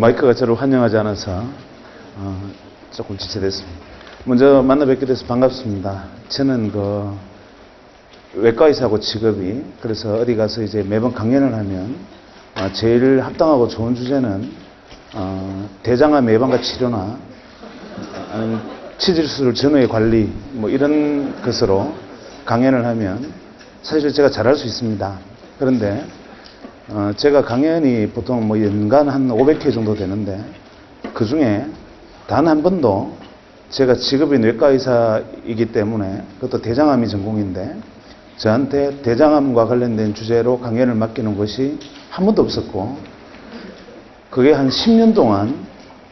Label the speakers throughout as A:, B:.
A: 마이크가 저를 환영하지 않아서 조금 지체됐습니다. 먼저 만나 뵙게 돼서 반갑습니다. 저는 외과 의사고 직업이, 그래서 어디 가서 이제 매번 강연을 하면 제일 합당하고 좋은 주제는 대장암 예방과 치료나 아니면 치질술 전후의 관리 뭐 이런 것으로 강연을 하면 사실 제가 잘할 수 있습니다. 그런데 제가 강연이 보통 뭐 연간 한 500회 정도 되는데 그 중에 단 한 번도 제가 직업이 외과 의사이기 때문에, 그것도 대장암이 전공인데 저한테 대장암과 관련된 주제로 강연을 맡기는 것이 한 번도 없었고, 그게 한 10년 동안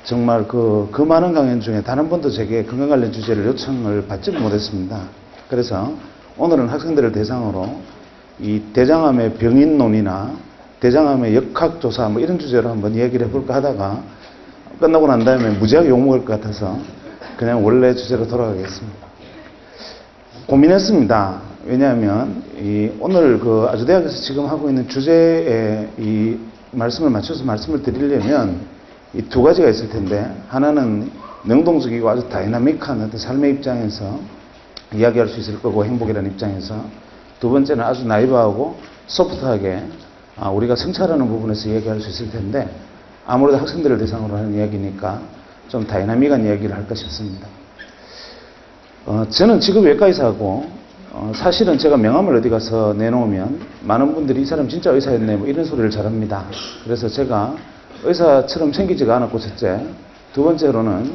A: 정말 그 많은 강연 중에 단 한 번도 제게 건강 관련 주제를 요청을 받지를 못했습니다. 그래서 오늘은 학생들을 대상으로 이 대장암의 병인론이나 대장암의 역학조사 뭐 이런 주제로 한번 이야기를 해볼까 하다가 끝나고 난 다음에 무지하게 욕먹을 것 같아서 그냥 원래 주제로 돌아가겠습니다. 고민했습니다. 왜냐하면 오늘 아주대학에서 지금 하고 있는 주제에 이 말씀을 맞춰서 말씀을 드리려면 이 두 가지가 있을 텐데, 하나는 능동적이고 아주 다이나믹한 어떤 삶의 입장에서 이야기할 수 있을 거고, 행복이라는 입장에서, 두 번째는 아주 나이브하고 소프트하게 우리가 성찰하는 부분에서 이야기할 수 있을 텐데, 아무래도 학생들을 대상으로 하는 이야기니까 좀 다이나믹한 이야기를 할까 싶습니다. 저는 직업이 외과의사고, 사실은 제가 명함을 어디 가서 내놓으면 많은 분들이 이 사람 진짜 의사였네 뭐 이런 소리를 잘합니다. 그래서 제가 의사처럼 생기지가 않았고, 첫째. 두 번째로는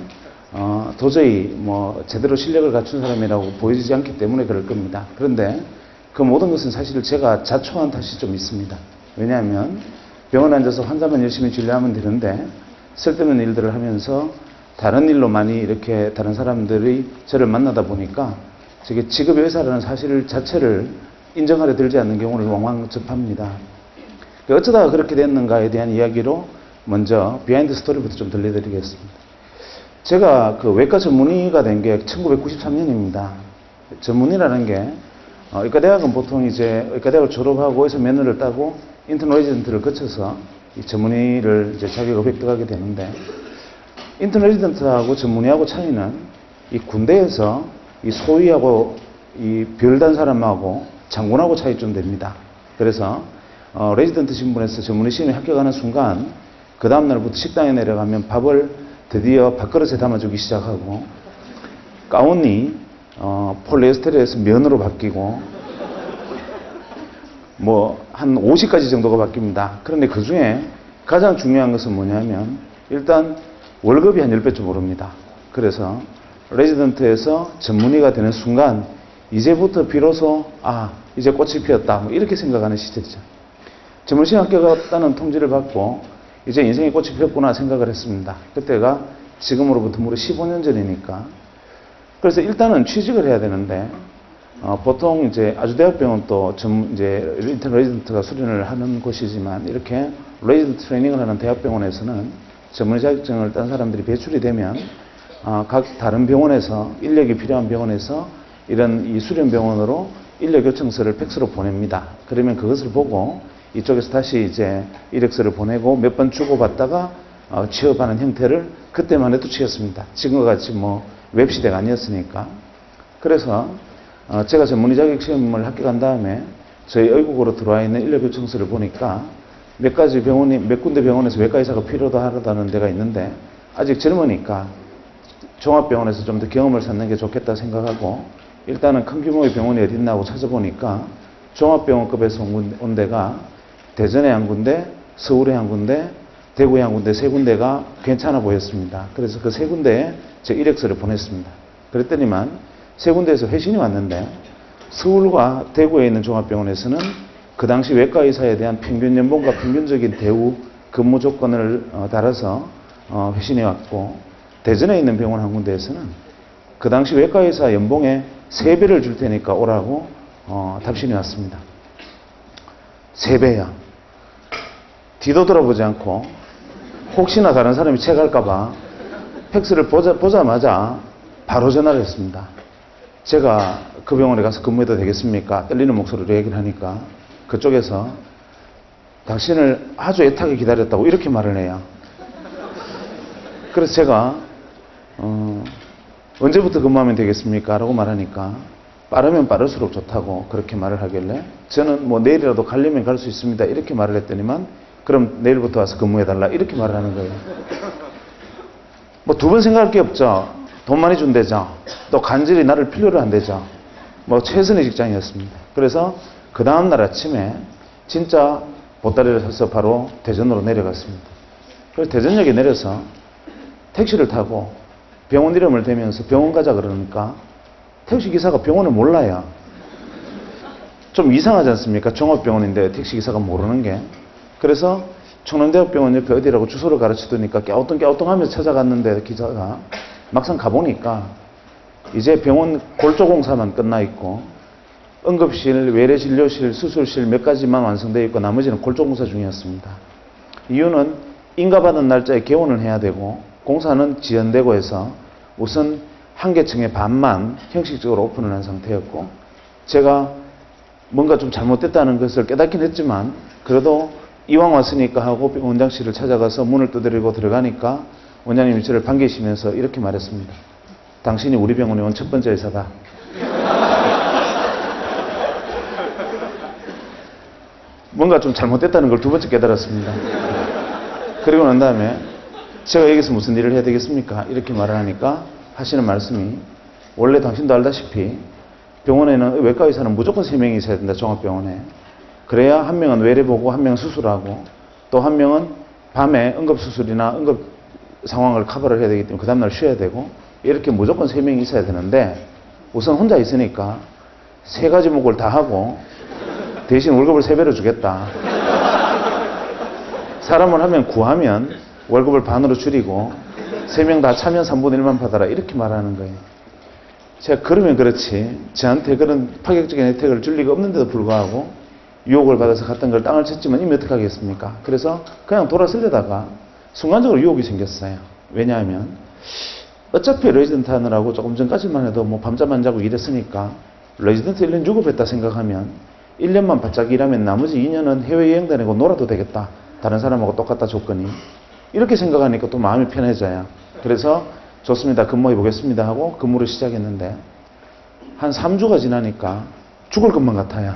A: 도저히 뭐 제대로 실력을 갖춘 사람이라고 보이지 않기 때문에 그럴 겁니다. 그런데 그 모든 것은 사실 제가 자초한 탓이 좀 있습니다. 왜냐하면 병원에 앉아서 환자만 열심히 진료하면 되는데 쓸데없는 일들을 하면서 다른 일로 많이 이렇게 다른 사람들이 저를 만나다 보니까 저게 직업의 의사라는 사실 자체를 인정하려 들지 않는 경우를 왕왕 접합니다. 어쩌다가 그렇게 됐는가에 대한 이야기로 먼저 비하인드 스토리부터 좀 들려드리겠습니다. 제가 외과 전문의가 된 게 1993년입니다. 전문의라는 게 의과대학은 보통 이제 의과대학을 졸업하고 의사 면허를 따고 인턴 레지던트를 거쳐서 이 전문의를 이제 자격을 획득하게 되는데, 인턴 레지던트하고 전문의하고 차이는 이 군대에서 이 소위하고 이 별단 사람하고 장군하고 차이 좀 됩니다. 그래서 레지던트 신분에서 전문의 시험에 합격하는 순간 그 다음날부터 식당에 내려가면 밥을 드디어 밥그릇에 담아주기 시작하고, 가운이 폴리에스테르에서 면으로 바뀌고 뭐 한 50가지 정도가 바뀝니다. 그런데 그 중에 가장 중요한 것은 뭐냐면 일단 월급이 한 10배쯤 오릅니다. 그래서 레지던트에서 전문의가 되는 순간 이제부터 비로소 이제 꽃이 피었다 뭐 이렇게 생각하는 시절이죠. 전문의 합격했다는 통지를 받고 이제 인생의 꽃이 피었구나 생각을 했습니다. 그때가 지금으로부터 무려 15년 전이니까. 그래서 일단은 취직을 해야 되는데 보통 이제 아주대학병원 또 이제 인턴 레지던트가 수련을 하는 곳이지만, 이렇게 레지던트 트레이닝을 하는 대학병원에서는 전문의 자격증을 딴 사람들이 배출이 되면 각 다른 병원에서, 인력이 필요한 병원에서 이런 이 수련병원으로 인력 요청서를 팩스로 보냅니다. 그러면 그것을 보고 이쪽에서 다시 이제 이력서를 보내고 몇 번 주고받다가 취업하는 형태를 그때만 해도 취했습니다. 지금과 같이 뭐 웹시대가 아니었으니까. 그래서 제가 전문의 자격 시험을 합격한 다음에 저희 의국으로 들어와 있는 인력 요청서를 보니까 몇 군데 병원에서 외과 의사가 필요하다는 데가 있는데, 아직 젊으니까 종합병원에서 좀 더 경험을 쌓는 게 좋겠다 생각하고 일단은 큰 규모의 병원이 어디 있나 하고 찾아보니까 종합병원급에서 온 데가 대전에 한 군데, 서울에 한 군데, 대구에 한 군데, 세 군데가 괜찮아 보였습니다. 그래서 그 세 군데에 제 이력서를 보냈습니다. 그랬더니만 세 군데에서 회신이 왔는데, 서울과 대구에 있는 종합병원에서는 그 당시 외과 의사에 대한 평균 연봉과 평균적인 대우, 근무 조건을 달아서 회신이 왔고, 대전에 있는 병원 한 군데에서는 그 당시 외과 의사 연봉의 3배를 줄 테니까 오라고 답신이 왔습니다. 3배야. 뒤도 돌아보지 않고 혹시나 다른 사람이 체갈까봐 팩스를 보자마자 바로 전화를 했습니다. 제가 그 병원에 가서 근무해도 되겠습니까? 떨리는 목소리로 얘기를 하니까 그쪽에서 당신을 아주 애타게 기다렸다고 이렇게 말을 해요. 그래서 제가 언제부터 근무하면 되겠습니까? 라고 말하니까 빠르면 빠를수록 좋다고 그렇게 말을 하길래 저는 뭐 내일이라도 가려면 갈 수 있습니다. 이렇게 말을 했더니만 그럼 내일부터 와서 근무해달라 이렇게 말을 하는 거예요. 뭐 두 번 생각할 게 없죠. 돈 많이 준대죠. 또 간절히 나를 필요로 한대죠. 뭐 최선의 직장이었습니다. 그래서 그 다음날 아침에 진짜 보따리를 사서 바로 대전으로 내려갔습니다. 그래서 대전역에 내려서 택시를 타고 병원 이름을 대면서 병원 가자 그러니까 택시기사가 병원을 몰라요. 좀 이상하지 않습니까? 종합병원인데 택시기사가 모르는 게. 그래서 청남대학병원 옆에 어디라고 주소를 가르쳐두니까 깨우뚱깨우뚱하면서 찾아갔는데 기사가 막상 가보니까 이제 병원 골조공사만 끝나 있고 응급실, 외래진료실, 수술실 몇 가지만 완성되어 있고 나머지는 골조공사 중이었습니다. 이유는 인가받은 날짜에 개원을 해야 되고 공사는 지연되고 해서 우선 한 개층의 반만 형식적으로 오픈을 한 상태였고 제가 뭔가 좀 잘못됐다는 것을 깨닫긴 했지만 그래도 이왕 왔으니까 하고 원장실을 찾아가서 문을 두드리고 들어가니까 원장님이 저를 반기시면서 이렇게 말했습니다. 당신이 우리 병원에 온 첫 번째 의사다. 뭔가 좀 잘못됐다는 걸 두 번째 깨달았습니다. 그리고 난 다음에 제가 여기서 무슨 일을 해야 되겠습니까? 이렇게 말을 하니까 하시는 말씀이 원래 당신도 알다시피 병원에는 외과 의사는 무조건 3명이 있어야 된다. 종합병원에. 그래야 한 명은 외래 보고 한 명은 수술하고 또 한 명은 밤에 응급수술이나 응급 상황을 커버를 해야 되기 때문에 그 다음날 쉬어야 되고 이렇게 무조건 3명이 있어야 되는데 우선 혼자 있으니까 3가지 목을 다 하고 대신 월급을 3배로 주겠다. 사람을 한 명 구하면 월급을 반으로 줄이고 3명 다 차면 3분의 1만 받아라 이렇게 말하는 거예요. 제가 그러면 그렇지 저한테 그런 파격적인 혜택을 줄 리가 없는데도 불구하고 유혹을 받아서 갔던 걸 땅을 쳤지만 이미 어떻게 하겠습니까? 그래서 그냥 돌아서려다가 순간적으로 유혹이 생겼어요. 왜냐하면 어차피 레지던트 하느라고 조금 전까지만 해도 뭐 밤잠 안 자고 일했으니까 레지던트 1년 유급했다 생각하면 1년만 바짝 일하면 나머지 2년은 해외여행 다니고 놀아도 되겠다. 다른 사람하고 똑같다 조건이. 이렇게 생각하니까 또 마음이 편해져요. 그래서 좋습니다. 근무해 보겠습니다 하고 근무를 시작했는데 한 3주가 지나니까 죽을 것만 같아요.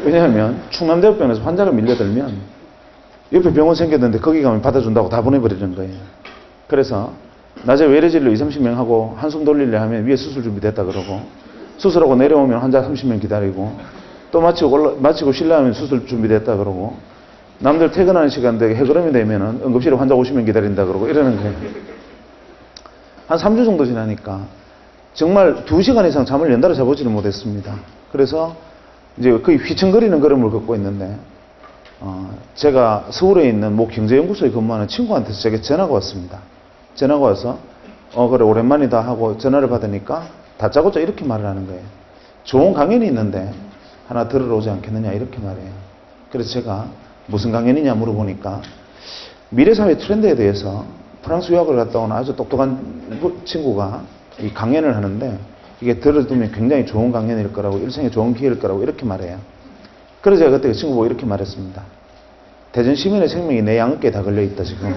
A: 왜냐하면 충남대학병원에서 환자가 밀려들면 옆에 병원 생겼는데 거기 가면 받아준다고 다 보내버리는 거예요. 그래서 낮에 외래진료 20-30명 하고 한숨 돌리려 하면 위에 수술 준비됐다 그러고 수술하고 내려오면 환자 30명 기다리고 또 마치고 실려하면 수술 준비됐다 그러고 남들 퇴근하는 시간대 해그름이 되면은 응급실에 환자 50명 기다린다 그러고 이러는 거예요. 한 3주 정도 지나니까 정말 2시간 이상 잠을 연달아 자보지는 못했습니다. 그래서 이제 거의 휘청거리는 걸음을 걷고 있는데 제가 서울에 있는 모 경제연구소에 근무하는 친구한테서 제게 전화가 왔습니다. 전화가 와서 그래 오랜만이다 하고 전화를 받으니까 다짜고짜 이렇게 말을 하는 거예요. 좋은 강연이 있는데 하나 들으러 오지 않겠느냐 이렇게 말해요. 그래서 제가 무슨 강연이냐 물어보니까 미래사회 트렌드에 대해서 프랑스 유학을 갔다 온 아주 똑똑한 친구가 이 강연을 하는데 이게 들어두면 굉장히 좋은 강연일 거라고 일생에 좋은 기회일 거라고 이렇게 말해요. 그래서 제가 그때 그 친구 보고 이렇게 말했습니다. 대전 시민의 생명이 내 양어깨에 다 걸려있다 지금.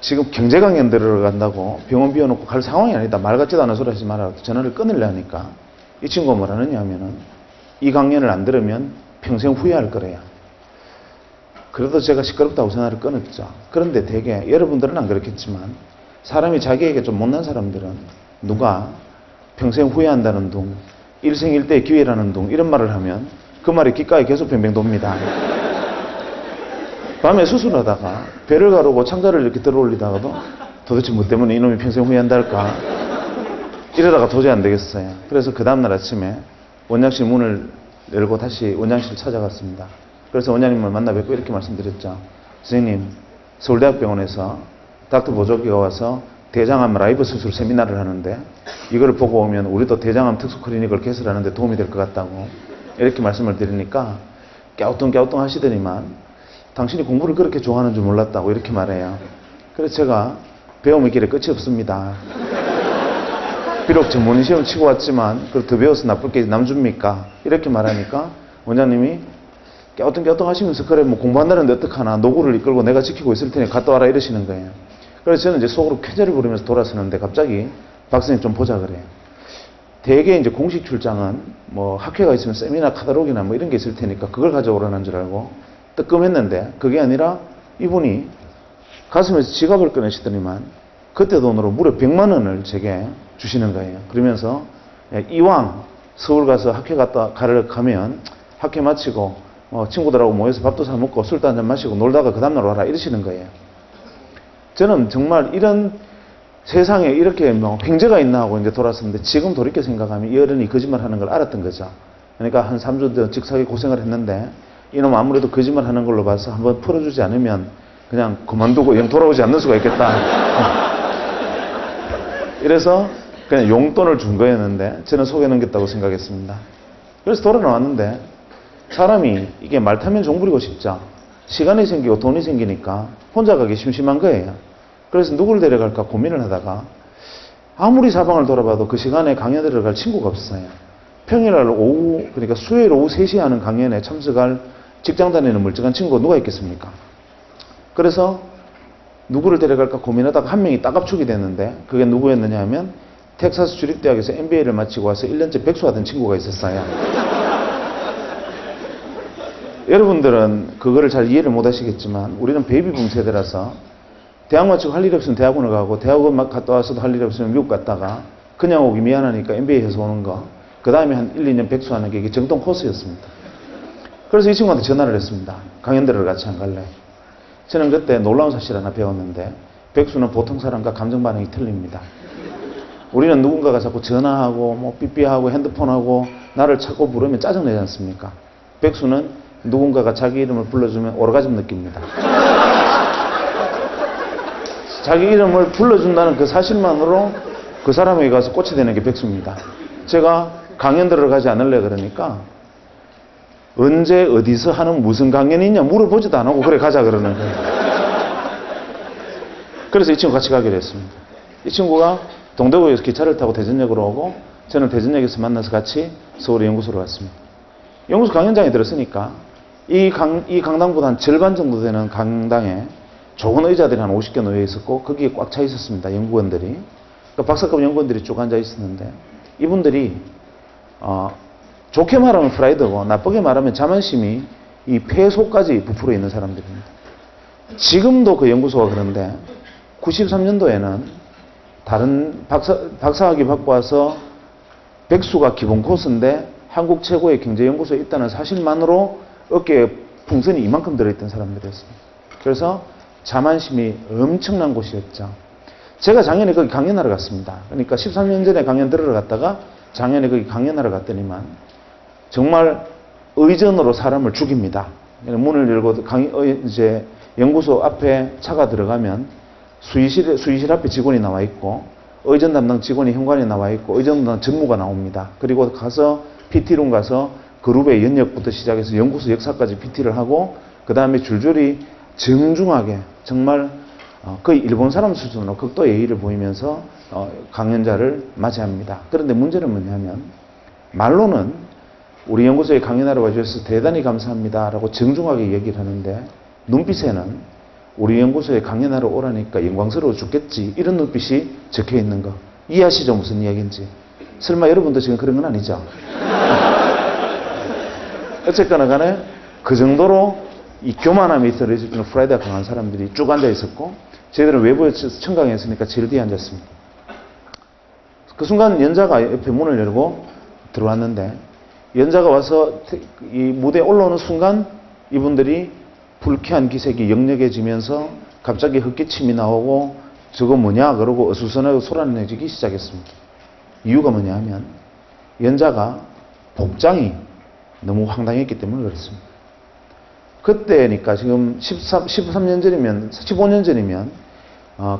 A: 지금 경제 강연 들어간다고 병원 비워놓고 갈 상황이 아니다. 말 같지도 않은 소리 하지 말아라. 전화를 끊으려 하니까 이 친구가 뭐라 하느냐 하면은 이 강연을 안 들으면 평생 후회할 거래요. 그래도 제가 시끄럽다고 전화를 끊었죠. 그런데 되게 여러분들은 안 그렇겠지만 사람이 자기에게 좀 못난 사람들은 누가 평생 후회한다는 둥, 일생일대의 기회라는 둥 이런 말을 하면 그 말이 귓가에 계속 뱅뱅 돕니다. 밤에 수술하다가 배를 가르고 창자를 이렇게 들어 올리다가도 도대체 뭐 때문에 이놈이 평생 후회한다 할까 이러다가 도저히 안 되겠어요. 그래서 그 다음날 아침에 원장실 문을 열고 다시 원장실을 찾아갔습니다. 그래서 원장님을 만나 뵙고 이렇게 말씀드렸죠. 선생님, 서울대학병원에서 닥터 보조기가 와서 대장암 라이브 수술 세미나를 하는데 이걸 보고 오면 우리도 대장암 특수 클리닉을 개설하는데 도움이 될 것 같다고 이렇게 말씀을 드리니까 갸우뚱갸우뚱 하시더니만 당신이 공부를 그렇게 좋아하는 줄 몰랐다고 이렇게 말해요. 그래서 제가 배움의 길에 끝이 없습니다. 비록 전문의 시험 치고 왔지만 그걸 더 배워서 나쁠 게 남줍니까? 이렇게 말하니까 원장님이 깨우뚱깨우뚱 하시면서 그래 뭐 공부한다는데 어떡하나 노구를 이끌고 내가 지키고 있을 테니 갔다 와라 이러시는 거예요. 그래서 저는 이제 속으로 쾌재를 부리면서 돌아서는데 갑자기 박사님 좀 보자 그래요. 대개 이제 공식 출장은 뭐 학회가 있으면 세미나 카탈로그나 뭐 이런 게 있을 테니까 그걸 가져오라는 줄 알고 뜨끔했는데 그게 아니라 이분이 가슴에서 지갑을 꺼내시더니만 그때 돈으로 무려 100만 원을 제게 주시는 거예요. 그러면서 이왕 서울 가서 학회 가면 학회 마치고 친구들하고 모여서 밥도 사 먹고 술도 한잔 마시고 놀다가 그 다음날 와라 이러시는 거예요. 저는 정말 이런 세상에 이렇게 뭐 횡재가 있나 하고 이제 돌았었는데 지금 돌이켜 생각하면 이 어른이 거짓말 하는 걸 알았던 거죠. 그러니까 한 3주 직사게 고생을 했는데 이놈 아무래도 거짓말 하는 걸로 봐서 한번 풀어주지 않으면 그냥 그만두고 영 돌아오지 않는 수가 있겠다. 이래서 그냥 용돈을 준 거였는데 저는 속에 넘겼다고 생각했습니다. 그래서 돌아 나왔는데 사람이 이게 말 타면 종 부리고 싶죠. 시간이 생기고 돈이 생기니까 혼자 가기 심심한 거예요. 그래서 누구를 데려갈까 고민을 하다가 아무리 사방을 돌아봐도 그 시간에 강연 들어갈 친구가 없어요. 평일날 오후 그러니까 수요일 오후 3시에 하는 강연에 참석할 직장 다니는 멀쩡한 친구가 누가 있겠습니까? 그래서 누구를 데려갈까 고민하다가 한 명이 딱 압축이 됐는데 그게 누구였느냐 하면 텍사스 주립대학에서 MBA를 마치고 와서 1년째 백수하던 친구가 있었어요. 여러분들은 그거를 잘 이해를 못 하시겠지만 우리는 베이비붐 세대라서 대학 마치고 할 일이 없으면 대학원을 가고 대학원 막 갔다 와서도 할 일이 없으면 미국 갔다가 그냥 오기 미안하니까 MBA 해서 오는 거 그 다음에 한 1, 2년 백수하는 게 이게 정통 코스였습니다. 그래서 이 친구한테 전화를 했습니다. 강연 들으러 같이 안 갈래? 저는 그때 놀라운 사실 하나 배웠는데 백수는 보통 사람과 감정 반응이 틀립니다. 우리는 누군가가 자꾸 전화하고 뭐 삐삐하고 핸드폰하고 나를 찾고 부르면 짜증내지 않습니까? 백수는 누군가가 자기 이름을 불러주면 오르가즘 느낍니다. 자기 이름을 불러준다는 그 사실만으로 그 사람에게 가서 꽃이 되는 게 백수입니다. 제가 강연 들어가지 않을래 그러니까 언제 어디서 하는 무슨 강연이 있냐 물어보지도 안 하고 그래 가자 그러는 거예요. 그래서 이 친구 같이 가기로 했습니다. 이 친구가 동대구에서 기차를 타고 대전역으로 오고 저는 대전역에서 만나서 같이 서울의 연구소로 갔습니다. 연구소 강연장에 들었으니까 이 강당보다 한 절반 정도 되는 강당에 좋은 의자들이 한 50개 놓여 있었고 거기에 꽉 차 있었습니다. 연구원들이. 그러니까 박사급 연구원들이 쭉 앉아 있었는데 이분들이 좋게 말하면 프라이드고 나쁘게 말하면 자만심이 이 폐소까지 부풀어 있는 사람들입니다. 지금도 그 연구소가 그런데 93년도에는 다른 박사학위 받고 와서 백수가 기본 코스인데 한국 최고의 경제연구소에 있다는 사실만으로 어깨에 풍선이 이만큼 들어있던 사람들이었습니다. 그래서 자만심이 엄청난 곳이었죠. 제가 작년에 거기 강연하러 갔습니다. 그러니까 13년 전에 강연 들으러 갔다가 작년에 거기 강연하러 갔더니만 정말 의전으로 사람을 죽입니다. 문을 열고 이제 연구소 앞에 차가 들어가면 수의실 앞에 직원이 나와 있고 의전 담당 직원이 현관에 나와 있고 의전 담당 전무가 나옵니다. 그리고 가서 PT룸 가서 그룹의 연역부터 시작해서 연구소 역사까지 PT를 하고 그 다음에 줄줄이 정중하게 정말 거의 일본 사람 수준으로 극도 예의를 보이면서 강연자를 맞이합니다. 그런데 문제는 뭐냐면 말로는 우리 연구소에 강연하러 와주셔서 대단히 감사합니다 라고 정중하게 얘기를 하는데 눈빛에는 우리 연구소에 강연하러 오라니까 영광스러워 죽겠지 이런 눈빛이 적혀 있는 거 이해하시죠? 무슨 이야기인지. 설마 여러분도 지금 그런 건 아니죠? 어쨌거나 간에 그 정도로 이 교만함이 있어지는 프라이드가 강한 사람들이 쭉 앉아 있었고 저희들은 외부에서 청강했으니까 제일 뒤에 앉았습니다. 그 순간 연자가 옆에 문을 열고 들어왔는데 연자가 와서 이 무대에 올라오는 순간 이분들이 불쾌한 기색이 역력해지면서 갑자기 헛기침이 나오고 저거 뭐냐 그러고 어수선하고 소란내지기 시작했습니다. 이유가 뭐냐 하면 연자가 복장이 너무 황당했기 때문에 그렇습니다. 그때니까 지금 13년 전이면 15년 전이면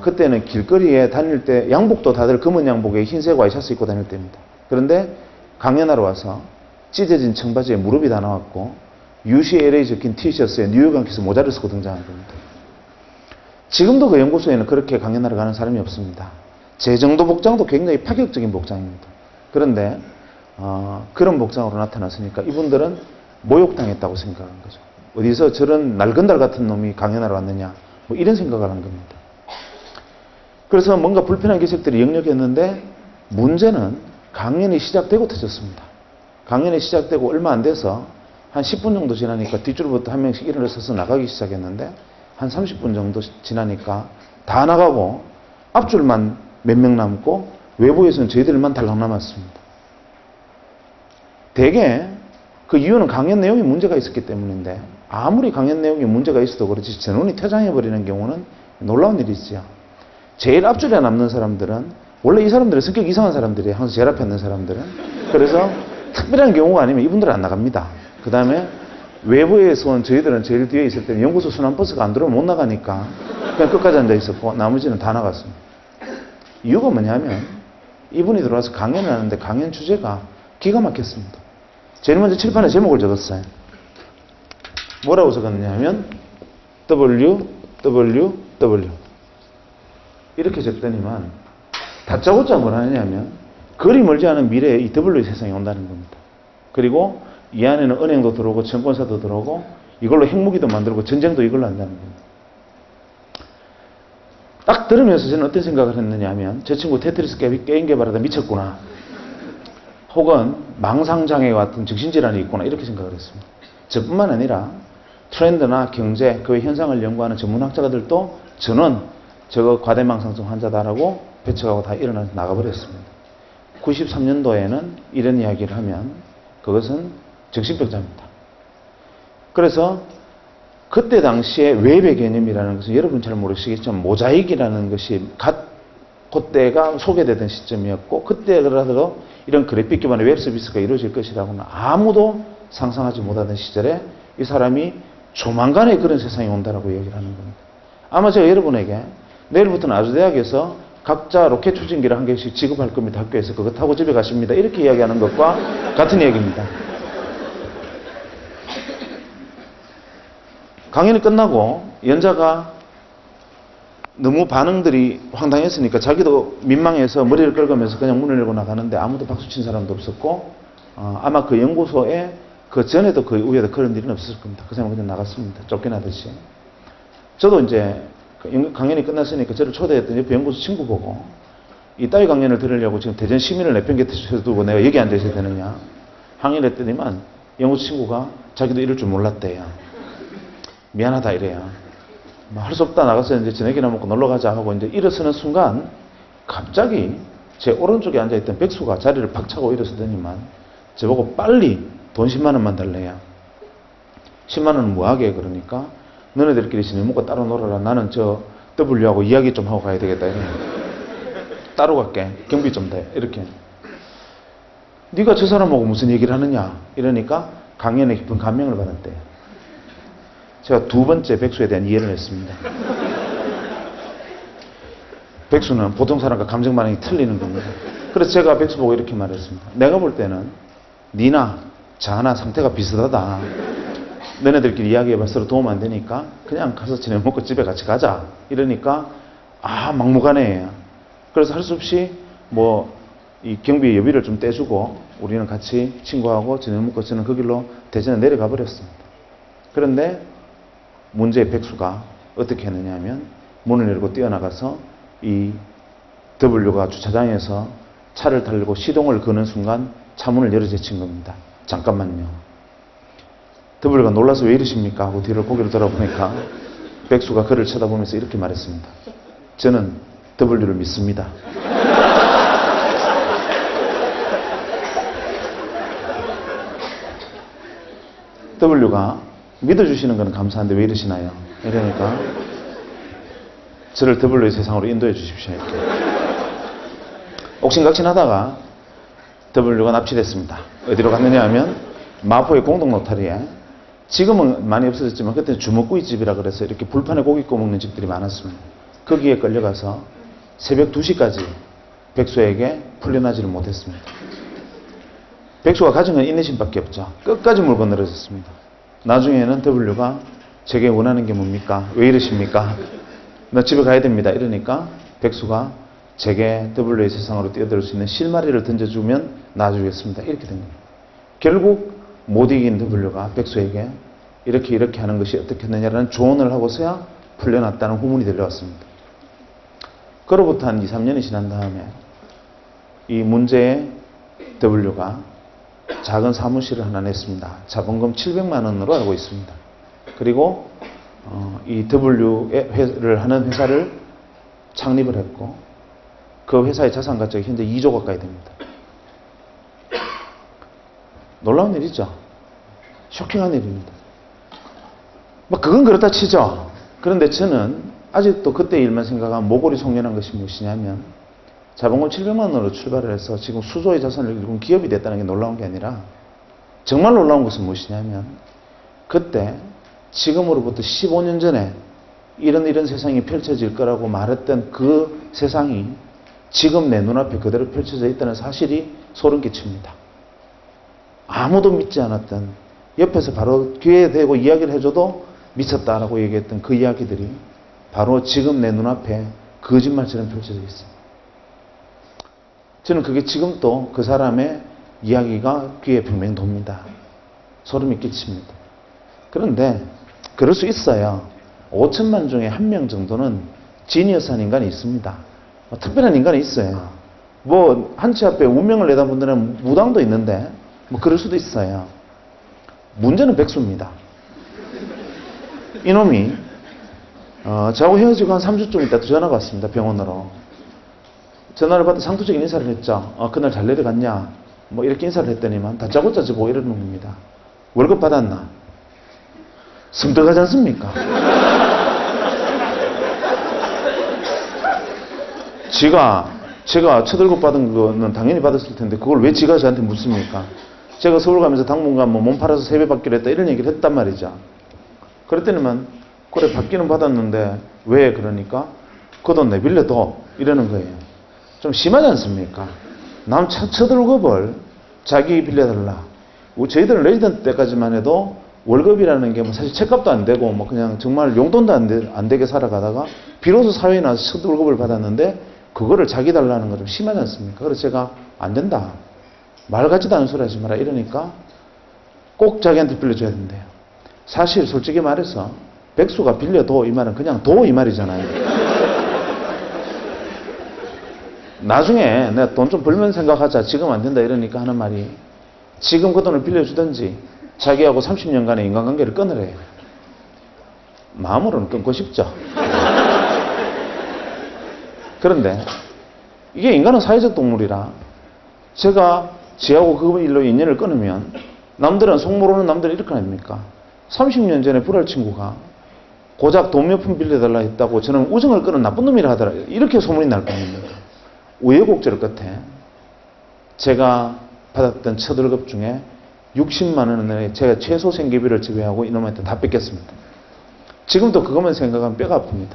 A: 그때는 길거리에 다닐 때 양복도 다들 검은 양복에 흰색 와이셔츠 입고 다닐 때입니다. 그런데 강연하러 와서 찢어진 청바지에 무릎이 다 나왔고 UCLA 적힌 티셔츠에 뉴욕 양키스 모자를 쓰고 등장한 겁니다. 지금도 그 연구소에는 그렇게 강연하러 가는 사람이 없습니다. 제 정도 복장도 굉장히 파격적인 복장입니다. 그런데 그런 복장으로 나타났으니까 이분들은 모욕당했다고 생각한 거죠. 어디서 저런 날건달 같은 놈이 강연하러 왔느냐. 뭐 이런 생각을 한 겁니다. 그래서 뭔가 불편한 기색들이 역력했는데 문제는 강연이 시작되고 터졌습니다. 강연이 시작되고 얼마 안 돼서 한 10분 정도 지나니까 뒷줄부터 한 명씩 일어서서 나가기 시작했는데 한 30분 정도 지나니까 다 나가고 앞줄만 몇 명 남고 외부에서는 저희들만 달랑 남았습니다. 대개 그 이유는 강연 내용에 문제가 있었기 때문인데 아무리 강연 내용에 문제가 있어도 그렇지 전원이 퇴장해버리는 경우는 놀라운 일이지요. 제일 앞줄에 남는 사람들은 원래 이 사람들은 성격이 이상한 사람들이에요. 항상 제일 앞에 있는 사람들은. 그래서 특별한 경우가 아니면 이분들은 안 나갑니다. 그 다음에 외부에서 온 저희들은 제일 뒤에 있을 때는 연구소 순환버스가 안 들어오면 못 나가니까 그냥 끝까지 앉아 있었고 나머지는 다 나갔습니다. 이유가 뭐냐면 이분이 들어와서 강연을 하는데 강연 주제가 기가 막혔습니다. 제일 먼저 칠판에 제목을 적었어요. 뭐라고 적었냐면 W 이렇게 적더니만 다짜고짜 뭐라 하냐면 그리 멀지 않은 미래에 이 W의 세상이 온다는 겁니다. 그리고 이 안에는 은행도 들어오고 증권사도 들어오고 이걸로 핵무기도 만들고 전쟁도 이걸로 한다는 겁니다. 딱 들으면서 저는 어떤 생각을 했느냐 하면 저 친구 테트리스 게임 개발하다 미쳤구나. 혹은 망상장애와 같은 정신질환이 있구나 이렇게 생각을 했습니다. 저뿐만 아니라 트렌드나 경제, 그 현상을 연구하는 전문학자들도 저는 저거 과대망상증 환자다라고 배척하고 다 일어나서 나가버렸습니다. 93년도에는 이런 이야기를 하면 그것은 정신병자입니다. 그래서 그때 당시에 웹의 개념이라는 것은 여러분 잘 모르시겠지만 모자익이라는 것이 그때가 소개되던 시점이었고 그때라도 이런 그래픽 기반의 웹 서비스가 이루어질 것이라고는 아무도 상상하지 못하던 시절에 이 사람이 조만간에 그런 세상이 온다라고 얘기를 하는 겁니다. 아마 제가 여러분에게 내일부터는 아주대학에서 각자 로켓 추진기를 한 개씩 지급할 겁니다. 학교에서 그거 타고 집에 가십니다. 이렇게 이야기하는 것과 같은 얘기입니다. 강연이 끝나고 연자가 너무 반응들이 황당했으니까 자기도 민망해서 머리를 긁으면서 그냥 문을 열고 나가는데 아무도 박수 친 사람도 없었고 아마 그 연구소에 그 전에도 그 위에도 그런 일은 없었을 겁니다. 그 사람은 그냥 나갔습니다. 쫓겨나듯이. 저도 이제 강연이 끝났으니까 저를 초대했던 옆에 연구소 친구 보고 이따위 강연을 들으려고 지금 대전 시민을 내팽개쳐 두고 내가 여기 앉아 있어야 되느냐 항의를 했더니만 연구소 친구가 자기도 이럴 줄 몰랐대요. 미안하다 이래요. 할 수 없다 나가서 이제 저녁이나 먹고 놀러 가자 하고 이제 일어서는 순간 갑자기 제 오른쪽에 앉아있던 백수가 자리를 팍 차고 일어서더니만 저보고 빨리 돈 10만 원만 달래요. 10만 원은 뭐하게 그러니까 너네들끼리 저녁 먹고 따로 놀아라. 나는 저 W하고 이야기 좀 하고 가야 되겠다. 이래. 따로 갈게. 경비 좀 돼. 이렇게. 네가 저 사람하고 무슨 얘기를 하느냐 이러니까 강연에 깊은 감명을 받았대요. 제가 두 번째 백수에 대한 이해를 했습니다. 백수는 보통 사람과 감정 반응이 틀리는 겁니다. 그래서 제가 백수 보고 이렇게 말했습니다. 내가 볼 때는 니나 자나 상태가 비슷하다. 너네들끼리 이야기해봐 서로 도움 안 되니까 그냥 가서 저녁 먹고 집에 같이 가자. 이러니까 막무가내예요. 그래서 할 수 없이 뭐 이 경비 여비를 좀 떼주고 우리는 같이 친구하고 저녁 먹고 저는 그 길로 대전에 내려가 버렸습니다. 그런데 문제의 백수가 어떻게 했느냐 하면 문을 열고 뛰어나가서 이 W가 주차장에서 차를 달고 시동을 거는 순간 차문을 열어 제친 겁니다. 잠깐만요. W가 놀라서 왜 이러십니까? 하고 뒤를 고개를 돌아보니까 백수가 그를 쳐다보면서 이렇게 말했습니다. 저는 W를 믿습니다. W가 믿어주시는 건 감사한데 왜 이러시나요? 이러니까 저를 W의 세상으로 인도해 주십시오. 이렇게. 옥신각신하다가 W가 납치됐습니다. 어디로 갔느냐 하면 마포의 공동노타리에 지금은 많이 없어졌지만 그때는 주먹구이집이라 그래서 이렇게 불판에 고기 구워 먹는 집들이 많았습니다. 거기에 끌려가서 새벽 2시까지 백수에게 풀려나지를 못했습니다. 백수가 가진 건 인내심밖에 없죠. 끝까지 물고 늘어졌습니다. 나중에는 W가 제게 원하는 게 뭡니까? 왜 이러십니까? 나 집에 가야 됩니다. 이러니까 백수가 제게 W의 세상으로 뛰어들 수 있는 실마리를 던져주면 놔주겠습니다. 이렇게 된 겁니다. 결국 못 이긴 W가 백수에게 이렇게 하는 것이 어떻겠느냐라는 조언을 하고서야 풀려났다는 후문이 들려왔습니다. 그로부터 한 2, 3년이 지난 다음에 이 문제의 W가 작은 사무실을 하나 냈습니다. 자본금 700만 원으로 알고 있습니다. 그리고 이 W를 하는 회사를 창립을 했고 그 회사의 자산 가치가 현재 2조 가까이 됩니다. 놀라운 일이죠. 쇼킹한 일입니다. 뭐 그건 그렇다 치죠. 그런데 저는 아직도 그때 일만 생각하면 모골이 송연한 것이 무엇이냐면 자본금 700만 원으로 출발을 해서 지금 수조의 자산을 일군 기업이 됐다는 게 놀라운 게 아니라 정말 놀라운 것은 무엇이냐면 그때 지금으로부터 15년 전에 이런 세상이 펼쳐질 거라고 말했던 그 세상이 지금 내 눈앞에 그대로 펼쳐져 있다는 사실이 소름 끼칩니다. 아무도 믿지 않았던 옆에서 바로 귀에 대고 이야기를 해줘도 미쳤다라고 얘기했던 그 이야기들이 바로 지금 내 눈앞에 거짓말처럼 펼쳐져 있어요. 저는 그게 지금도 그 사람의 이야기가 귀에 팽팽 돕니다. 소름이 끼칩니다. 그런데 그럴 수 있어요. 5천만 중에 1명 정도는 지니어스한 인간이 있습니다. 특별한 인간이 있어요. 뭐 한치 앞에 운명을 내다본 데는 무당도 있는데 뭐 그럴 수도 있어요. 문제는 백수입니다. 이놈이 저하고 헤어지고 한 3주쯤 있다 전화가 왔습니다. 병원으로. 전화를 받아 상투적인 인사를 했죠. 그날 잘 내려갔냐? 뭐 이렇게 인사를 했더니만 다짜고짜 보고 이러는 겁니다. 월급 받았나? 섬뜩하지 않습니까? 제가 첫 월급 받은 거는 당연히 받았을 텐데 그걸 왜 지가 저한테 묻습니까? 제가 서울 가면서 당분간 뭐 몸 팔아서 세배 받기로 했다 이런 얘기를 했단 말이죠. 그랬더니만 그래 받기는 받았는데 왜 그러니까 그 돈 내 빌려둬 이러는 거예요. 좀 심하지 않습니까? 남 첫 월급을 자기 빌려달라. 저희들은 레지던트 때까지만 해도 월급이라는 게 뭐 사실 책값도 안 되고 뭐 그냥 정말 용돈도 안 되게 살아가다가 비로소 사회에 나와서 첫 월급을 받았는데 그거를 자기 달라는 거 좀 심하지 않습니까? 그래서 제가 안 된다. 말 같지도 않은 소리 하지 마라 이러니까 꼭 자기한테 빌려줘야 된대요. 사실 솔직히 말해서 백수가 빌려도 이 말은 그냥 도 이 말이잖아요. 나중에 내가 돈 좀 벌면 생각하자 지금 안 된다 이러니까 하는 말이 지금 그 돈을 빌려주든지 자기하고 30년간의 인간관계를 끊으래요. 마음으로는 끊고 싶죠. 그런데 이게 인간은 사회적 동물이라 제가 지하고 그 일로 인연을 끊으면 남들은 속 모르는 남들은 이렇게 합니까? 30년 전에 불알 친구가 고작 돈 몇 푼 빌려달라 했다고 저는 우정을 끊은 나쁜 놈이라 하더라. 이렇게 소문이 날 거 아닙니까? 우여곡절 끝에 제가 받았던 첫 월급 중에 60만 원을 제가 최소 생계비를 지배하고 이놈한테 다 뺏겼습니다. 지금도 그것만 생각하면 뼈가 아픕니다.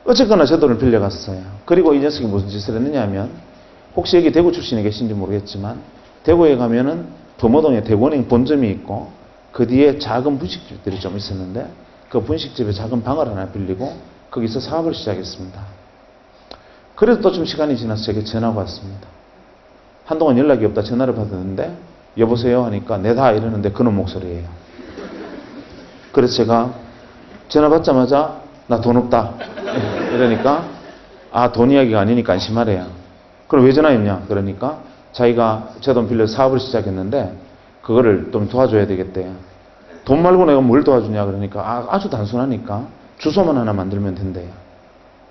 A: 어쨌거나 제 돈을 빌려갔어요. 그리고 이 녀석이 무슨 짓을 했느냐 하면 혹시 여기 대구 출신에 계신지 모르겠지만 대구에 가면은 범어동에 대구은행 본점이 있고 그 뒤에 작은 분식집들이 좀 있었는데 그 분식집에 작은 방을 하나 빌리고 거기서 사업을 시작했습니다. 그래도 또 좀 시간이 지나서 제게 전화가 왔습니다. 한동안 연락이 없다 전화를 받았는데 여보세요 하니까 내다 이러는데 그놈 목소리예요. 그래서 제가 전화 받자마자 나 돈 없다 이러니까 돈 이야기가 아니니까 안심하래요. 그럼 왜 전화했냐 그러니까 자기가 제 돈 빌려서 사업을 시작했는데 그거를 좀 도와줘야 되겠대요. 돈 말고 내가 뭘 도와주냐 그러니까 아주 단순하니까 주소만 하나 만들면 된대요.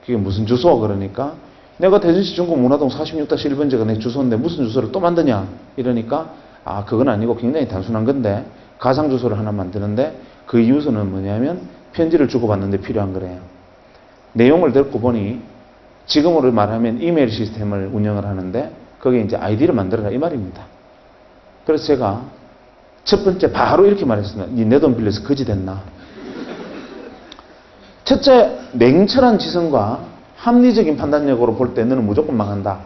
A: 그게 무슨 주소 그러니까 내가 대전시 중구 문화동 46-1번지가 내 주소인데 무슨 주소를 또 만드냐 이러니까 그건 아니고 굉장히 단순한 건데 가상 주소를 하나 만드는데 그 이유서는 뭐냐면 편지를 주고받는데 필요한 거래요. 내용을 듣고 보니 지금으로 말하면 이메일 시스템을 운영을 하는데 거기에 이제 아이디를 만들어라 이 말입니다. 그래서 제가 첫 번째 바로 이렇게 말했습니다. 니 내 돈 빌려서 거지 됐나? 첫째, 냉철한 지성과 합리적인 판단력으로 볼 때 너는 무조건 망한다.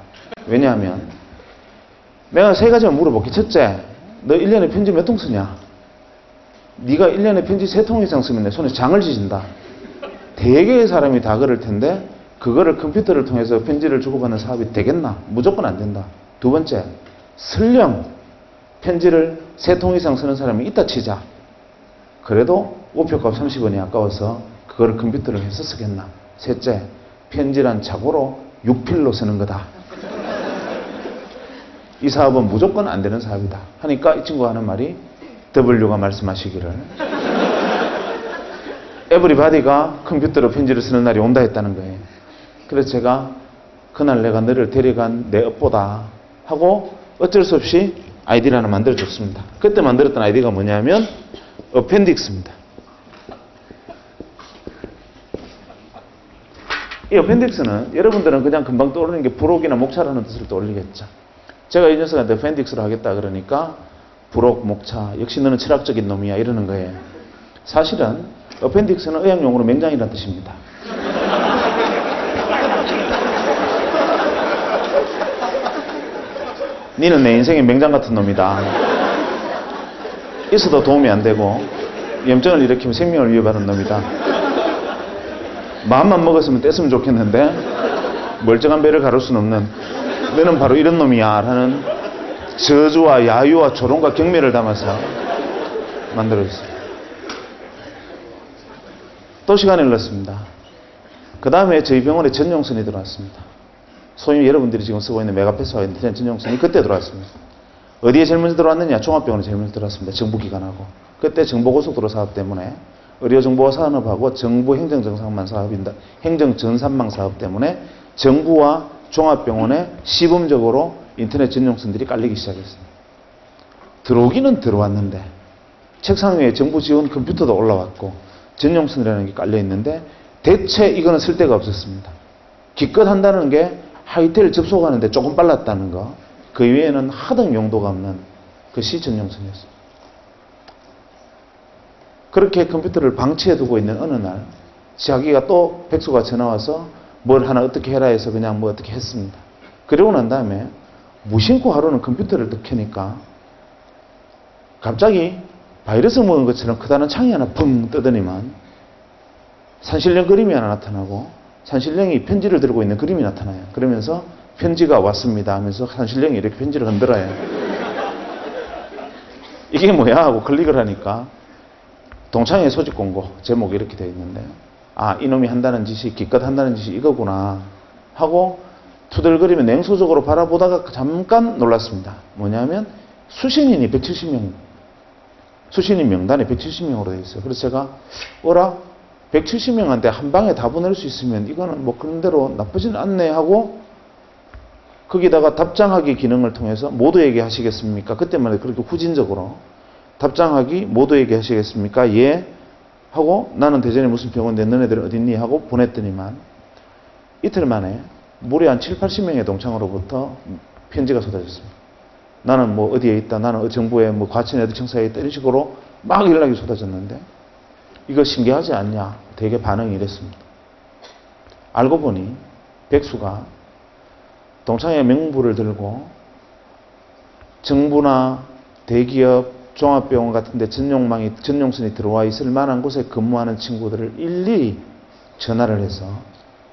A: 왜냐하면 내가 세 가지만 물어볼게. 첫째, 너 1년에 편지 몇 통 쓰냐? 네가 1년에 편지 3통 이상 쓰면 내 손에 장을 지진다. 대개의 사람이 다 그럴 텐데 그거를 컴퓨터를 통해서 편지를 주고받는 사업이 되겠나? 무조건 안 된다. 두 번째, 설령 편지를 3통 이상 쓰는 사람이 있다 치자. 그래도 우표값 30원이 아까워서 그걸 컴퓨터를 해서 쓰겠나. 셋째, 편지란 착오로 6필로 쓰는 거다. 이 사업은 무조건 안 되는 사업이다. 하니까 이 친구가 하는 말이 W가 말씀하시기를 에브리바디가 컴퓨터로 편지를 쓰는 날이 온다 했다는 거예요. 그래서 제가 그날 내가 너를 데려간 내 업보다 하고 어쩔 수 없이 아이디를 하나 만들어줬습니다. 그때 만들었던 아이디가 뭐냐면 어펜딕스입니다. 이 어펜딕스는 여러분들은 그냥 금방 떠오르는 게 부록이나 목차라는 뜻을 떠올리겠죠. 제가 이 녀석한테 어펜딕스로 하겠다 그러니까 부록, 목차, 역시 너는 철학적인 놈이야 이러는 거예요. 사실은 어펜딕스는 의학용어로 맹장이라는 뜻입니다. 니는 내 인생의 맹장 같은 놈이다. 있어도 도움이 안 되고 염증을 일으키면 생명을 위협하는 놈이다. 마음만 먹었으면 뗐으면 좋겠는데 멀쩡한 배를 가를 수는 없는 너는 바로 이런 놈이야 라는 저주와 야유와 조롱과 경멸을 담아서 만들어졌어요. 또 시간을 흘렀습니다. 그 다음에 저희 병원에 전용선이 들어왔습니다. 소위 여러분들이 지금 쓰고 있는 메가패스와 인터넷 전용선이 그때 들어왔습니다. 어디에 제일 먼저 들어왔느냐? 종합병원에 제일 먼저 들어왔습니다. 정부기관하고. 그때 정보고속도로 사업 때문에 의료정보화 산업하고 정부 행정전산망 사업인데 행정전산망 사업 때문에 정부와 종합병원에 시범적으로 인터넷 전용선들이 깔리기 시작했습니다. 들어오기는 들어왔는데 책상 위에 정부 지원 컴퓨터도 올라왔고 전용선이라는 게 깔려 있는데 대체 이거는 쓸 데가 없었습니다. 기껏 한다는 게 하이텔 접속하는데 조금 빨랐다는 거. 그 외에는 하등 용도가 없는 그 시전용선이었습니다. 그렇게 컴퓨터를 방치해두고 있는 어느 날 자기가 또 백수가 전화와서 뭘 하나 어떻게 해라 해서 그냥 뭐 어떻게 했습니다. 그러고 난 다음에 무심코 하루는 컴퓨터를 딱 켜니까 갑자기 바이러스 먹은 것처럼 크다는 창이 하나 붕 뜨더니만 산신령 그림이 하나 나타나고 산신령이 편지를 들고 있는 그림이 나타나요. 그러면서 편지가 왔습니다 하면서 산신령이 이렇게 편지를 흔들어요. 이게 뭐야 하고 클릭을 하니까 동창회 소집 공고 제목이 이렇게 되어 있는데 아 이놈이 한다는 짓이 기껏 한다는 짓이 이거구나 하고 투덜거리며 냉소적으로 바라보다가 잠깐 놀랐습니다. 뭐냐면 수신인이 170명 수신인 명단에 170명으로 되어 있어요. 그래서 제가 어라 170명한테 한 방에 다 보낼 수 있으면 이거는 뭐 그런 대로 나쁘진 않네 하고 거기다가 답장하기 기능을 통해서 모두에게 하시겠습니까? 그때만 해도 그렇게 후진적으로 답장하기 모두에게 하시겠습니까? 예 하고 나는 대전에 무슨 병원인데 너네들은 어딨니? 하고 보냈더니만 이틀 만에 무려 한 7, 80명의 동창으로부터 편지가 쏟아졌습니다. 나는 뭐 어디에 있다. 나는 정부에 뭐 과천 어디 청사에 있다. 이런 식으로 막 연락이 쏟아졌는데 이거 신기하지 않냐? 되게 반응이 이랬습니다. 알고 보니 백수가 동창회 명부를 들고 정부나 대기업, 종합병원 같은 데 전용선이 들어와 있을 만한 곳에 근무하는 친구들을 일일이 전화를 해서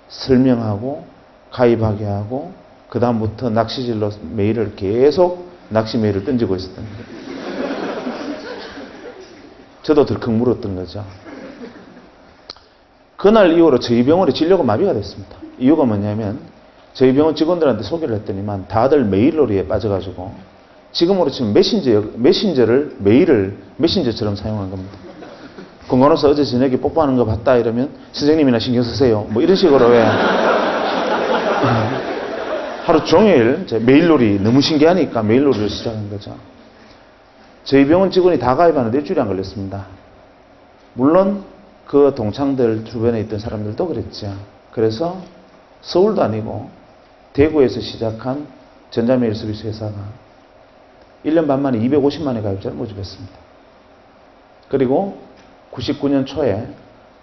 A: 설명하고 가입하게 하고 그 다음부터 낚시질로 메일을 계속 낚시 메일을 던지고 있었던 거예요. 저도 덜컥 물었던 거죠. 그날 이후로 저희 병원의 진료가 마비가 됐습니다. 이유가 뭐냐면 저희 병원 직원들한테 소개를 했더니만 다들 메일놀이에 빠져가지고 지금으로 치면 메신저를 메일을 메신저처럼 사용한 겁니다. 건강원에서 어제 저녁에 뽀뽀하는 거 봤다 이러면 선생님이나 신경 쓰세요. 뭐 이런 식으로 왜 하루 종일 메일놀이 너무 신기하니까 메일놀이를 시작한 거죠. 저희 병원 직원이 다 가입하는데 일주일이 안 걸렸습니다. 물론 그 동창들 주변에 있던 사람들도 그랬죠. 그래서 서울도 아니고 대구에서 시작한 전자메일 서비스 회사가 1년 반 만에 250만의 가입자를 모집했습니다. 그리고 99년 초에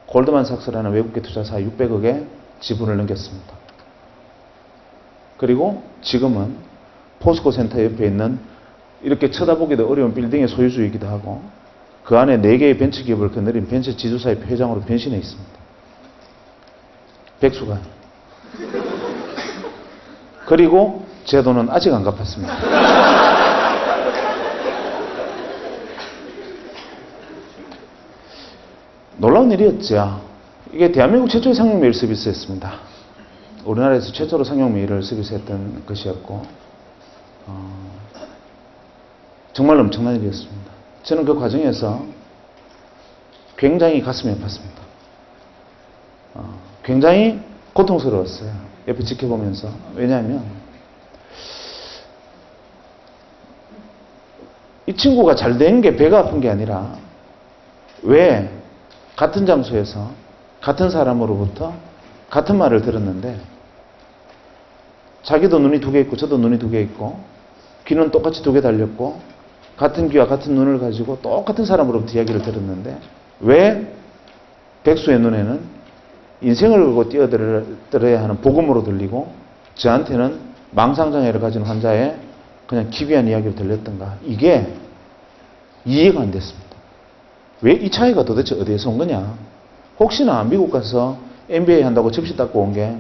A: 골드만삭스라는 외국계 투자사 600억의 지분을 넘겼습니다. 그리고 지금은 포스코 센터 옆에 있는 이렇게 쳐다보기도 어려운 빌딩의 소유주이기도 하고 그 안에 4개의 벤처기업을 거느린 벤처 지주사의 회장으로 변신해 있습니다. 백수가. 그리고 제 돈은 아직 안 갚았습니다. 놀라운 일이었죠. 이게 대한민국 최초의 상용메일 서비스였습니다. 우리나라에서 최초로 상용메일을 서비스했던 것이었고 정말 엄청난 일이었습니다. 저는 그 과정에서 굉장히 가슴이 아팠습니다. 굉장히 고통스러웠어요. 옆에 지켜보면서. 왜냐하면 이 친구가 잘 된 게 배가 아픈 게 아니라 왜 같은 장소에서 같은 사람으로부터 같은 말을 들었는데 자기도 눈이 두 개 있고 저도 눈이 두 개 있고 귀는 똑같이 두 개 달렸고 같은 귀와 같은 눈을 가지고 똑같은 사람으로부터 이야기를 들었는데 왜 백수의 눈에는 인생을 걸고 뛰어들어야 하는 복음으로 들리고 저한테는 망상장애를 가진 환자의 그냥 기괴한 이야기를 들렸던가. 이게 이해가 안 됐습니다. 왜 이 차이가 도대체 어디에서 온 거냐. 혹시나 미국 가서 MBA 한다고 접시 닦고 온 게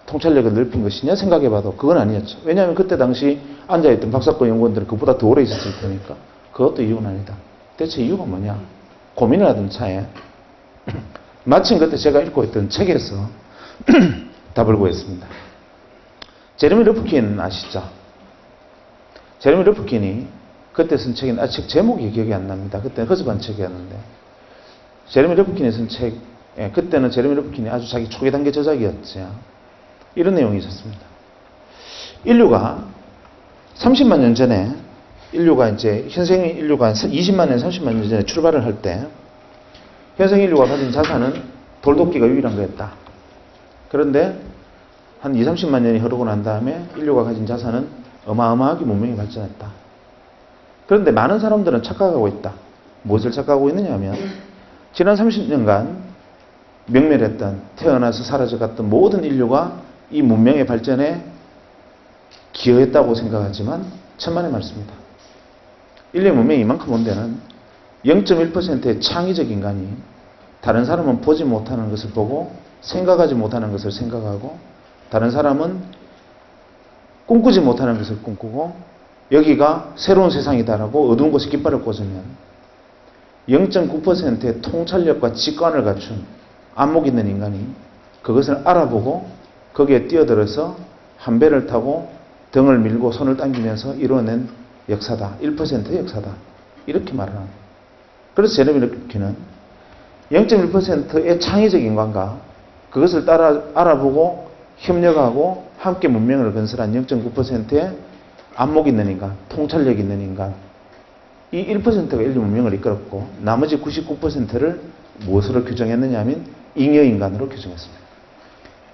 A: 통찰력을 넓힌 것이냐 생각해봐도 그건 아니었죠. 왜냐하면 그때 당시 앉아있던 박사과 연구원들은 그보다 더 오래 있었을 테니까. 그것도 이유는 아니다. 대체 이유가 뭐냐. 고민을 하던 차에 마침 그때 제가 읽고 있던 책에서 답을 구했습니다. 제레미 러프킨 아시죠? 제레미 러프킨이 그때 쓴 책인, 책 제목이 기억이 안 납니다. 그때는 허접한 책이었는데. 제레미 러프킨이 쓴 책, 그때는 제레미 러프킨이 아주 자기 초기 단계 저작이었죠. 이런 내용이 있었습니다. 인류가 30만 년 전에, 현생 인류가 20만 년, 30만 년 전에 출발을 할 때, 현생 인류가 가진 자산은 돌도끼가 유일한 거였다. 그런데 한 20, 30만 년이 흐르고 난 다음에 인류가 가진 자산은 어마어마하게 문명이 발전했다. 그런데 많은 사람들은 착각하고 있다. 무엇을 착각하고 있느냐 하면 지난 30년간 명멸했던, 태어나서 사라져갔던 모든 인류가 이 문명의 발전에 기여했다고 생각하지만 천만의 말씀입니다. 인류의 문명이 이만큼 온 데는 0.1%의 창의적 인간이 다른 사람은 보지 못하는 것을 보고 생각하지 못하는 것을 생각하고 다른 사람은 꿈꾸지 못하는 것을 꿈꾸고 여기가 새로운 세상이다라고 어두운 곳에 깃발을 꽂으면 0.9%의 통찰력과 직관을 갖춘 안목 있는 인간이 그것을 알아보고 거기에 뛰어들어서 한 배를 타고 등을 밀고 손을 당기면서 이루어낸 역사다. 1%의 역사다. 이렇게 말을 합니다. 그래서 제레미 러프킨은 0.1%의 창의적 인간과 그것을 따라 알아보고 협력하고 함께 문명을 건설한 0.9%의 안목 있는 인간, 통찰력 있는 인간, 이 1%가 인류 문명을 이끌었고 나머지 99%를 무엇으로 규정했느냐 하면 잉여인간으로 규정했습니다.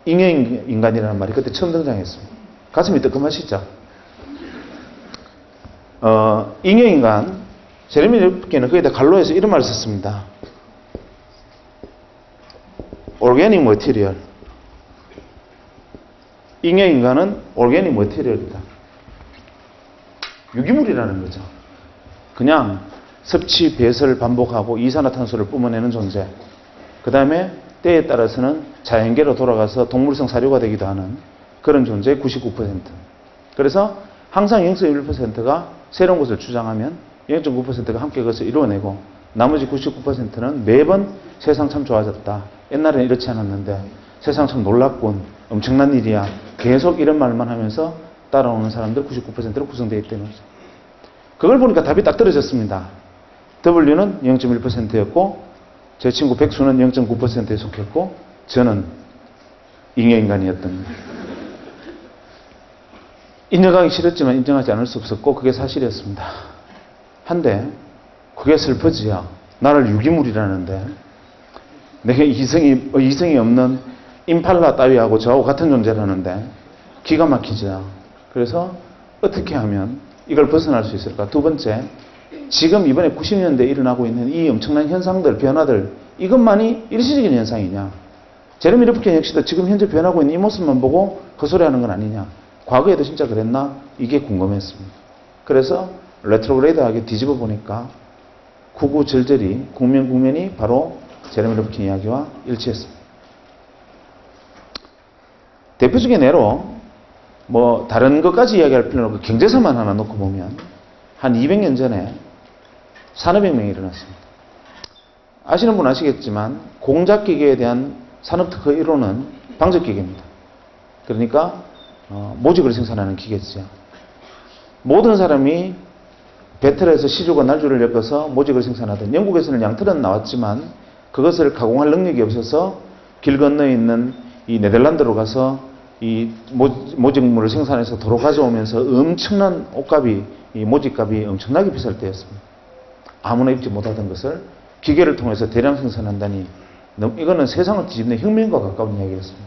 A: 잉여인간이라는 말이 그때 처음 등장했습니다. 가슴이 뜨끔하시죠? 잉여인간, 제레미 러프킨은 거기다 갈로에서 이런 말을 썼습니다. Organic Material. 잉여인간은 Organic Material이다. 유기물이라는 거죠. 그냥 섭취, 배설을 반복하고 이산화탄소를 뿜어내는 존재. 그 다음에 때에 따라서는 자연계로 돌아가서 동물성 사료가 되기도 하는 그런 존재의 99%. 그래서 항상 0.1%가 새로운 것을 주장하면 0.9%가 함께 그것을 이루어내고 나머지 99%는 매번 세상 참 좋아졌다. 옛날에는 이렇지 않았는데 세상 참 놀랍군. 엄청난 일이야. 계속 이런 말만 하면서 따라오는 사람들 99%로 구성되어 있다는 거죠. 그걸 보니까 답이 딱 떨어졌습니다. W는 0.1%였고 제 친구 백수는 0.9%에 속했고 저는 잉여인간이었던 거예요. 인정하기 싫었지만 인정하지 않을 수 없었고 그게 사실이었습니다. 한데 그게 슬프지요. 나를 유기물이라는데 내게 이성이 없는 임팔라 따위하고 저하고 같은 존재라는데 기가 막히죠. 그래서 어떻게 하면 이걸 벗어날 수 있을까? 두 번째, 지금 이번에 90년대에 일어나고 있는 이 엄청난 현상들, 변화들, 이것만이 일시적인 현상이냐? 제레미 러프킨 역시도 지금 현재 변하고 있는 이 모습만 보고 헛소리하는 건 아니냐? 과거에도 진짜 그랬나? 이게 궁금했습니다. 그래서 레트로그레이드하게 뒤집어 보니까 구구절절이 국면이 바로 제레미 러프킨 이야기와 일치했습니다. 대표적인 예로 뭐 다른 것까지 이야기할 필요는 없고 경제사만 하나 놓고 보면 한 200년 전에 산업혁명이 일어났습니다. 아시는 분은 아시겠지만 공작기계에 대한 산업특허 1호는 방적기계입니다. 그러니까 모직을 생산하는 기계죠. 모든 사람이 배틀에서 시주가 날줄을 엮어서 모직을 생산하던 영국에서는 양털은 나왔지만 그것을 가공할 능력이 없어서 길 건너에 있는 이 네덜란드로 가서 이 모직물을 생산해서 도로 가져오면서 엄청난 옷값이, 이 모직값이 엄청나게 비쌀 때였습니다. 아무나 입지 못하던 것을 기계를 통해서 대량 생산한다니 이거는 세상을 뒤집는 혁명과 가까운 이야기였습니다.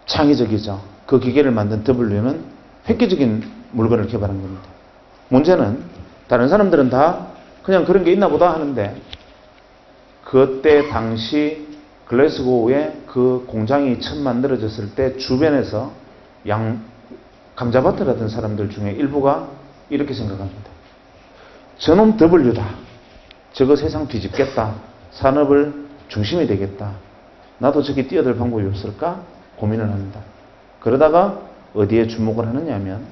A: 창의적이죠. 그 기계를 만든 W는 획기적인 물건을 개발한 겁니다. 문제는 다른 사람들은 다 그냥 그런 게 있나 보다 하는데 그때 당시 글래스고에 그 공장이 처음 만들어졌을 때 주변에서 감자밭을 하던 사람들 중에 일부가 이렇게 생각합니다. 저놈 W다. 저거 세상 뒤집겠다. 산업을 중심이 되겠다. 나도 저기 뛰어들 방법이 없을까? 고민을 합니다. 그러다가 어디에 주목을 하느냐 하면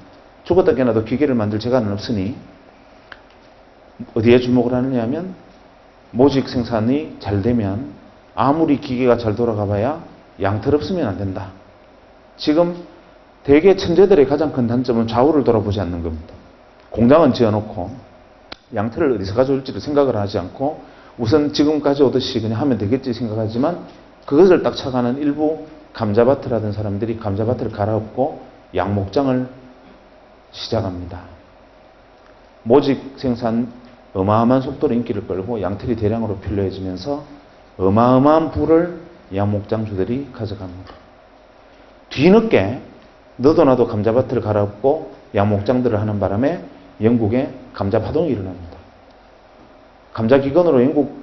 A: 죽었다 깨나도 기계를 만들 재간은 없으니 어디에 주목을 하느냐 하면 모직 생산이 잘 되면 아무리 기계가 잘 돌아가 봐야 양털 없으면 안 된다. 지금 대개 천재들의 가장 큰 단점은 좌우를 돌아보지 않는 겁니다. 공장은 지어놓고 양털을 어디서 가져올지를 생각을 하지 않고 우선 지금 가져오듯이 그냥 하면 되겠지 생각하지만 그것을 딱 착안한 일부 감자밭을 하던 사람들이 감자밭을 갈아엎고 양목장을 시작합니다. 모직 생산 어마어마한 속도로 인기를 끌고 양털이 대량으로 필요해지면서 어마어마한 부를 양목장주들이 가져갑니다. 뒤늦게 너도 나도 감자밭을 갈아엎고 양목장들을 하는 바람에 영국에 감자파동이 일어납니다. 감자기근으로 영국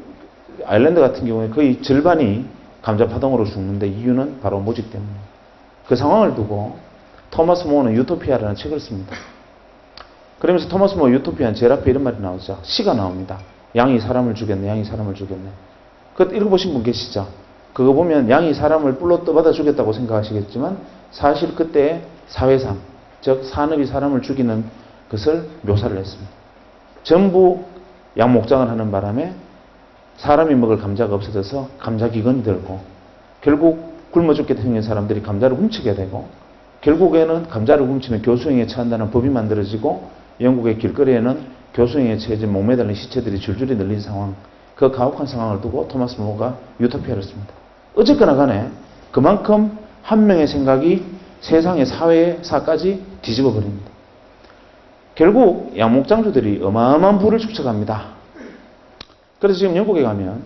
A: 아일랜드 같은 경우에 거의 절반이 감자파동으로 죽는데 이유는 바로 모직 때문입니다. 그 상황을 두고 토마스 모어는 유토피아라는 책을 씁니다. 그러면서 토마스 모어 유토피아는 제일 앞에 이런 말이 나오죠. 시가 나옵니다. 양이 사람을 죽였네, 양이 사람을 죽였네. 그거 읽어보신 분 계시죠? 그거 보면 양이 사람을 뿔로 떠받아 죽였다고 생각하시겠지만 사실 그때의 사회상, 즉 산업이 사람을 죽이는 것을 묘사를 했습니다. 전부 양목장을 하는 바람에 사람이 먹을 감자가 없어져서 감자기근이 들고 결국 굶어 죽게 생긴 사람들이 감자를 훔치게 되고 결국에는 감자를 훔치면 교수형에 처한다는 법이 만들어지고 영국의 길거리에는 교수형에 처해진 목매달린 시체들이 줄줄이 늘린 상황, 그 가혹한 상황을 두고 토마스 모어가 유토피아를 씁니다. 어쨌거나 간에 그만큼 한 명의 생각이 세상의 사회사까지 뒤집어 버립니다. 결국 양목장주들이 어마어마한 부를 축적합니다. 그래서 지금 영국에 가면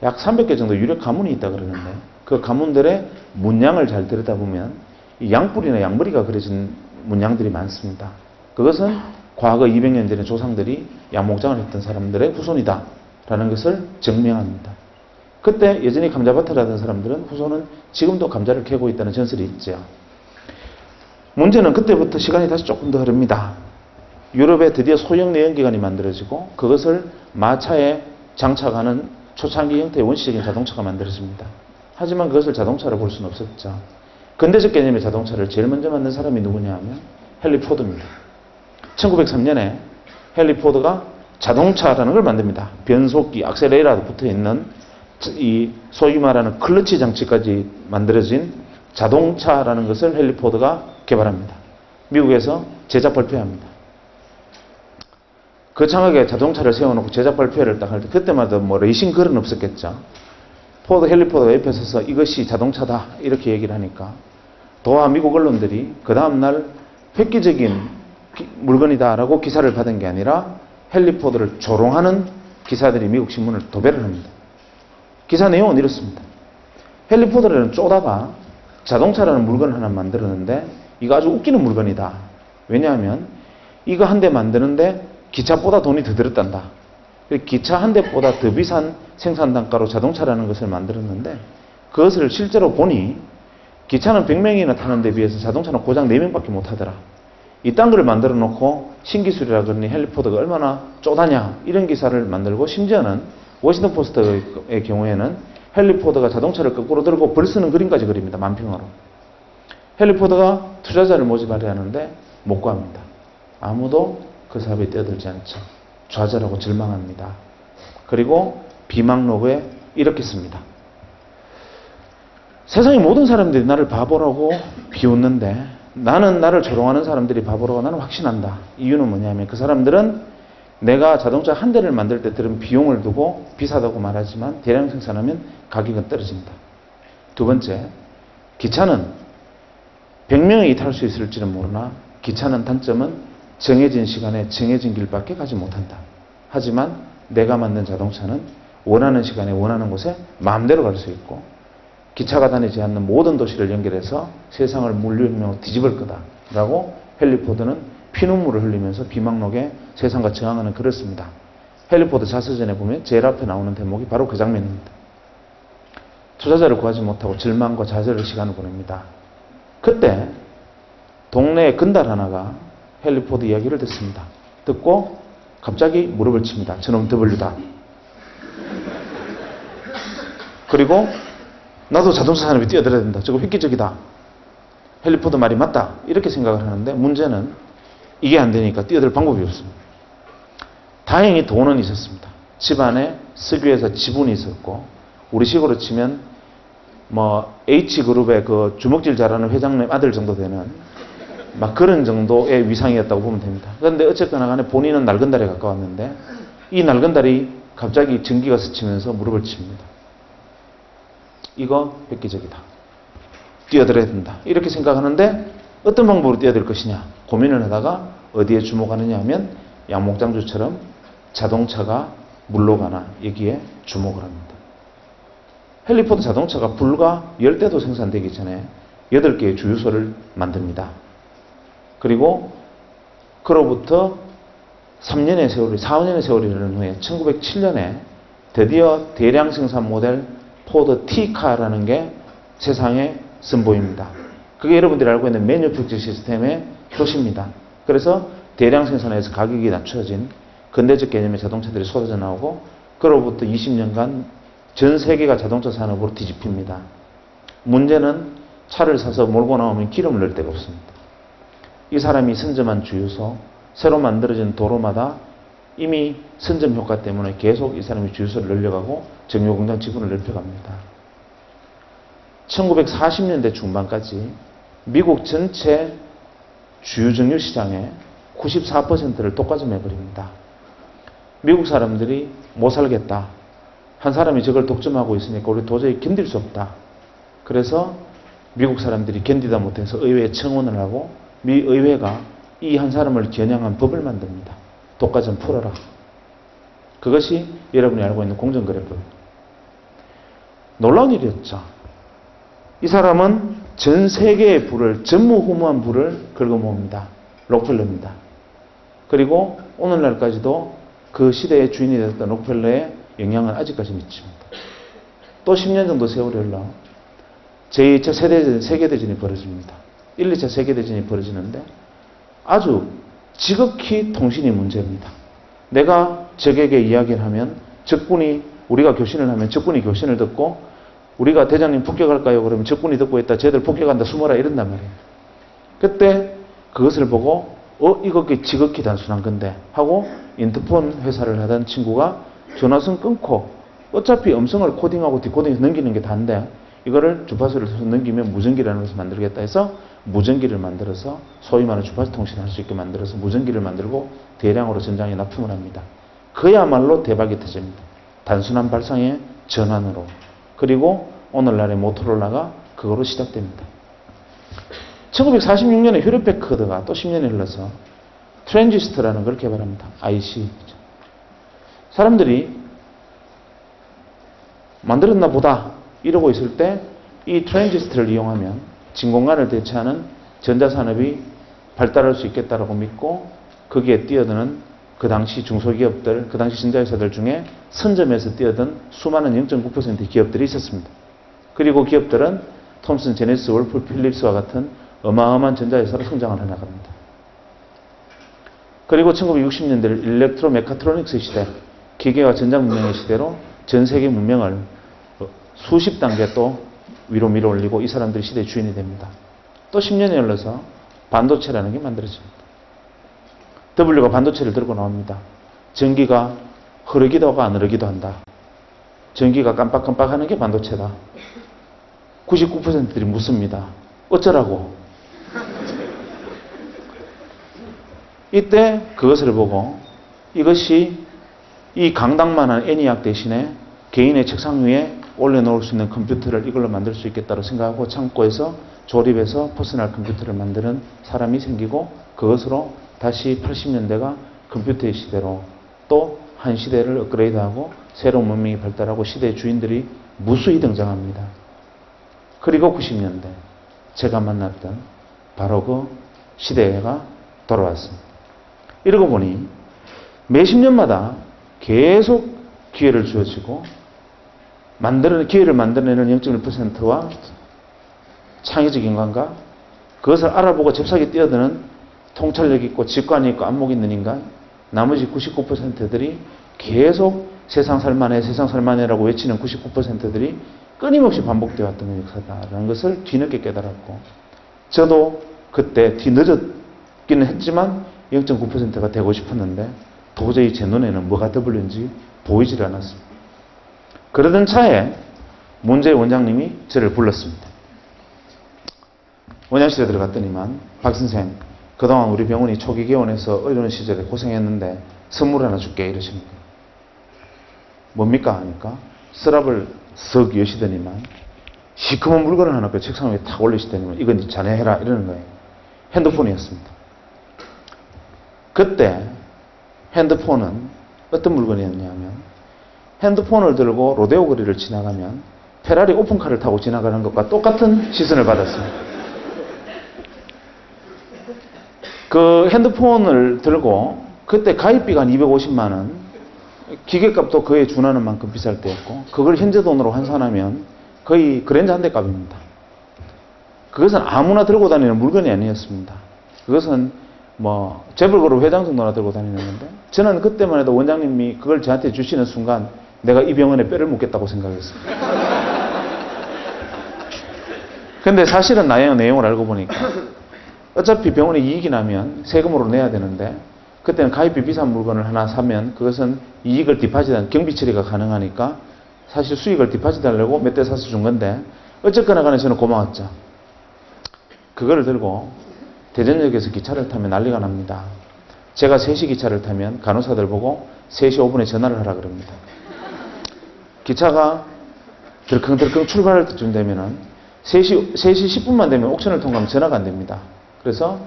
A: 약 300개 정도 유력 가문이 있다 그러는데 그 가문들의 문양을 잘 들여다보면 이 양뿔이나 양머리가 그려진 문양들이 많습니다. 그것은 과거 200년 전에 조상들이 양목장을 했던 사람들의 후손이다 라는 것을 증명합니다. 그때 여전히 감자밭을 하던 사람들은 후손은 지금도 감자를 캐고 있다는 전설이 있죠. 문제는 그때부터 시간이 다시 조금 더 흐릅니다. 유럽에 드디어 소형 내연기관이 만들어지고 그것을 마차에 장착하는 초창기 형태의 원시적인 자동차가 만들어집니다. 하지만 그것을 자동차로 볼 수는 없었죠. 근대적 개념의 자동차를 제일 먼저 만든 사람이 누구냐 하면 헨리 포드입니다. 1903년에 헨리 포드가 자동차라는 걸 만듭니다. 변속기, 악셀레이터도 붙어있는 이 소위 말하는 클러치 장치까지 만들어진 자동차라는 것을 헨리 포드가 개발합니다. 미국에서 제작 발표합니다. 거창하게 자동차를 세워놓고 제작 발표를 딱 할 때 그때마다 뭐 레이싱 글은 없었겠죠. 헨리 포드가 옆에 서서 이것이 자동차다 이렇게 얘기를 하니까 도하 미국 언론들이 그 다음날 획기적인 물건이다라고 기사를 받은 게 아니라 헨리 포드를 조롱하는 기사들이 미국 신문을 도배를 합니다. 기사 내용은 이렇습니다. 헨리 포드라는 쪼다가 자동차라는 물건을 하나 만들었는데 이거 아주 웃기는 물건이다. 왜냐하면 이거 한 대 만드는데 기차보다 돈이 더 들었단다. 기차 한 대보다 더 비싼 생산 단가로 자동차라는 것을 만들었는데 그것을 실제로 보니 기차는 100명이나 타는 데 비해서 자동차는 고작 4명밖에 못 하더라. 이딴 걸 만들어 놓고 신기술이라 그러니 헨리 포드가 얼마나 쪼다냐 이런 기사를 만들고 심지어는 워싱턴 포스트의 경우에는 헨리 포드가 자동차를 거꾸로 들고 벌 쓰는 그림까지 그립니다. 만평으로. 헨리 포드가 투자자를 모집하려 하는데 못 구합니다. 아무도 그 사업에 뛰어들지 않죠. 좌절하고 절망합니다. 그리고 비망록에 이렇게 씁니다. 세상의 모든 사람들이 나를 바보라고 비웃는데 나는 나를 조롱하는 사람들이 바보라고 나는 확신한다. 이유는 뭐냐면 그 사람들은 내가 자동차 한 대를 만들 때 들은 비용을 두고 비싸다고 말하지만 대량 생산하면 가격은 떨어진다. 두 번째, 기차는 100명이 탈 수 있을지는 모르나 기차는 단점은 정해진 시간에 정해진 길밖에 가지 못한다. 하지만 내가 만든 자동차는 원하는 시간에 원하는 곳에 마음대로 갈 수 있고 기차가 다니지 않는 모든 도시를 연결해서 세상을 물리혁명으로 뒤집을 거다라고 헨리 포드는 피눈물을 흘리면서 비망록에 세상과 저항하는 글을 씁니다. 헨리 포드 자서전에 보면 제일 앞에 나오는 대목이 바로 그 장면입니다. 투자자를 구하지 못하고 절망과 좌절의 시간을 보냅니다. 그때 동네에 건달 하나가 헨리 포드 이야기를 듣습니다. 듣고 갑자기 무릎을 칩니다. 저놈 더블유다. 그리고 나도 자동차 산업에 뛰어들어야 된다. 저거 획기적이다. 헨리 포드 말이 맞다. 이렇게 생각을 하는데 문제는 이게 안 되니까 뛰어들 방법이 없습니다. 다행히 돈은 있었습니다. 집안에 석유회사 지분이 있었고 우리식으로 치면 뭐 H그룹의 그 주먹질 잘하는 회장님 아들 정도 되는 막 그런 정도의 위상이었다고 보면 됩니다. 그런데 어쨌거나 간에 본인은 낡은 달에 가까웠는데 이 낡은 달이 갑자기 전기가 스치면서 무릎을 칩니다. 이거 획기적이다. 뛰어들어야 된다. 이렇게 생각하는데 어떤 방법으로 뛰어들 것이냐 고민을 하다가 어디에 주목하느냐 하면 양목장주처럼 자동차가 물러가나 여기에 주목을 합니다. 헨리 포드 자동차가 불과 10대도 생산되기 전에 8개의 주유소를 만듭니다. 그리고 그로부터 3년의 세월이, 4년의 세월이 흐른 후에 1907년에 드디어 대량 생산 모델 포드 T카라는 게 세상에 선보입니다. 그게 여러분들이 알고 있는 매뉴팩처 시스템의 효시입니다. 그래서 대량 생산에서 가격이 낮춰진 근대적 개념의 자동차들이 쏟아져 나오고 그로부터 20년간 전 세계가 자동차 산업으로 뒤집힙니다. 문제는 차를 사서 몰고 나오면 기름을 넣을 데가 없습니다. 이 사람이 선점한 주유소, 새로 만들어진 도로마다 이미 선점 효과 때문에 계속 이 사람이 주유소를 늘려가고 정유공장 지분을 넓혀갑니다. 1940년대 중반까지 미국 전체 주유정유 시장의 94%를 독과점해버립니다. 미국 사람들이 못 살겠다. 한 사람이 저걸 독점하고 있으니까 우리 도저히 견딜 수 없다. 그래서 미국 사람들이 견디다 못해서 의회에 청원을 하고 미 의회가 이 한 사람을 겨냥한 법을 만듭니다. 독과점 풀어라. 그것이 여러분이 알고 있는 공정거래법. 놀라운 일이었죠. 이 사람은 전 세계의 부를, 전무후무한 부를 긁어모읍니다. 록펠러입니다. 그리고 오늘날까지도 그 시대의 주인이 되었던 록펠러의 영향은 아직까지 미칩니다. 또 10년 정도 세월이 흘러 제2차 세계대전이 벌어집니다. 1, 2차 세계대전이 벌어지는데 아주 지극히 통신이 문제입니다. 내가 적에게 이야기를 하면 적군이, 우리가 교신을 하면 적군이 교신을 듣고 우리가 대장님 폭격할까요? 그러면 적군이 듣고 있다. 쟤들 폭격한다. 숨어라. 이런단 말이에요. 그때 그것을 보고 이거 지극히 단순한 건데 하고 인터폰 회사를 하던 친구가 전화선 끊고 어차피 음성을 코딩하고 디코딩해서 넘기는 게 다인데 이거를 주파수를 써서 넘기면 무전기라는 것을 만들겠다 해서 무전기를 만들어서 소위 말하는 주파수 통신을 할 수 있게 만들어서 무전기를 만들고 대량으로 전장에 납품을 합니다. 그야말로 대박이 터집니다. 단순한 발상의 전환으로. 그리고 오늘날의 모토로라가 그거로 시작됩니다. 1946년에 휴렛 패커드가 또 10년이 흘러서 트랜지스터라는 걸 개발합니다. IC. 사람들이 만들었나 보다 이러고 있을 때 이 트랜지스터를 이용하면 진공관을 대체하는 전자산업이 발달할 수 있겠다라고 믿고 거기에 뛰어드는 그 당시 중소기업들, 그 당시 전자회사들 중에 선점에서 뛰어든 수많은 0.9%의 기업들이 있었습니다. 그리고 기업들은 톰슨, 제네시스, 월풀, 필립스와 같은 어마어마한 전자회사로 성장을 해나갑니다. 그리고 1960년대 일렉트로 메카트로닉스 시대, 기계와 전자문명의 시대로 전 세계 문명을 수십 단계 또 위로 밀어올리고 이 사람들이 시대의 주인이 됩니다. 또 10년이 흘러서 반도체라는 게 만들어집니다. W가 반도체를 들고 나옵니다. 전기가 흐르기도 하고 안 흐르기도 한다. 전기가 깜빡깜빡하는 게 반도체다. 99%들이 묻습니다. 어쩌라고? 이때 그것을 보고 이것이 이 강당만한 애니악 대신에 개인의 책상 위에 올려놓을 수 있는 컴퓨터를 이걸로 만들 수 있겠다고 생각하고 창고에서 조립해서 퍼스널 컴퓨터를 만드는 사람이 생기고 그것으로 다시 80년대가 컴퓨터의 시대로 또 한 시대를 업그레이드하고 새로운 문명이 발달하고 시대의 주인들이 무수히 등장합니다. 그리고 90년대 제가 만났던 바로 그 시대가 돌아왔습니다. 이러고 보니 몇십 년마다 계속 기회를 주어지고 기회를 만들어내는 0.1%와 창의적인 감각, 그것을 알아보고 잽싸게 뛰어드는 통찰력 있고 직관이 있고 안목 있는 인간, 나머지 99%들이 계속 세상 살만해라고 외치는 99%들이 끊임없이 반복되어 왔던 역사다라는 것을 뒤늦게 깨달았고, 저도 그때 뒤늦었기는 했지만 0.9%가 되고 싶었는데 도저히 제 눈에는 뭐가 더블인지 보이질 않았습니다. 그러던 차에 문제의 원장님이 저를 불렀습니다. 원장실에 들어갔더니만 박 선생, 그동안 우리 병원이 초기 개원해서 어려운 시절에 고생했는데 선물 하나 줄게 이러시는 거예요. 뭡니까 하니까 서랍을 썩 여시더니만 시커먼 물건을 하나 그 책상 위에 탁 올리시더니만 이건 자네 해라 이러는 거예요. 핸드폰이었습니다. 그때 핸드폰은 어떤 물건이었냐면 핸드폰을 들고 로데오 거리를 지나가면 페라리 오픈카를 타고 지나가는 것과 똑같은 시선을 받았습니다. 그 핸드폰을 들고 그때 가입비가 한 250만 원, 기계값도 그에 준하는 만큼 비쌀 때였고 그걸 현재 돈으로 환산하면 거의 그랜저 한 대 값입니다. 그것은 아무나 들고 다니는 물건이 아니었습니다. 그것은 뭐 재벌그룹 회장 정도나 들고 다니는 건데 저는 그때만 해도 원장님이 그걸 저한테 주시는 순간 내가 이 병원에 뼈를 묻겠다고 생각했습니다. 근데 사실은 나의 내용을 알고 보니까 어차피 병원에 이익이 나면 세금으로 내야 되는데 그때는 가입비 비싼 물건을 하나 사면 그것은 이익을 디파짓한 경비 처리가 가능하니까 사실 수익을 디파짓하려고 몇 대 사서 준 건데 어쨌거나 간에 저는 고마웠죠. 그거를 들고 대전역에서 기차를 타면 난리가 납니다. 제가 3시 기차를 타면 간호사들 보고 3시 5분에 전화를 하라 그럽니다. 기차가 덜컹덜컹 출발할 때쯤 되면은 3시 10분만 되면 옥션을 통과하면 전화가 안 됩니다. 그래서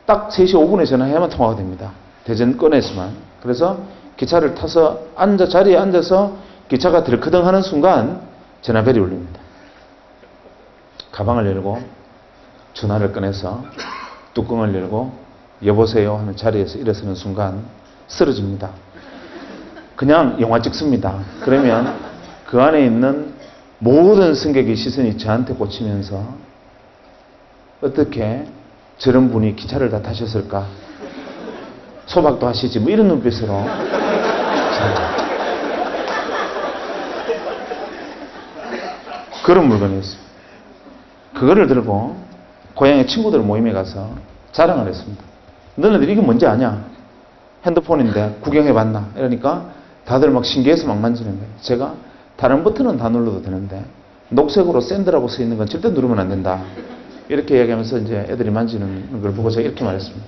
A: 딱 3시 5분에 전화해야만 통화가 됩니다. 대전권에서만. 그래서 기차를 타서 자리에 앉아서 기차가 들크덩 하는 순간 전화벨이 울립니다. 가방을 열고 전화를 꺼내서 뚜껑을 열고 여보세요 하는 자리에서 일어서는 순간 쓰러집니다. 그냥 영화 찍습니다. 그러면 그 안에 있는 모든 승객의 시선이 저한테 꽂히면서 어떻게 저런 분이 기차를 다 타셨을까? 소박도 하시지 뭐 이런 눈빛으로 그런 물건이었어요. 그거를 들고 고향의 친구들 모임에 가서 자랑을 했습니다. 너네들 이게 뭔지 아냐? 핸드폰인데 구경해봤나? 이러니까 다들 막 신기해서 막 만지는 거예요. 제가 다른 버튼은 다 눌러도 되는데 녹색으로 샌드라고 써 있는 건 절대 누르면 안 된다. 이렇게 이야기하면서 이제 애들이 만지는 걸 보고 제가 이렇게 말했습니다.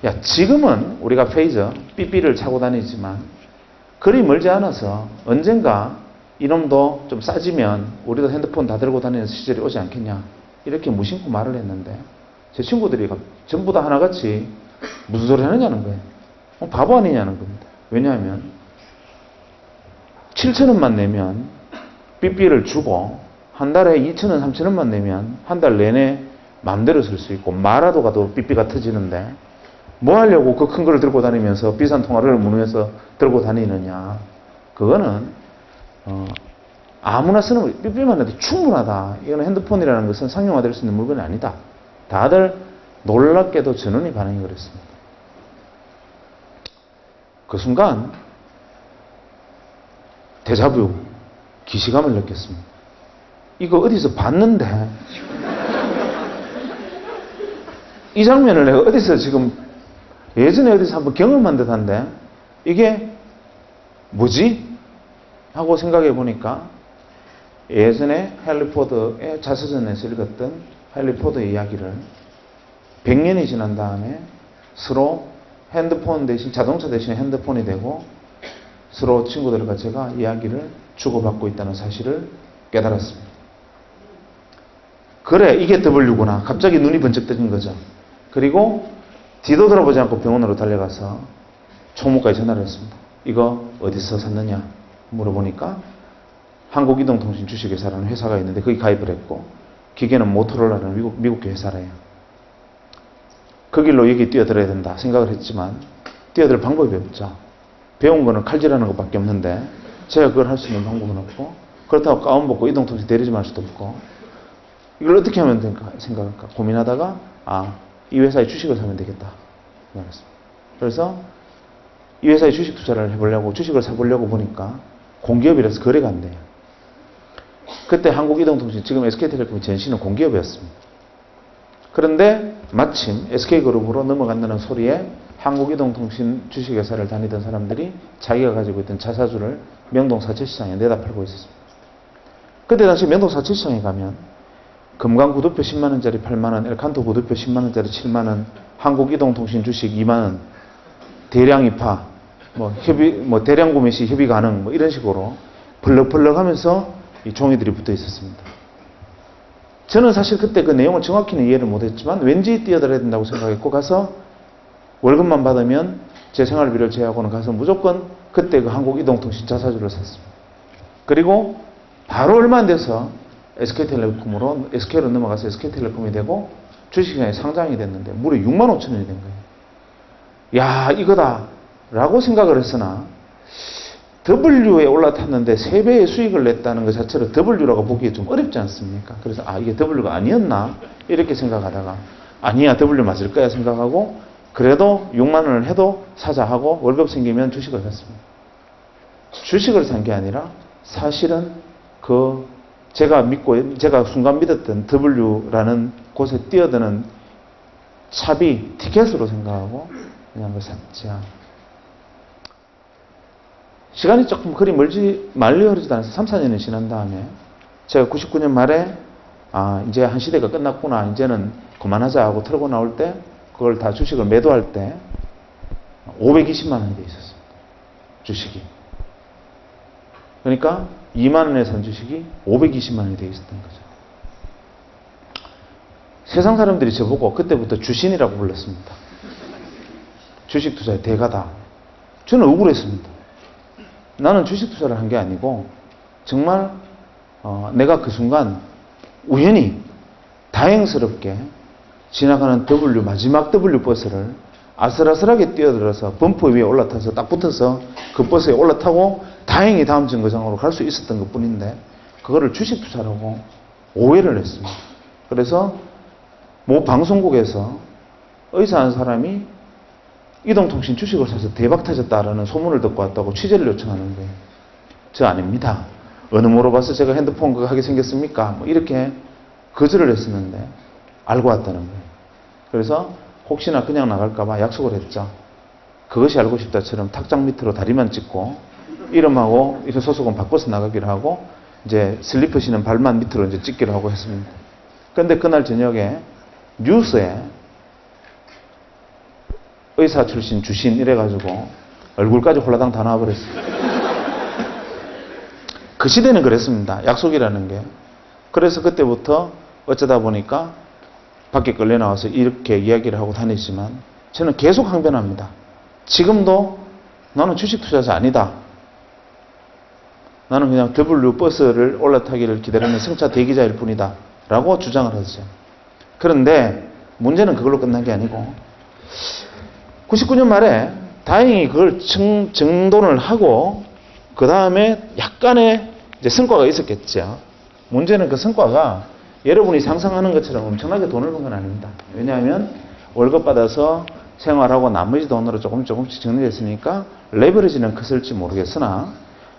A: 야, 지금은 우리가 페이저, 삐삐를 차고 다니지만 그리 멀지 않아서 언젠가 이놈도 좀 싸지면 우리도 핸드폰 다 들고 다니는 시절이 오지 않겠냐. 이렇게 무심코 말을 했는데 제 친구들이 전부 다 하나같이 무슨 소리 하느냐는 거예요. 바보 아니냐는 겁니다. 왜냐하면 7,000원만 내면 삐삐를 주고 한 달에 2,000원, 3,000원만 내면 한 달 내내 마음대로 쓸 수 있고 말아도 가도 삐삐가 터지는데 뭐 하려고 그 큰 거를 들고 다니면서 비싼 통화를 무능해서 들고 다니느냐. 그거는 아무나 쓰는 삐삐만 해도 충분하다. 이거는 핸드폰이라는 것은 상용화될 수 있는 물건이 아니다. 다들 놀랍게도 전원이 반응이 그랬습니다. 그 순간 데자뷰, 기시감을 느꼈습니다. 이거 어디서 봤는데 이 장면을 내가 어디서 지금 예전에 어디서 한번 경험한 듯한데 이게 뭐지? 하고 생각해 보니까 예전에 헨리 포드의 자서전에서 읽었던 헨리 포드의 이야기를 100년이 지난 다음에 서로 핸드폰 대신 자동차 대신 핸드폰이 되고 서로 친구들과 제가 이야기를 주고받고 있다는 사실을 깨달았습니다. 그래, 이게 W구나. 갑자기 눈이 번쩍 뜨는 거죠. 그리고 뒤도 돌아보지 않고 병원으로 달려가서 총무과에 전화를 했습니다. 이거 어디서 샀느냐 물어보니까 한국이동통신 주식회사라는 회사가 있는데 거기 가입을 했고 기계는 모토로라는 미국계 회사래요. 그 길로 여기 뛰어들어야 된다 생각을 했지만 뛰어들 방법이 없죠. 배운 거는 칼질하는 것밖에 없는데 제가 그걸 할 수 있는 방법은 없고 그렇다고 가운 벗고 이동통신 대리점 할 수도 없고 이걸 어떻게 하면 될까 생각할까 고민하다가 이 회사의 주식을 사면 되겠다 생각했습니다. 그래서 이 회사에 주식 투자를 해보려고 주식을 사보려고 보니까 공기업이라서 거래가 안 돼요. 그때 한국이동통신 지금 SK텔레콤이 전신은 공기업이었습니다. 그런데 마침 SK그룹으로 넘어간다는 소리에 한국이동통신 주식회사를 다니던 사람들이 자기가 가지고 있던 자사주를 명동 사채시장에 내다 팔고 있었습니다. 그때 당시 명동 사채시장에 가면 금강 구두표 10만원짜리 8만원, 엘칸토 구두표 10만원짜리 7만원, 한국이동통신 주식 2만원, 대량 입하, 대량 구매 시 협의 가능, 이런 식으로 벌럭벌럭 하면서 이 종이들이 붙어 있었습니다. 저는 사실 그때 그 내용을 정확히는 이해를 못했지만 왠지 뛰어들어야 된다고 생각했고 가서 월급만 받으면 제 생활비를 제외하고는 가서 무조건 그때 그 한국이동통신 자사주를 샀습니다. 그리고 바로 얼마 안 돼서 SK텔레콤으로 SK로 넘어가서 SK텔레콤이 되고 주식시장에 상장이 됐는데 무려 6만 5천 원이 된 거예요. 야, 이거다 라고 생각을 했으나 W에 올라탔는데 3배의 수익을 냈다는 것 자체로 W라고 보기에 좀 어렵지 않습니까? 그래서 이게 W가 아니었나? 이렇게 생각하다가 아니야, W 맞을 거야 생각하고 그래도 6만 원을 해도 사자 하고 월급 생기면 주식을 샀습니다. 주식을 산 게 아니라 사실은 제가 순간 믿었던 W라는 곳에 뛰어드는 차비, 티켓으로 생각하고 그냥 그걸 샀지. 시간이 조금 그리 멀리 흐르지도 않아서 3, 4년이 지난 다음에 제가 99년 말에 이제 한 시대가 끝났구나. 이제는 그만하자 하고 털고 나올 때 그걸 다 주식을 매도할 때 520만 원이 돼 있었습니다. 주식이. 그러니까 2만 원에 산 주식이 520만 원이 돼 있었던 거죠. 세상 사람들이 저보고 그때부터 주신이라고 불렀습니다. 주식 투자의 대가다. 저는 억울했습니다. 나는 주식 투자를 한 게 아니고 정말 내가 그 순간 우연히 다행스럽게 지나가는 마지막 W 버스를 아슬아슬하게 뛰어들어서 범퍼 위에 올라타서 딱 붙어서 그 버스에 올라타고 다행히 다음 정거장으로 갈 수 있었던 것 뿐인데 그거를 주식 투자라고 오해를 했습니다. 그래서 모 방송국에서 의사 한 사람이 이동통신 주식을 사서 대박 터졌다라는 소문을 듣고 왔다고 취재를 요청하는 거예요. 저 아닙니다. 어느 물어봐서 제가 핸드폰 그거 하게 생겼습니까? 이렇게 거절을 했었는데 알고 왔다는 거예요. 그래서 혹시나 그냥 나갈까봐 약속을 했죠. 그것이 알고 싶다처럼 탁장 밑으로 다리만 찍고 이름하고 이런 소속은 바꿔서 나가기로 하고 이제 슬리퍼 신은 발만 밑으로 이제 찍기로 하고 했습니다. 그런데 그날 저녁에 뉴스에 의사 출신 주신 이래가지고 얼굴까지 홀라당 다 나와버렸어요. 그 시대는 그랬습니다. 약속이라는 게. 그래서 그때부터 어쩌다 보니까 밖에 끌려 나와서 이렇게 이야기를 하고 다니지만 저는 계속 항변합니다. 지금도 나는 주식 투자자 아니다. 나는 그냥 W 버스를 올라타기를 기다리는 승차 대기자일 뿐이다. 라고 주장을 하죠. 그런데 문제는 그걸로 끝난 게 아니고 99년 말에 다행히 그걸 정돈을 하고 그 다음에 약간의 이제 성과가 있었겠죠. 문제는 그 성과가 여러분이 상상하는 것처럼 엄청나게 돈을 번 건 아닙니다. 왜냐하면 월급 받아서 생활하고 나머지 돈으로 조금씩 정리됐으니까 레버리지는 컸을지 모르겠으나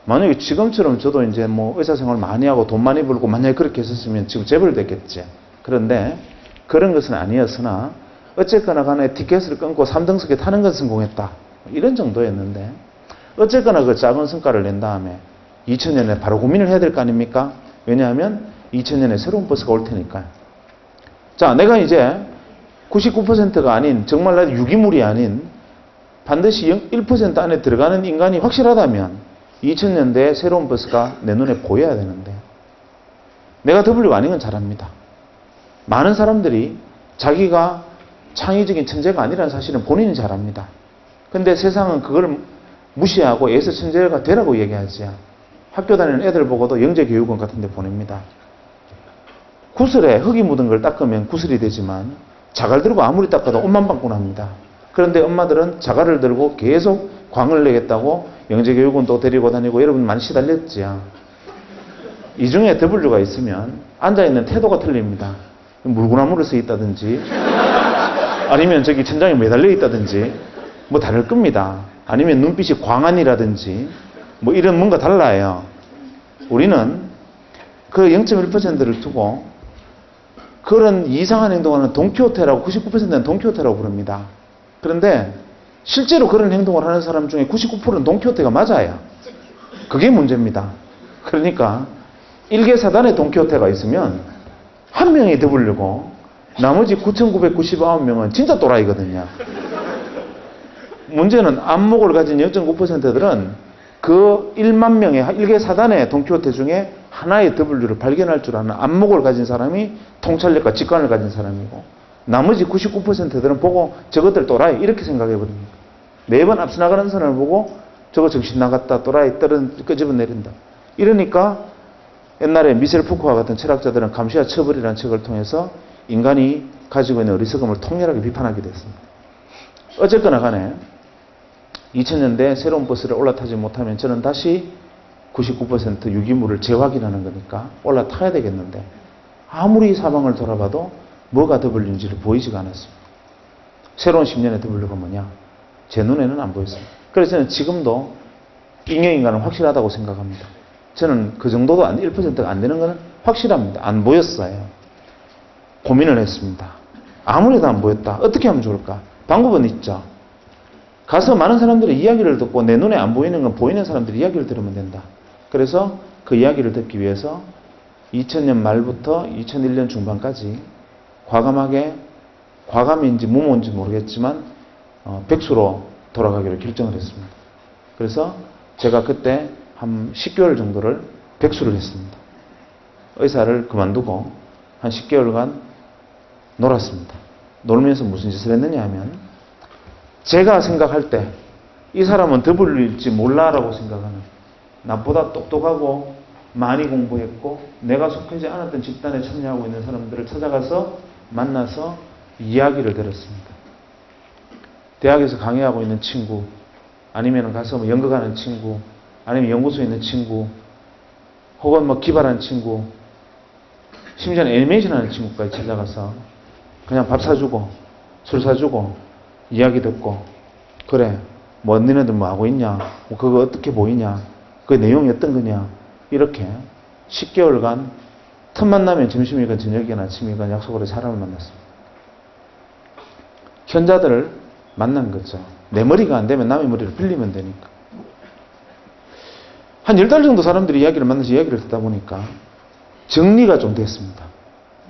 A: 만약에 지금처럼 저도 이제 뭐 의사생활 많이 하고 돈 많이 벌고 만약에 그렇게 했었으면 지금 재벌 됐겠지. 그런데 그런 것은 아니었으나 어쨌거나 간에 티켓을 끊고 3등석에 타는 건 성공했다. 이런 정도였는데 어쨌거나 그 작은 성과를 낸 다음에 2000년에 바로 고민을 해야 될 거 아닙니까? 왜냐하면 2000년에 새로운 버스가 올 테니까요. 자, 내가 이제 99%가 아닌, 정말 나도 유기물이 아닌 반드시 1% 안에 들어가는 인간이 확실하다면 2000년대에 새로운 버스가 내 눈에 보여야 되는데, 내가 W가 아닌 건 잘 압니다. 많은 사람들이 자기가 창의적인 천재가 아니라는 사실은 본인이 잘 압니다. 근데 세상은 그걸 무시하고 애써 천재가 되라고 얘기하지. 학교 다니는 애들 보고도 영재교육원 같은 데 보냅니다. 구슬에 흙이 묻은 걸 닦으면 구슬이 되지만 자갈 들고 아무리 닦아도 옷만 방꾼합니다. 그런데 엄마들은 자갈을 들고 계속 광을 내겠다고 영재교육원도 데리고 다니고 여러분 많이 시달렸지요. 이 중에 W가 있으면 앉아있는 태도가 틀립니다. 물구나무를 서 있다든지 아니면 저기 천장에 매달려 있다든지 뭐 다를 겁니다. 아니면 눈빛이 광안이라든지 뭐 이런 뭔가 달라요. 우리는 그 0.1%를 두고 그런 이상한 행동하는 돈키호테라고 99%는 돈키호테라고 부릅니다. 그런데 실제로 그런 행동을 하는 사람 중에 99%는 돈키호테가 맞아요. 그게 문제입니다. 그러니까 일개사단에 돈키호테가 있으면 한 명이 W고 나머지 9,999명은 진짜 또라이거든요. 문제는 안목을 가진 0.9%들은 그 1만 명의 일개사단의 돈키호테 중에 하나의 W를 발견할 줄 아는 안목을 가진 사람이 통찰력과 직관을 가진 사람이고, 나머지 99%들은 보고 저것들 또라이 이렇게 생각해 버립니다. 매번 앞서 나가는 사람을 보고 저거 정신 나갔다, 또라이 끄집어 내린다. 이러니까 옛날에 미셸 푸코와 같은 철학자들은 감시와 처벌이라는 책을 통해서 인간이 가지고 있는 어리석음을 통렬하게 비판하게 됐습니다. 어쨌거나 간에 2000년대 새로운 버스를 올라타지 못하면 저는 다시 99% 유기물을 재확인하는 거니까 올라타야 되겠는데, 아무리 사방을 돌아봐도 뭐가 W인지를 보이지가 않았습니다. 새로운 10년의 W가 뭐냐? 제 눈에는 안 보였습니다. 그래서 저는 지금도 인형인간은 확실하다고 생각합니다. 저는 그 정도도 1%가 안 되는 건 확실합니다. 안 보였어요. 고민을 했습니다. 아무래도 안 보였다. 어떻게 하면 좋을까? 방법은 있죠. 가서 많은 사람들의 이야기를 듣고 내 눈에 안 보이는 건 보이는 사람들의 이야기를 들으면 된다. 그래서 그 이야기를 듣기 위해서 2000년 말부터 2001년 중반까지 과감인지 무모인지 모르겠지만 백수로 돌아가기로 결정을 했습니다. 그래서 제가 그때 한 10개월 정도를 백수를 했습니다. 의사를 그만두고 한 10개월간 놀았습니다. 놀면서 무슨 짓을 했느냐 하면, 제가 생각할 때 이 사람은 W일지 몰라라고 생각하는, 나보다 똑똑하고 많이 공부했고 내가 속하지 않았던 집단에 참여하고 있는 사람들을 찾아가서 만나서 이야기를 들었습니다. 대학에서 강의하고 있는 친구, 아니면 가서 뭐 연극하는 친구, 아니면 연구소에 있는 친구, 혹은 뭐 기발한 친구, 심지어는 애니메이션 하는 친구까지 찾아가서 그냥 밥 사주고 술 사주고 이야기 듣고, 그래 뭐 너네들 뭐 하고 있냐, 뭐 그거 어떻게 보이냐, 그 내용이 어떤 거냐, 이렇게 10개월간 틈만 나면 점심이건 저녁이건 아침이건 약속으로 사람을 만났습니다. 현자들을 만난 거죠. 내 머리가 안 되면 남의 머리를 빌리면 되니까. 한 10달 정도 사람들이 이야기를 만나서 이야기를 듣다 보니까 정리가 좀 됐습니다.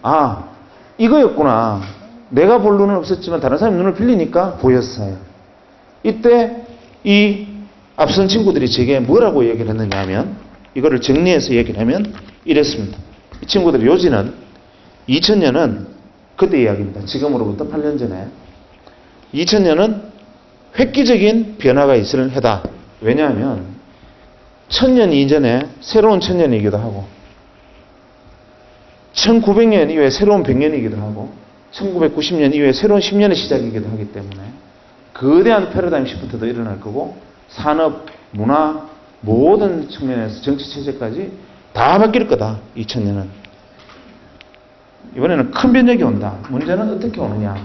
A: 아, 이거였구나. 내가 볼 눈은 없었지만 다른 사람의 눈을 빌리니까 보였어요. 이때 이 앞선 친구들이 제게 뭐라고 얘기를 했느냐 하면, 이거를 정리해서 얘기를 하면 이랬습니다. 이 친구들의 요지는 2000년은 그때 이야기입니다. 지금으로부터 8년 전에 2000년은 획기적인 변화가 있을 해다. 왜냐하면 1000년 이전에 새로운 1000년이기도 하고 1900년 이후에 새로운 100년이기도 하고 1990년 이후에 새로운 10년의 시작이기도 하기 때문에 거대한 패러다임 시프트도 일어날 거고, 산업, 문화, 모든 측면에서 정치 체제까지 다 바뀔 거다. 2000년은. 이번에는 큰 변혁이 온다. 문제는 어떻게 오느냐.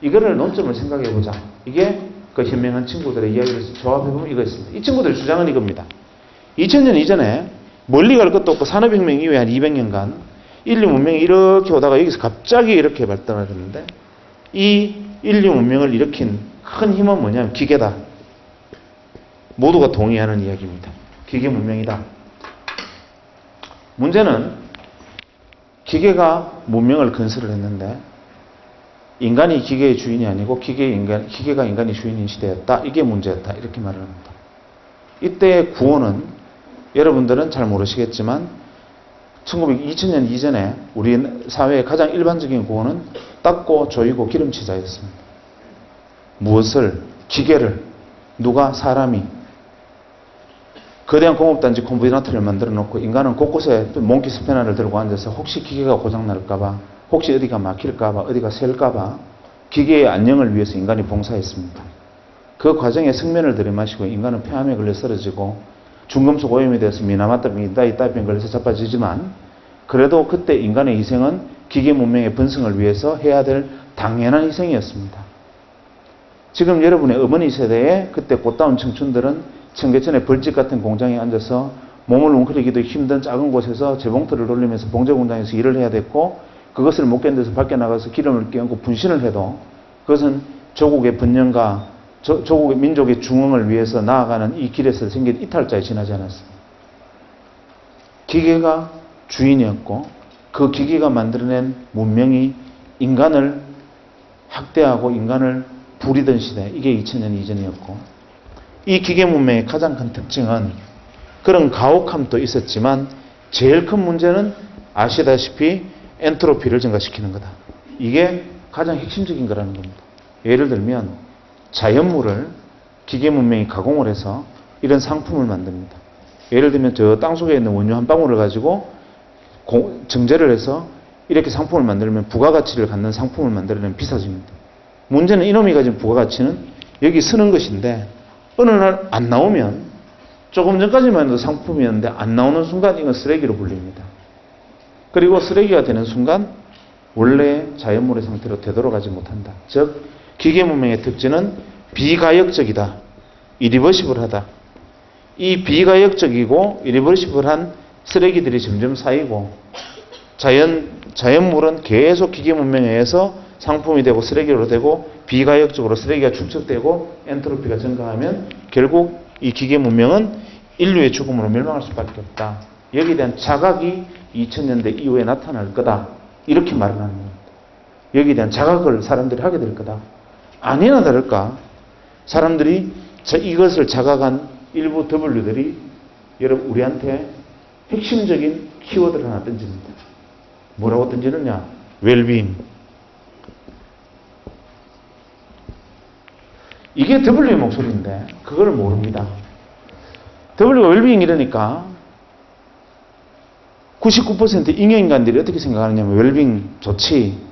A: 이거를 논점을 생각해 보자. 이게 그 현명한 친구들의 이야기를 조합해보면 이거였습니다. 이 친구들의 주장은 이겁니다. 2000년 이전에 멀리 갈 것도 없고 산업혁명 이후에 한 200년간 인류 문명이 이렇게 오다가 여기서 갑자기 이렇게 발달을 했는데, 이 인류 문명을 일으킨 큰 힘은 뭐냐면 기계다. 모두가 동의하는 이야기입니다. 기계 문명이다. 문제는 기계가 문명을 건설을 했는데 인간이 기계의 주인이 아니고 기계가 인간의 주인인 시대였다. 이게 문제였다. 이렇게 말을 합니다. 이때의 구호는 여러분들은 잘 모르시겠지만 2000년 이전에 우리 사회의 가장 일반적인 구호는 닦고 조이고 기름치자였습니다. 무엇을? 기계를. 누가? 사람이. 거대한 공업단지 콤비나트를 만들어 놓고 인간은 곳곳에 몽키 스패너를 들고 앉아서 혹시 기계가 고장날까봐, 혹시 어디가 막힐까봐, 어디가 셀까봐 기계의 안녕을 위해서 인간이 봉사했습니다. 그 과정에 생면을 들이마시고 인간은 폐암에 걸려 쓰러지고 중금속 오염이 되어서 미나마따병 걸려서 자빠지지만 그래도 그때 인간의 희생은 기계 문명의 번성을 위해서 해야 될 당연한 희생이었습니다. 지금 여러분의 어머니 세대의 그때 꽃다운 청춘들은 청계천의 벌집 같은 공장에 앉아서 몸을 웅크리기도 힘든 작은 곳에서 재봉틀을 돌리면서 봉제 공장에서 일을 해야 됐고 그것을 못 견뎌서 밖에 나가서 기름을 끼얹고 분신을 해도 그것은 조국의 번영과 조국의 민족의 중흥을 위해서 나아가는 이 길에서 생긴 이탈자에 지나지 않았습니다. 기계가 주인이었고 그 기계가 만들어낸 문명이 인간을 학대하고 인간을 부리던 시대, 이게 2000년 이전이었고 이 기계 문명의 가장 큰 특징은 그런 가혹함도 있었지만 제일 큰 문제는 아시다시피 엔트로피를 증가시키는 거다. 이게 가장 핵심적인 거라는 겁니다. 예를 들면 자연물을 기계 문명이 가공을 해서 이런 상품을 만듭니다. 예를 들면 저 땅속에 있는 원유 한 방울을 가지고 정제를 해서 이렇게 상품을 만들면 부가가치를 갖는 상품을 만들어내면 비싸집니다. 문제는 이놈이 가진 부가가치는 여기 쓰는 것인데 어느 날 안 나오면 조금 전까지만 해도 상품이었는데 안 나오는 순간 이건 쓰레기로 불립니다. 그리고 쓰레기가 되는 순간 원래 자연물의 상태로 되돌아가지 못한다. 즉 기계 문명의 특징은 비가역적이다. 이리버시블하다. 이 비가역적이고 이리버시블한 쓰레기들이 점점 쌓이고 자연물은 계속 기계 문명에 의해서 상품이 되고 쓰레기로 되고 비가역적으로 쓰레기가 축적되고 엔트로피가 증가하면 결국 이 기계 문명은 인류의 죽음으로 멸망할 수밖에 없다. 여기에 대한 자각이 2000년대 이후에 나타날 거다. 이렇게 말을 하는 겁니다. 여기에 대한 자각을 사람들이 하게 될 거다. 아니나 다를까 사람들이 이것을 자각한 일부 W들이 여러분 우리한테 핵심적인 키워드를 하나 던집니다. 뭐라고 던지느냐? 웰빙. 이게 W의 목소리인데 그걸 모릅니다. W가 웰빙 이러니까 99% 잉여인간들이 어떻게 생각하느냐면 웰빙 좋지.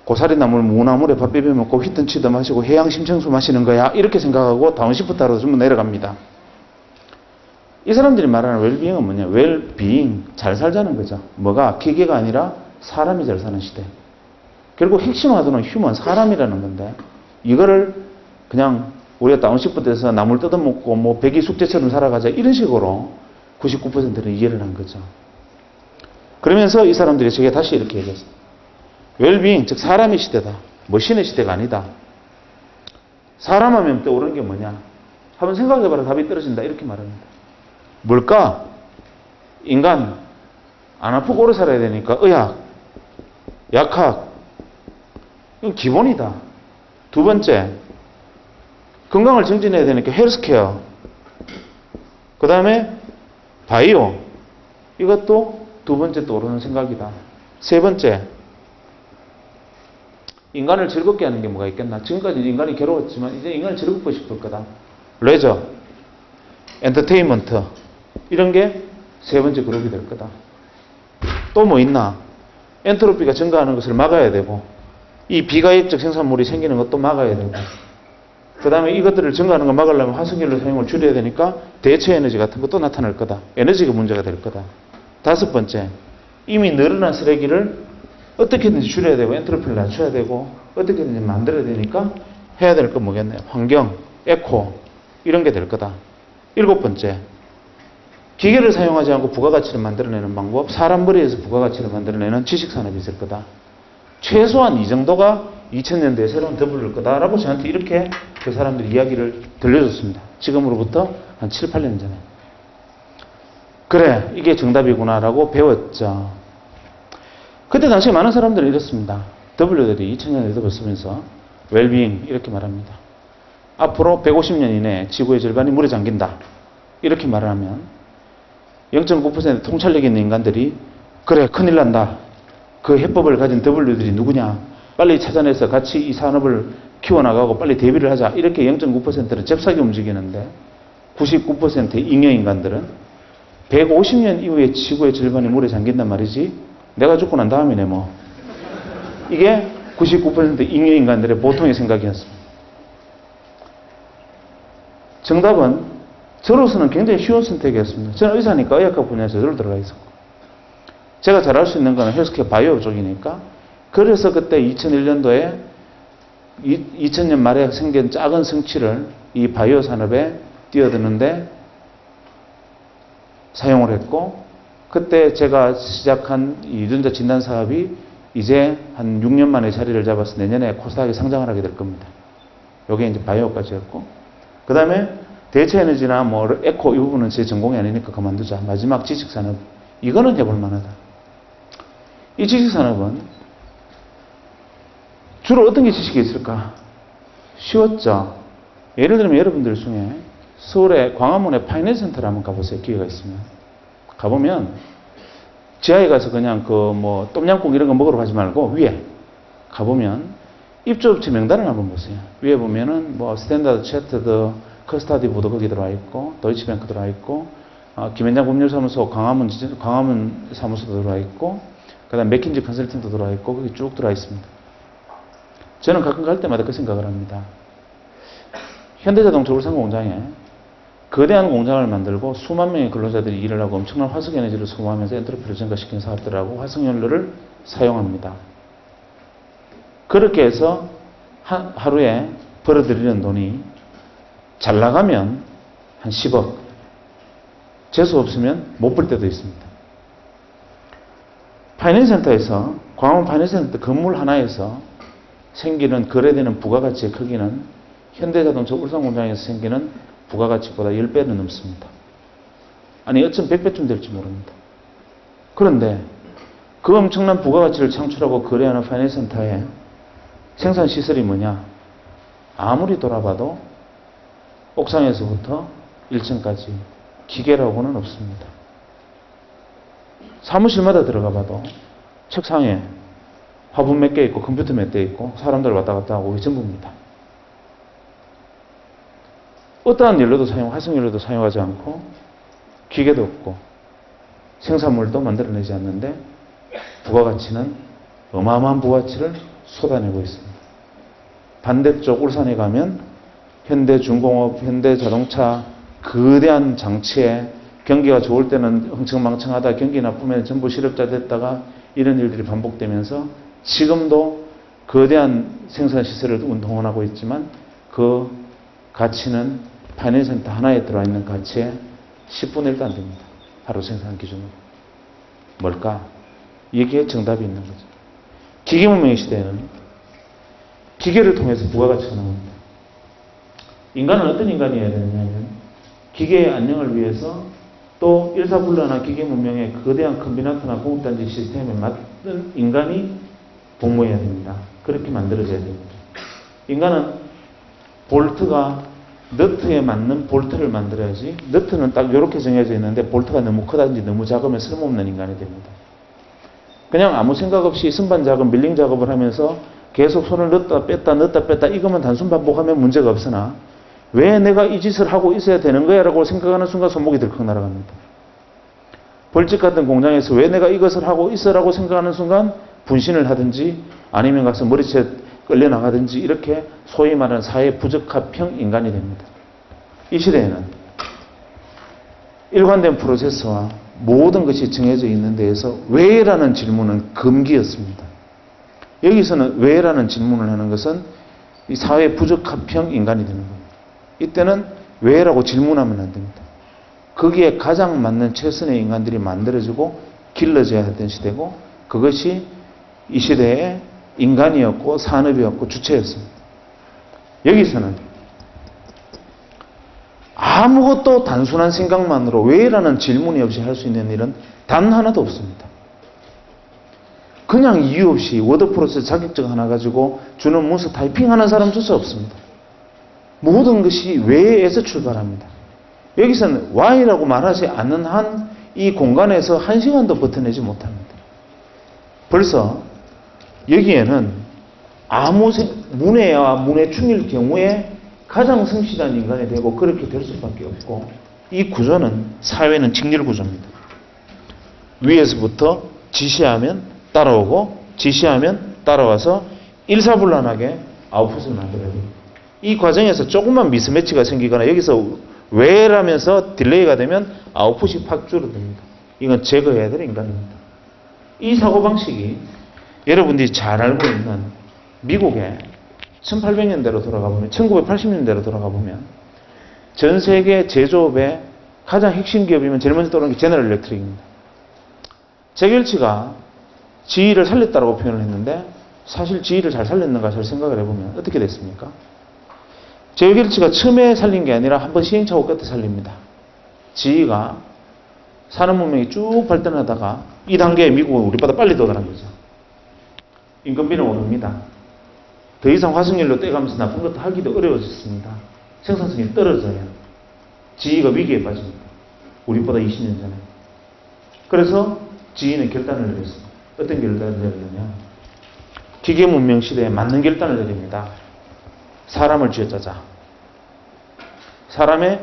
A: 고사리나물, 무나물에 밥 비벼 먹고 휘턴치도 마시고 해양 심청수 마시는 거야. 이렇게 생각하고 다운시프트하러 전부 내려갑니다. 이 사람들이 말하는 웰빙은 뭐냐? 웰빙, 잘 살자는 거죠. 뭐가? 기계가 아니라 사람이 잘 사는 시대. 결국 핵심 화두는 휴먼, 사람이라는 건데 이거를 그냥 우리가 다운시프트에서 나물 뜯어먹고 뭐 백이 숙제처럼 살아가자 이런 식으로 99%는 이해를 한 거죠. 그러면서 이 사람들이 저게 다시 이렇게 얘기했어요. 웰빙, 즉 사람의 시대다. 머신의 시대가 아니다. 사람 하면 떠오르는 게 뭐냐? 한번 생각해봐라. 답이 떨어진다. 이렇게 말합니다. 뭘까? 인간. 안 아프고 오래 살아야 되니까 의학, 약학. 이건 기본이다. 두 번째, 건강을 증진해야 되니까 헬스케어. 그 다음에 바이오. 이것도 두 번째 떠오르는 생각이다. 세 번째, 인간을 즐겁게 하는 게 뭐가 있겠나? 지금까지 인간이 괴로웠지만 이제 인간을 즐겁고 싶을 거다. 레저, 엔터테인먼트 이런 게 세 번째 그룹이 될 거다. 또 뭐 있나? 엔트로피가 증가하는 것을 막아야 되고 이 비가역적 생산물이 생기는 것도 막아야 되고 그 다음에 이것들을 증가하는 걸 막으려면 화석연료 사용을 줄여야 되니까 대체 에너지 같은 것도 나타날 거다. 에너지가 문제가 될 거다. 다섯 번째, 이미 늘어난 쓰레기를 어떻게든지 줄여야 되고 엔트로피를 낮춰야 되고 어떻게든지 만들어야 되니까 해야 될 건 뭐겠네요. 환경, 에코 이런 게 될 거다. 일곱 번째, 기계를 사용하지 않고 부가가치를 만들어내는 방법, 사람 머리에서 부가가치를 만들어내는 지식산업이 있을 거다. 최소한 이 정도가 2000년대에 새로운 W일 거다라고 저한테 이렇게 그 사람들이 이야기를 들려줬습니다. 지금으로부터 한 7, 8년 전에. 그래, 이게 정답이구나라고 배웠죠. 그때 당시에 많은 사람들은 이렇습니다. W들이 2000년에 W를 쓰면서 웰빙 이렇게 말합니다. 앞으로 150년 이내에 지구의 절반이 물에 잠긴다. 이렇게 말을 하면 0.9% 통찰력 있는 인간들이 그래, 큰일 난다. 그 해법을 가진 W들이 누구냐. 빨리 찾아내서 같이 이 산업을 키워나가고 빨리 대비를 하자. 이렇게 0.9%를 잽싸게 움직이는데 99%의 잉여인간들은 150년 이후에 지구의 절반이 물에 잠긴단 말이지. 내가 죽고 난 다음이네 뭐. 이게 99%의 잉여인간들의 보통의 생각이었습니다. 정답은 저로서는 굉장히 쉬운 선택이었습니다. 저는 의사니까 의학과 분야에 저절로 들어가 있었고 제가 잘할 수 있는 건 헬스케어 바이오 쪽이니까 그래서 그때 2001년도에 2000년 말에 생긴 작은 성취를 이 바이오 산업에 뛰어드는데 사용을 했고 그때 제가 시작한 이 유전자 진단 사업이 이제 한 6년 만에 자리를 잡아서 내년에 코스닥에 상장을 하게 될 겁니다. 요게 이제 바이오까지였고 그 다음에 대체 에너지나 뭐 에코 이 부분은 제 전공이 아니니까 그만두자. 마지막 지식산업 이거는 해볼 만하다. 이 지식산업은 주로 어떤 게 지식이 있을까? 쉬웠죠. 예를 들면 여러분들 중에 서울의 광화문에 파이낸스 센터를 한번 가보세요. 기회가 있으면. 가보면 지하에 가서 그냥 그 뭐 똠양꿍 이런 거 먹으러 가지 말고 위에 가보면 입주업체 명단을 한번 보세요. 위에 보면은 뭐 스탠다드 채터드 커스타디부도 거기 들어와 있고 도이치뱅크 들어와 있고 김현장 법률사무소 광화문 사무소도 들어와 있고 그 다음 맥킨지 컨설팅도 들어와 있고 거기 쭉 들어와 있습니다. 저는 가끔 갈 때마다 그 생각을 합니다. 현대자동차 울산 공장에 거대한 공장을 만들고 수만 명의 근로자들이 일을 하고 엄청난 화석에너지를 소모하면서 엔트로피를 증가시키는 사업들하고 화석연료를 사용합니다. 그렇게 해서 하루에 벌어들이는 돈이 잘 나가면 한 10억, 재수 없으면 못 벌 때도 있습니다. 파이낸스 센터에서 광화문 파이낸스 센터 건물 하나에서 생기는 거래되는 부가가치의 크기는 현대자동차 울산공장에서 생기는 부가가치보다 10배는 넘습니다. 아니 어쩜 100배쯤 될지 모릅니다. 그런데 그 엄청난 부가가치를 창출하고 거래하는 파이낸스 센터의 생산시설이 뭐냐? 아무리 돌아봐도 옥상에서부터 1층까지 기계라고는 없습니다. 사무실마다 들어가 봐도 책상에 화분 몇 개 있고 컴퓨터 몇 대 있고 사람들 왔다 갔다 하고 이게 전부입니다. 어떠한 연료도 화석연료도 사용하지 않고 기계도 없고 생산물도 만들어내지 않는데 부가가치는 어마어마한 부가가치를 쏟아내고 있습니다. 반대쪽 울산에 가면 현대중공업, 현대자동차 거대한 장치에 경기가 좋을 때는 흥청망청하다 경기 나쁘면 전부 실업자 됐다가 이런 일들이 반복되면서 지금도 거대한 생산시설을 운동하고 있지만 그 가치는 파이낸스 센터 하나에 들어와 있는 가치의 10분의 1도 안 됩니다. 하루 생산 기준으로. 뭘까? 여기에 정답이 있는 거죠. 기계문명의 시대에는 기계를 통해서 부가가치가 나옵니다. 인간은 어떤 인간이어야 되느냐면 기계의 안녕을 위해서 또 일사불란한 기계문명의 거대한 컴비나트나 공급단지 시스템에 맞는 인간이 복무해야 됩니다. 그렇게 만들어져야 됩니다. 인간은 볼트가 너트에 맞는 볼트를 만들어야지 너트는 딱 이렇게 정해져 있는데 볼트가 너무 크다든지 너무 작으면 쓸모없는 인간이 됩니다. 그냥 아무 생각 없이 선반 작업, 밀링 작업을 하면서 계속 손을 넣었다 뺐다 이것만 단순 반복하면 문제가 없으나 왜 내가 이 짓을 하고 있어야 되는 거야 라고 생각하는 순간 손목이 들컥 날아갑니다. 벌집 같은 공장에서 왜 내가 이것을 하고 있어라고 생각하는 순간 분신을 하든지 아니면 가서 머리채 끌려나가든지 이렇게 소위 말하는 사회 부적합형 인간이 됩니다. 이 시대에는 일관된 프로세스와 모든 것이 정해져 있는 데에서 왜라는 질문은 금기였습니다. 여기서는 왜라는 질문을 하는 것은 이 사회 부적합형 인간이 되는 겁니다. 이때는 왜라고 질문하면 안 됩니다. 거기에 가장 맞는 최선의 인간들이 만들어지고 길러져야 했던 시대고 그것이 이 시대의 인간이었고 산업이었고 주체였습니다. 여기서는 아무것도 단순한 생각만으로 왜라는 질문이 없이 할 수 있는 일은 단 하나도 없습니다. 그냥 이유 없이 워드 프로세스 자격증 하나 가지고 주는 문서 타이핑하는 사람조차 없습니다. 모든 것이 왜에서 출발합니다. 여기서는 why라고 말하지 않는 한 이 공간에서 한 시간도 버텨내지 못합니다. 벌써 여기에는 아무 문해와 문해충일 경우에 가장 성실한 인간이 되고 그렇게 될 수밖에 없고, 이 구조는, 사회는 직렬 구조입니다. 위에서부터 지시하면 따라오고 지시하면 따라와서 일사불란하게 아웃풋을 만들어야 됩니다. 이 과정에서 조금만 미스매치가 생기거나 여기서 왜라면서 딜레이가 되면 아웃풋이 팍 줄어듭니다. 이건 제거해야 될 인간입니다. 이 사고방식이 여러분들이 잘 알고 있는 미국의 1800년대로 돌아가 보면, 1980년대로 돌아가 보면 전 세계 제조업의 가장 핵심 기업이면 제일 먼저 떠오르는 게 제너럴 일렉트릭입니다. 잭 welch가 GE를 살렸다고 표현을 했는데 사실 GE를 잘 살렸는가 잘 생각을 해보면 어떻게 됐습니까? 잭 welch가 처음에 살린 게 아니라 한번 시행착오 끝에 살립니다. GE가 산업문명이 쭉 발전하다가 이 단계에 미국은 우리보다 빨리 도달한 거죠. 인건비는 오릅니다. 더 이상 화석연료 떼가면서 나쁜 것도 하기도 어려워졌습니다. 생산성이 떨어져요. GE가 위기에 빠집니다. 우리보다 20년 전에. 그래서 GE는 결단을 내렸습니다. 어떤 결단을 내렸느냐. 기계문명 시대에 맞는 결단을 내립니다. 사람을 쥐어짜자. 사람의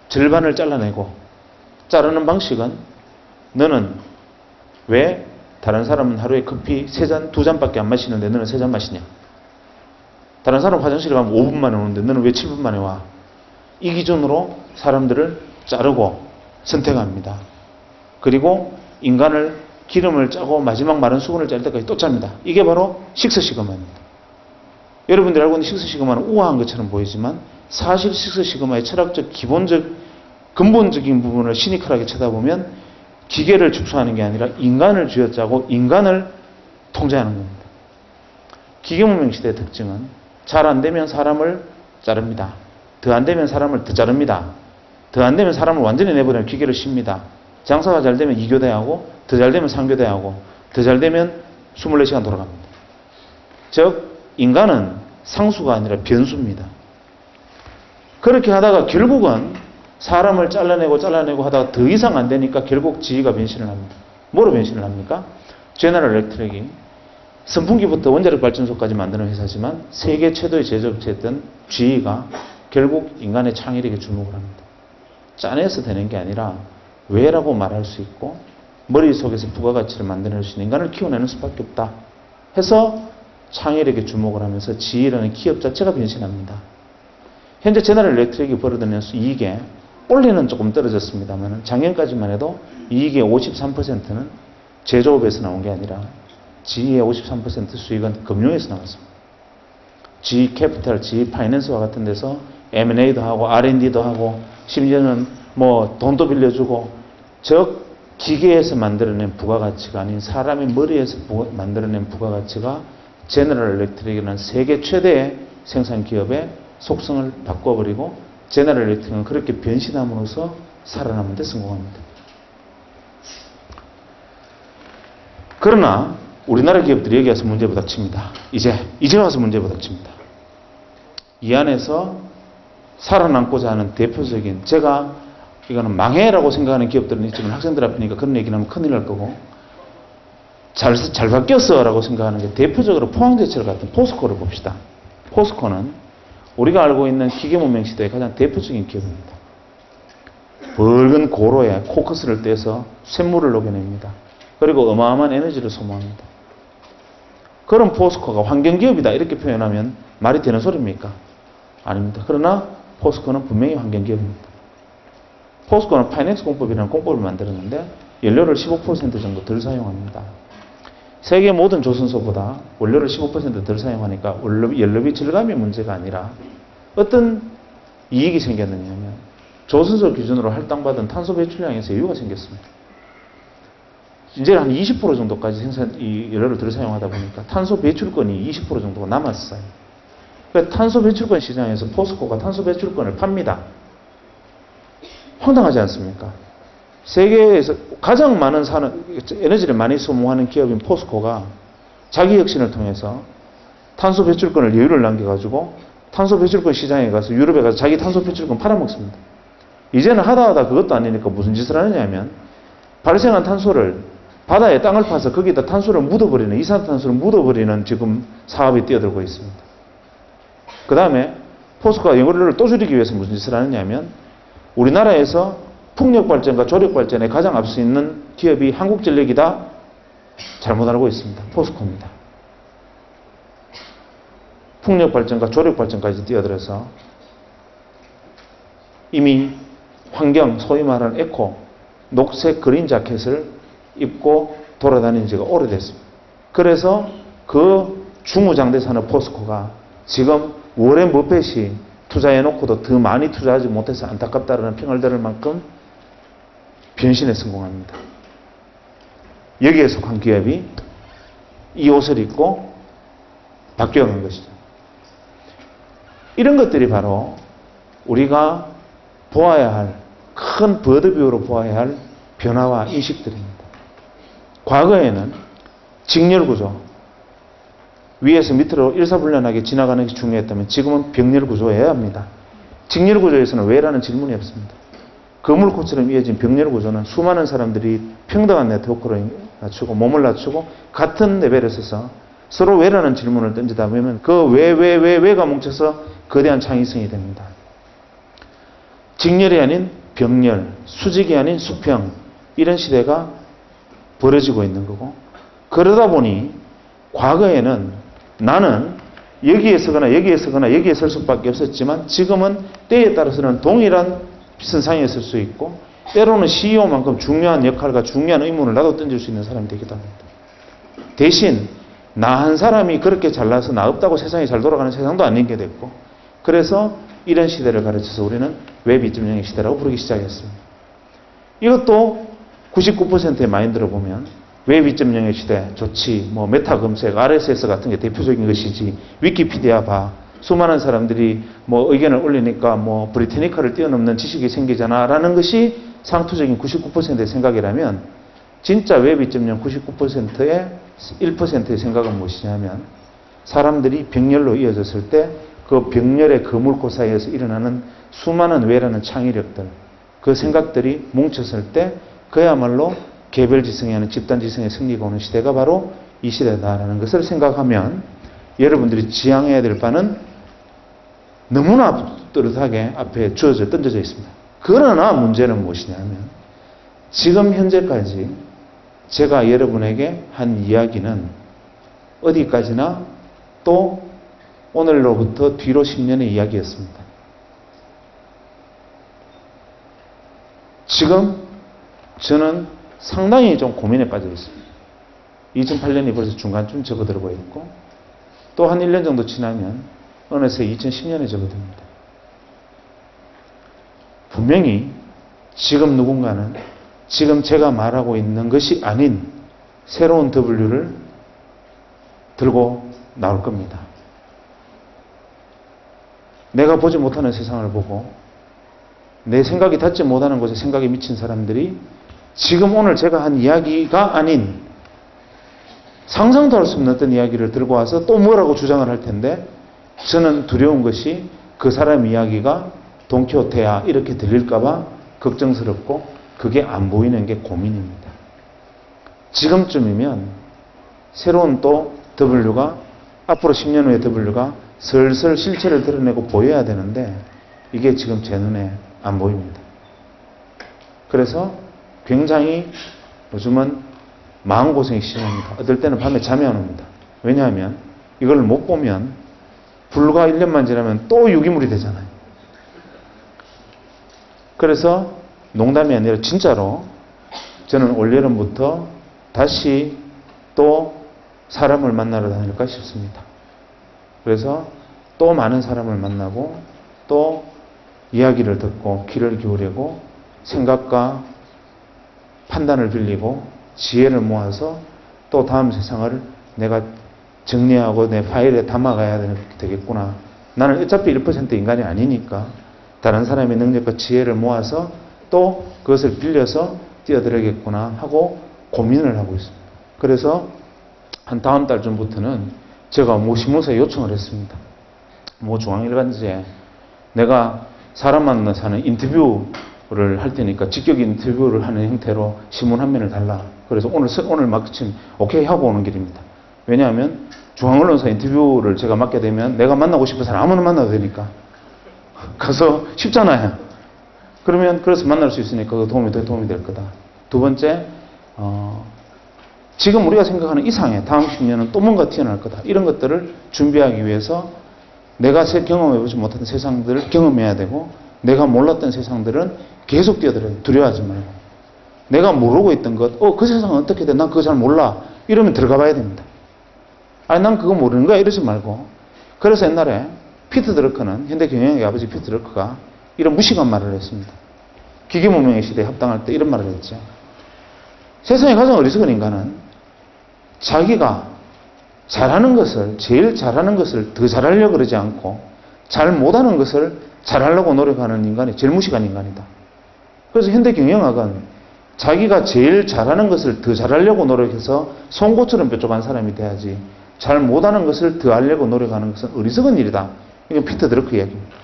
A: 절반을 잘라내고, 자르는 방식은 너는 왜 다른 사람은 하루에 커피 3잔, 2잔밖에 안 마시는데 너는 3잔 마시냐? 다른 사람 화장실에 가면 5분 만에 오는데 너는 왜 7분 만에 와? 이 기준으로 사람들을 자르고 선택합니다. 그리고 인간을 기름을 짜고 마지막 마른 수분을 짤 때까지 또 짭니다. 이게 바로 식스시그마입니다. 여러분들이 알고 있는 식스시그마는 우아한 것처럼 보이지만 사실 식스시그마의 철학적 근본적인 부분을 시니컬하게 쳐다보면 기계를 축소하는 게 아니라 인간을 쥐어짜고 인간을 통제하는 겁니다. 기계문명 시대의 특징은 잘 안 되면 사람을 자릅니다. 더 안 되면 사람을 더 자릅니다. 더 안 되면 사람을 완전히 내버리면 기계를 씁니다. 장사가 잘 되면 2교대하고 더 잘 되면 3교대하고 더 잘 되면 24시간 돌아갑니다. 즉 인간은 상수가 아니라 변수입니다. 그렇게 하다가 결국은 사람을 잘라내고 하다가 더 이상 안 되니까 결국 GE가 변신을 합니다. 뭐로 변신을 합니까? 제너럴 일렉트릭이 선풍기부터 원자력 발전소까지 만드는 회사지만 세계 최대의 제조업체였던 GE가 결국 인간의 창의력에 주목을 합니다. 짜내서 되는 게 아니라 왜라고 말할 수 있고 머릿속에서 부가가치를 만들어낼 수 있는 인간을 키워내는 수밖에 없다 해서 창의력에 주목을 하면서 GE라는 기업 자체가 변신합니다. 현재 제너럴 일렉트릭이 벌어들이는 이익에 올해는 조금 떨어졌습니다만 작년까지만 해도 이익의 53%는 제조업에서 나온 게 아니라 GE의 53% 수익은 금융에서 나왔습니다. GE 캐피탈, GE 파이낸스와 같은 데서 M&A도 하고 R&D도 하고 심지어는 뭐 돈도 빌려주고 즉 기계에서 만들어낸 부가가치가 아닌 사람의 머리에서 만들어낸 부가가치가 제너럴 일렉트릭이라는 세계 최대의 생산 기업의 속성을 바꿔버리고 제너럴 일렉트릭은 그렇게 변신함으로써 살아남는 데 성공합니다. 그러나 우리나라 기업들이 여기 와서 문제 부닥칩니다. 이제 와서 문제 부닥칩니다. 이 안에서 살아남고자 하는 대표적인, 제가 이거는 망해라고 생각하는 기업들은 있지만 학생들 앞이니까 그런 얘기를 하면 큰일 날 거고 잘 바뀌었어 라고 생각하는 게 대표적으로 포항제철 같은 포스코를 봅시다. 포스코는 우리가 알고 있는 기계문명 시대의 가장 대표적인 기업입니다. 붉은 고로에 코크스를 떼서 쇳물을 녹여냅니다. 그리고 어마어마한 에너지를 소모합니다. 그런 포스코가 환경기업이다 이렇게 표현하면 말이 되는 소리입니까? 아닙니다. 그러나 포스코는 분명히 환경기업입니다. 포스코는 파이넥스 공법이라는 공법을 만들었는데 연료를 15% 정도 덜 사용합니다. 세계 모든 조선소보다 원료를 15% 덜 사용하니까 연료비 절감의 문제가 아니라 어떤 이익이 생겼느냐면 조선소 기준으로 할당받은 탄소 배출량에서 여유가 생겼습니다. 이제 한 20% 정도까지 이 연료를 덜 사용하다 보니까 탄소 배출권이 20% 정도가 남았어요. 그러니까 탄소 배출권 시장에서 포스코가 탄소 배출권을 팝니다. 황당하지 않습니까? 세계에서 가장 많은 에너지를 많이 소모하는 기업인 포스코가 자기 혁신을 통해서 탄소 배출권을 여유를 남겨가지고 탄소 배출권 시장에 가서 유럽에 가서 자기 탄소 배출권 팔아먹습니다. 이제는 하다 그것도 아니니까 무슨 짓을 하느냐면 발생한 탄소를 바다에 땅을 파서 거기다 탄소를 묻어버리는, 이산탄소를 묻어버리는 지금 사업이 뛰어들고 있습니다. 그 다음에 포스코가 영업률을 또 줄이기 위해서 무슨 짓을 하느냐면 우리나라에서 풍력발전과 조력발전에 가장 앞서 있는 기업이 한국전력이다? 잘못 알고 있습니다. 포스코입니다. 풍력발전과 조력발전까지 뛰어들어서 이미 환경, 소위 말하는 에코, 녹색 그린 자켓을 입고 돌아다닌 지가 오래됐습니다. 그래서 그 중우장대사는 포스코가 지금 워렌 버핏이 투자해놓고도 더 많이 투자하지 못해서 안타깝다라는 평을 들을 만큼 변신에 성공합니다. 여기에 속한 기업이 이 옷을 입고 바뀌어간 것이죠. 이런 것들이 바로 우리가 보아야 할, 큰 버드뷰로 보아야 할 변화와 인식들입니다. 과거에는 직렬구조, 위에서 밑으로 일사불란하게 지나가는 게 중요했다면 지금은 병렬구조여야 합니다. 직렬구조에서는 왜라는 질문이 없습니다. 거물코처럼 이어진 병렬구조는 수많은 사람들이 평등한 네트워크로 낮추고 몸을 낮추고 같은 레벨에 서서 서로 왜라는 질문을 던지다 보면 그 왜가 뭉쳐서 거대한 창의성이 됩니다. 직렬이 아닌 병렬, 수직이 아닌 수평, 이런 시대가 벌어지고 있는 거고, 그러다 보니 과거에는 나는 여기에 서거나 여기에 서거나 여기에 설 수밖에 없었지만 지금은 때에 따라서는 동일한 선상에 설 수 있고 때로는 CEO만큼 중요한 역할과 중요한 의문을 나도 던질 수 있는 사람이 되기도 합니다. 대신 나 한 사람이 그렇게 잘나서 나 없다고 세상이 잘 돌아가는 세상도 아닌 게 됐고, 그래서 이런 시대를 가르쳐서 우리는 웹 2.0의 시대라고 부르기 시작했습니다. 이것도 99%의 마인드로 보면 웹 2.0의 시대 좋지, 뭐 메타 검색, RSS 같은 게 대표적인 것이지, 위키피디아 봐, 수많은 사람들이 뭐 의견을 올리니까 뭐 브리테니카를 뛰어넘는 지식이 생기잖아 라는 것이 상투적인 99%의 생각이라면, 진짜 웹 2.0 99%의 1%의 생각은 무엇이냐면 사람들이 병렬로 이어졌을 때 그 병렬의 거물코 사이에서 일어나는 수많은 왜라는 창의력들, 그 생각들이 뭉쳤을 때 그야말로 개별지성이 아닌 집단지성의 승리가 오는 시대가 바로 이 시대다라는 것을 생각하면 여러분들이 지향해야 될 바는 너무나 뚜렷하게 앞에 던져져 있습니다. 그러나 문제는 무엇이냐면 지금 현재까지 제가 여러분에게 한 이야기는 어디까지나 또 오늘로부터 뒤로 10년의 이야기였습니다. 지금 저는 상당히 좀 고민에 빠져 있습니다. 2008년이 벌써 중간쯤 접어들고 있고 또 한 1년 정도 지나면 어느새 2010년에 접어듭니다. 분명히 지금 누군가는 지금 제가 말하고 있는 것이 아닌 새로운 W를 들고 나올 겁니다. 내가 보지 못하는 세상을 보고 내 생각이 닿지 못하는 곳에 생각이 미친 사람들이 지금 오늘 제가 한 이야기가 아닌 상상도 할 수 없는 어떤 이야기를 들고 와서 또 뭐라고 주장을 할 텐데, 저는 두려운 것이 그 사람 이야기가 돈키호테야 이렇게 들릴까봐 걱정스럽고 그게 안 보이는 게 고민입니다. 지금쯤이면 새로운 또 W가, 앞으로 10년 후의 W가 슬슬 실체를 드러내고 보여야 되는데 이게 지금 제 눈에 안 보입니다. 그래서 굉장히 요즘은 마음고생이 심합니다. 어떨 때는 밤에 잠이 안 옵니다. 왜냐하면 이걸 못 보면 불과 1년만 지나면 또 유기물이 되잖아요. 그래서 농담이 아니라 진짜로 저는 올여름부터 다시 또 사람을 만나러 다닐까 싶습니다. 그래서 또 많은 사람을 만나고 또 이야기를 듣고 귀를 기울이고 생각과 판단을 빌리고 지혜를 모아서 또 다음 세상을 내가 정리하고 내 파일에 담아가야 되겠구나. 나는 어차피 1% 인간이 아니니까 다른 사람의 능력과 지혜를 모아서 또 그것을 빌려서 뛰어들어야겠구나 하고 고민을 하고 있습니다. 그래서 한 다음 달쯤부터는 제가 신문사에 요청을 했습니다. 중앙일간지에 내가 사람 만나서 하는 인터뷰를 할 테니까 직격 인터뷰를 하는 형태로 신문 한 면을 달라. 그래서 오늘 마침 오케이 하고 오는 길입니다. 왜냐하면 중앙언론사 인터뷰를 제가 맡게 되면 내가 만나고 싶은 사람 아무나 만나도 되니까 가서 쉽잖아요. 그래서 만날 수 있으니까 그 도움이 될 거다. 두 번째, 지금 우리가 생각하는 이상의 다음 10년은 또 뭔가 튀어나올 거다. 이런 것들을 준비하기 위해서 내가 경험해보지 못했던 세상들을 경험해야 되고 내가 몰랐던 세상들은 계속 뛰어들어야 돼. 두려워하지 말고. 내가 모르고 있던 것, 그 세상은 어떻게 돼? 난 그거 잘 몰라. 이러면 들어가 봐야 됩니다. 아니, 난 그거 모르는 거야. 이러지 말고. 그래서 옛날에 피터 드러커는, 현대 경영의 아버지 피터 드러커가 이런 무식한 말을 했습니다. 기계문명의 시대에 합당할 때 이런 말을 했죠. 세상에 가장 어리석은 인간은 자기가 잘하는 것을, 제일 잘하는 것을 더 잘하려고 그러지 않고 잘 못하는 것을 잘하려고 노력하는 인간이 제일 무식한 인간이다. 그래서 현대 경영학은 자기가 제일 잘하는 것을 더 잘하려고 노력해서 송곳처럼 뾰족한 사람이 돼야지 잘 못하는 것을 더 하려고 노력하는 것은 어리석은 일이다. 이건 피터 드러커 이야기입니다.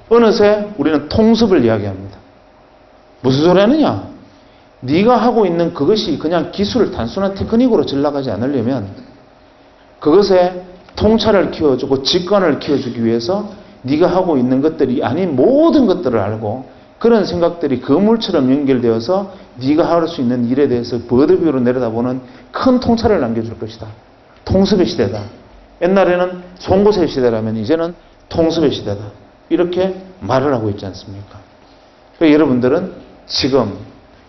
A: 어느새 우리는 통습을 이야기합니다. 무슨 소리 하느냐? 네가 하고 있는 그것이 그냥 기술 단순한 테크닉으로 잘 나가지 않으려면 그것에 통찰을 키워주고 직관을 키워주기 위해서 네가 하고 있는 것들이 아닌 모든 것들을 알고 그런 생각들이 거물처럼 연결되어서 네가 할 수 있는 일에 대해서 버드뷰로 내려다보는 큰 통찰을 남겨줄 것이다. 통습의 시대다. 옛날에는 송곳의 시대라면 이제는 통습의 시대다. 이렇게 말을 하고 있지 않습니까? 그러니까 여러분들은 지금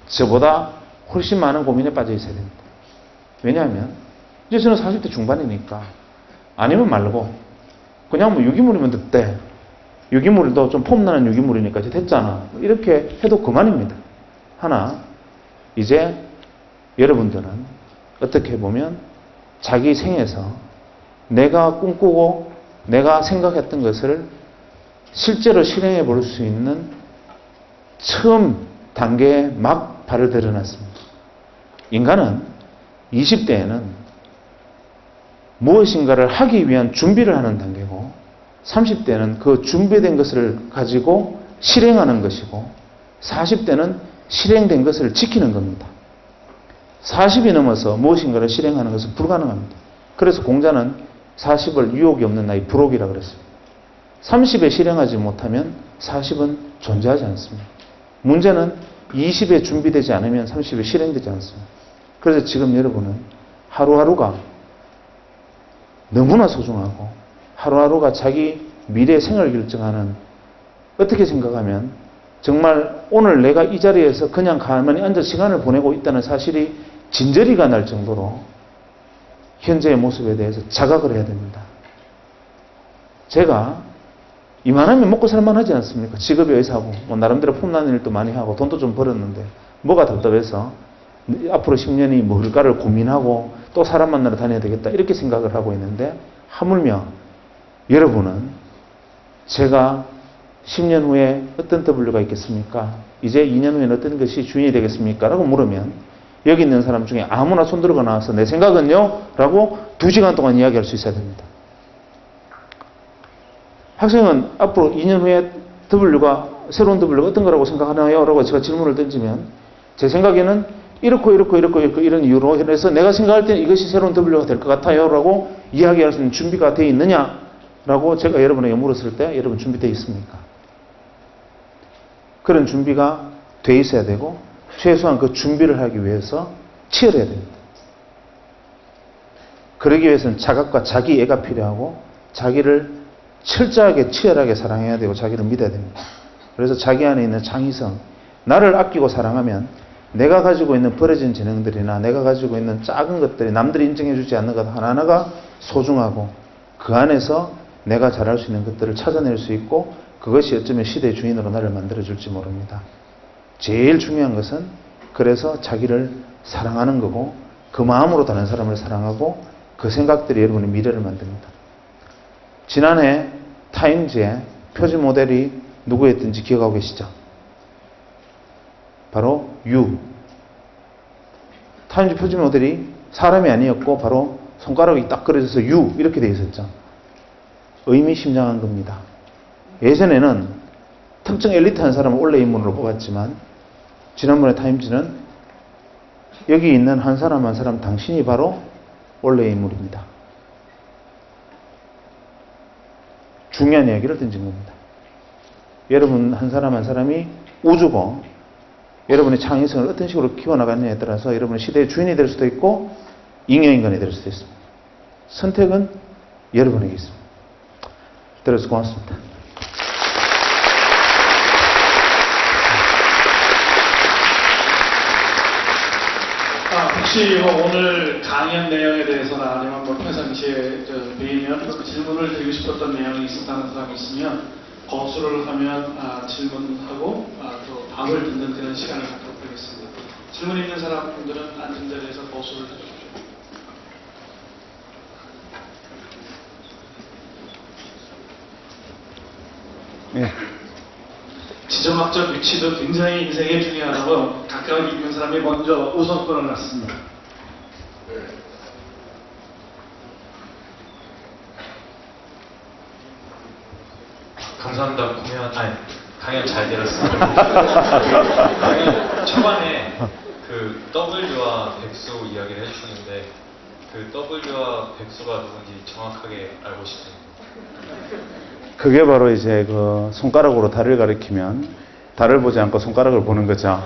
A: 저보다 훨씬 많은 고민에 빠져 있어야 됩니다. 왜냐하면 이제 저는 40대 중반이니까 아니면 말고 그냥 유기물이면 됐대. 유기물도 좀 폼나는 유기물이니까 이제 됐잖아. 이렇게 해도 그만입니다. 하나, 이제 여러분들은 어떻게 보면 자기 생에서 내가 꿈꾸고 내가 생각했던 것을 실제로 실행해 볼 수 있는 처음 단계에 막 발을 들여놨습니다. 인간은 20대에는 무엇인가를 하기 위한 준비를 하는 단계고 30대는 그 준비된 것을 가지고 실행하는 것이고 40대는 실행된 것을 지키는 겁니다. 40이 넘어서 무엇인가를 실행하는 것은 불가능합니다. 그래서 공자는 40을 유혹이 없는 나이 불혹이라고 그랬습니다. 30에 실행하지 못하면 40은 존재하지 않습니다. 문제는 20에 준비되지 않으면 30에 실행되지 않습니다. 그래서 지금 여러분은 하루하루가 너무나 소중하고 하루하루가 자기 미래 생활을 결정하는 어떻게 생각하면 정말 오늘 내가 이 자리에서 그냥 가만히 앉아 시간을 보내고 있다는 사실이 진저리가 날 정도로 현재의 모습에 대해서 자각을 해야 됩니다. 제가 이만하면 먹고 살만 하지 않습니까? 직업이 의사고 나름대로 폼나는 일도 많이 하고 돈도 좀 벌었는데 뭐가 답답해서 앞으로 10년이 뭘까를 고민하고 또 사람 만나러 다녀야 되겠다 이렇게 생각을 하고 있는데 하물며 여러분은 제가 10년 후에 어떤 W가 있겠습니까? 이제 2년 후에는 어떤 것이 주인이 되겠습니까? 라고 물으면 여기 있는 사람 중에 아무나 손 들고 나와서 내 생각은요? 라고 2시간 동안 이야기할 수 있어야 됩니다. 학생은 앞으로 2년 후에 새로운 W가 어떤 거라고 생각하나요? 라고 제가 질문을 던지면 제 생각에는 이렇고 이런 이유로 해서 내가 생각할 때는 이것이 새로운 W가 될 것 같아요. 라고 이야기할 수 있는 준비가 되어 있느냐? 라고 제가 여러분에게 물었을 때 여러분 준비되어 있습니까? 그런 준비가 되어 있어야 되고 최소한 그 준비를 하기 위해서 치열해야 됩니다. 그러기 위해서는 자각과 자기애가 필요하고 자기를 철저하게 치열하게 사랑해야 되고 자기를 믿어야 됩니다. 그래서 자기 안에 있는 창의성, 나를 아끼고 사랑하면 내가 가지고 있는 버려진 재능들이나 내가 가지고 있는 작은 것들이 남들이 인정해 주지 않는 것 하나하나가 소중하고 그 안에서 내가 잘할 수 있는 것들을 찾아낼 수 있고 그것이 어쩌면 시대의 주인으로 나를 만들어줄지 모릅니다. 제일 중요한 것은 그래서 자기를 사랑하는 거고 그 마음으로 다른 사람을 사랑하고 그 생각들이 여러분의 미래를 만듭니다. 지난해 타임즈의 표지 모델이 누구였든지 기억하고 계시죠? 바로 U. 타임즈 표준 모델이 사람이 아니었고 바로 손가락이 딱 그려져서 U 이렇게 돼 있었죠. 의미심장한 겁니다. 예전에는 특정 엘리트한 사람을 원래 인물로 뽑았지만 지난번에 타임즈는 여기 있는 한 사람 한 사람 당신이 바로 원래 인물입니다. 중요한 이야기를 던진 겁니다. 여러분 한 사람 한 사람이 우주고 여러분의 창의성을 어떤 식으로 키워나가느냐에 따라서 여러분의 시대의 주인이 될 수도 있고 잉여인간이 될 수도 있습니다. 선택은 여러분에게 있습니다. 들어서 고맙습니다.
B: 혹시 오늘 강연 내용에 대해서나 아니면 뭐 평상시에 뵈면 질문을 드리고 싶었던 내용이 있었다는 사람이 있으면 거수를 하면 질문하고 또 답을 듣는 그런 시간을 갖도록 하겠습니다. 질문 있는 사람들은 앉은 자리에서 거수를 해주십시오.
A: 네.
B: 지정학적 위치도 굉장히 인생에 중요하다고 가까이 있는 사람이 먼저 우선권을 갖습니다.
C: 감사합니다. 강연 잘 들었습니다. 강연 초반에 그 W와 백수 이야기를 해주셨는데 그 W와 백수가 누군지 정확하게 알고 싶습니다.
A: 그게 바로 이제 그 손가락으로 달을 가리키면 달을 보지 않고 손가락을 보는 거죠.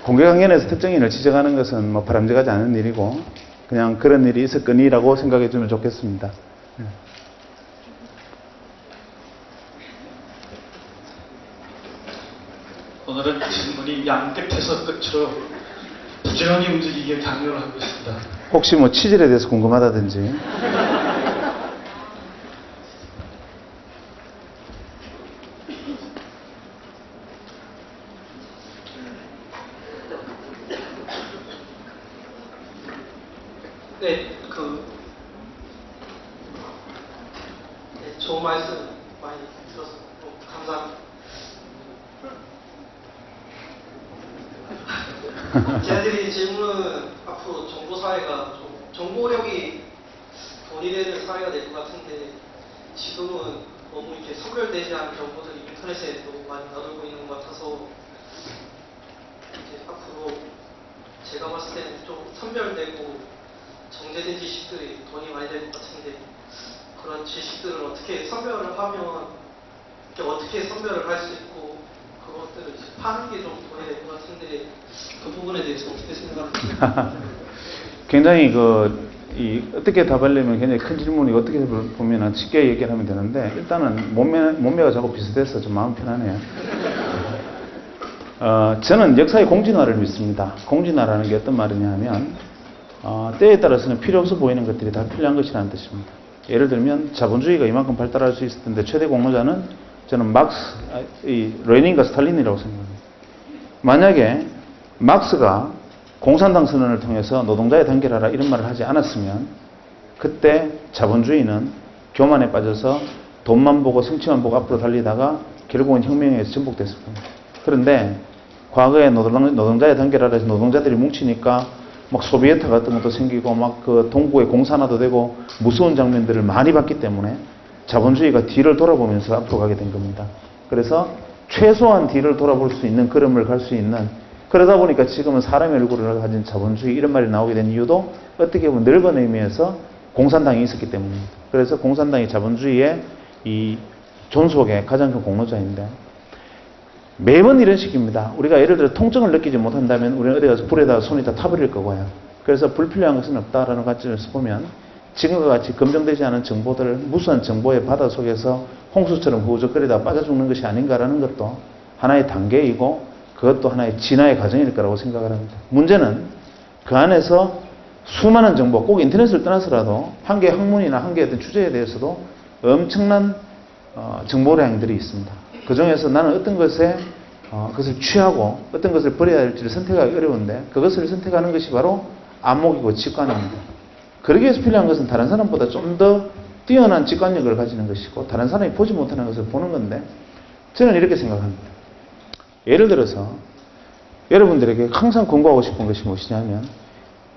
A: 공개 강연에서 특정인을 지적하는 것은 뭐 바람직하지 않은 일이고 그냥 그런 일이 있었거니라고 생각해 주면 좋겠습니다.
B: 오늘은 질문이 양 끝에서 끝으로 부지런히 움직이게 강요를 하고 있습니다.
A: 혹시 뭐 치질에 대해서 궁금하다든지
D: 좋은 말씀 많이 들어서 감사합니다. 제가 드린 질문은 앞으로 정보사회가 좀 정보력이 돈이 되는 사회가 될 것 같은데 지금은 너무 이렇게 선별되지 않은 정보들이 인터넷에 너무 많이 나돌고 있는 것 같아서 이제 앞으로 제가 봤을 때는 좀 선별되고 정제된 지식들이 돈이 많이 될 것 같은데 그런 지식들을 어떻게 선별을 하면 어떻게 선별을 할 수 있고 그것들을 파는 게 좀 돈이 될 것 같은데 그 부분에 대해서 어떻게 생각하세요?
A: 굉장히 어떻게 답하려면 굉장히 큰 질문이 어떻게 보면 쉽게 얘기를 하면 되는데 일단은 몸매가 자꾸 비슷해서 좀 마음 편하네요. 저는 역사의 공진화를 믿습니다. 공진화라는 게 어떤 말이냐 하면 때에 따라서는 필요 없어 보이는 것들이 다 필요한 것이라는 뜻입니다. 예를 들면 자본주의가 이만큼 발달할 수 있을 텐데 최대 공로자는 저는 레닌과 스탈린이라고 생각합니다. 만약에 막스가 공산당 선언을 통해서 노동자의 단결하라 이런 말을 하지 않았으면 그때 자본주의는 교만에 빠져서 돈만 보고 성취만 보고 앞으로 달리다가 결국은 혁명에 의해서 전복됐을 겁니다. 그런데 과거에 노동자의 단결하라 해서 노동자들이 뭉치니까 막 소비에트 같은 것도 생기고 막 그 동구의 공산화도 되고 무서운 장면들을 많이 봤기 때문에 자본주의가 뒤를 돌아보면서 앞으로 가게 된 겁니다. 그래서 최소한 뒤를 돌아볼 수 있는 걸음을 갈 수 있는 그러다 보니까 지금은 사람의 얼굴을 가진 자본주의 이런 말이 나오게 된 이유도 어떻게 보면 넓은 의미에서 공산당이 있었기 때문입니다. 그래서 공산당이 자본주의의 이 존속의 가장 큰 공로자인데 매번 이런 식입니다. 우리가 예를 들어 통증을 느끼지 못한다면 우리는 어디 가서 불에다가 손에다 타버릴 거고요. 그래서 불필요한 것은 없다라는 관점에서 보면 지금과 같이 검증되지 않은 정보들, 무수한 정보의 바다 속에서 홍수처럼 후적거리다 빠져 죽는 것이 아닌가라는 것도 하나의 단계이고 그것도 하나의 진화의 과정일 거라고 생각을 합니다. 문제는 그 안에서 수많은 정보, 꼭 인터넷을 떠나서라도 한 개의 학문이나 한 개의 어떤 주제에 대해서도 엄청난 정보량들이 있습니다. 그 중에서 나는 어떤 것에 그것을 취하고 어떤 것을 버려야 할지를 선택하기 어려운데 그것을 선택하는 것이 바로 안목이고 직관입니다. 그러기 위해서 필요한 것은 다른 사람보다 좀 더 뛰어난 직관력을 가지는 것이고 다른 사람이 보지 못하는 것을 보는 건데 저는 이렇게 생각합니다. 예를 들어서 여러분들에게 항상 권고하고 싶은 것이 무엇이냐면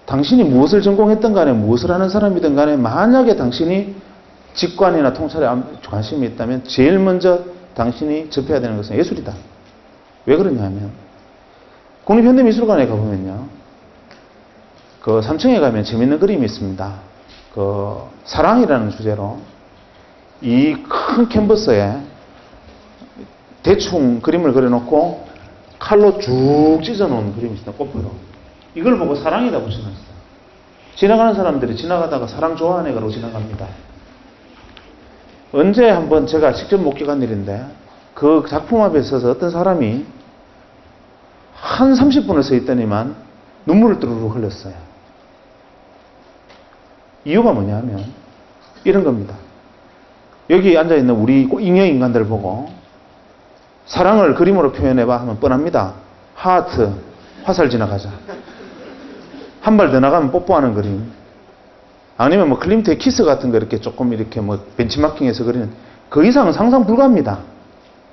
A: 당신이 무엇을 전공했든 간에 무엇을 하는 사람이든 간에 만약에 당신이 직관이나 통찰에 관심이 있다면 제일 먼저 당신이 접해야 되는 것은 예술이다. 왜 그러냐면 국립현대미술관에 가보면요. 그 3층에 가면 재밌는 그림이 있습니다. 그 사랑이라는 주제로 이 큰 캔버스에 대충 그림을 그려놓고 칼로 쭉 찢어놓은 그림이 있습니다. 꽃으로. 이걸 보고 사랑이다 붙여놨어요. 지나가는 사람들이 지나가다가 사랑 좋아하네 그러고 지나갑니다. 언제 한번 제가 직접 목격한 일인데 그 작품 앞에 서서 어떤 사람이 한 30분을 서 있더니만 눈물을 뚜루루 흘렸어요. 이유가 뭐냐면 이런 겁니다. 여기 앉아있는 우리 잉여 인간들 보고 사랑을 그림으로 표현해봐 하면 뻔합니다. 하트, 화살 지나가자. 한 발 더 나가면 뽀뽀하는 그림. 아니면 뭐 클림트의 키스 같은 거 이렇게 조금 이렇게 뭐 벤치마킹해서 그리는 그 이상은 상상 불가합니다.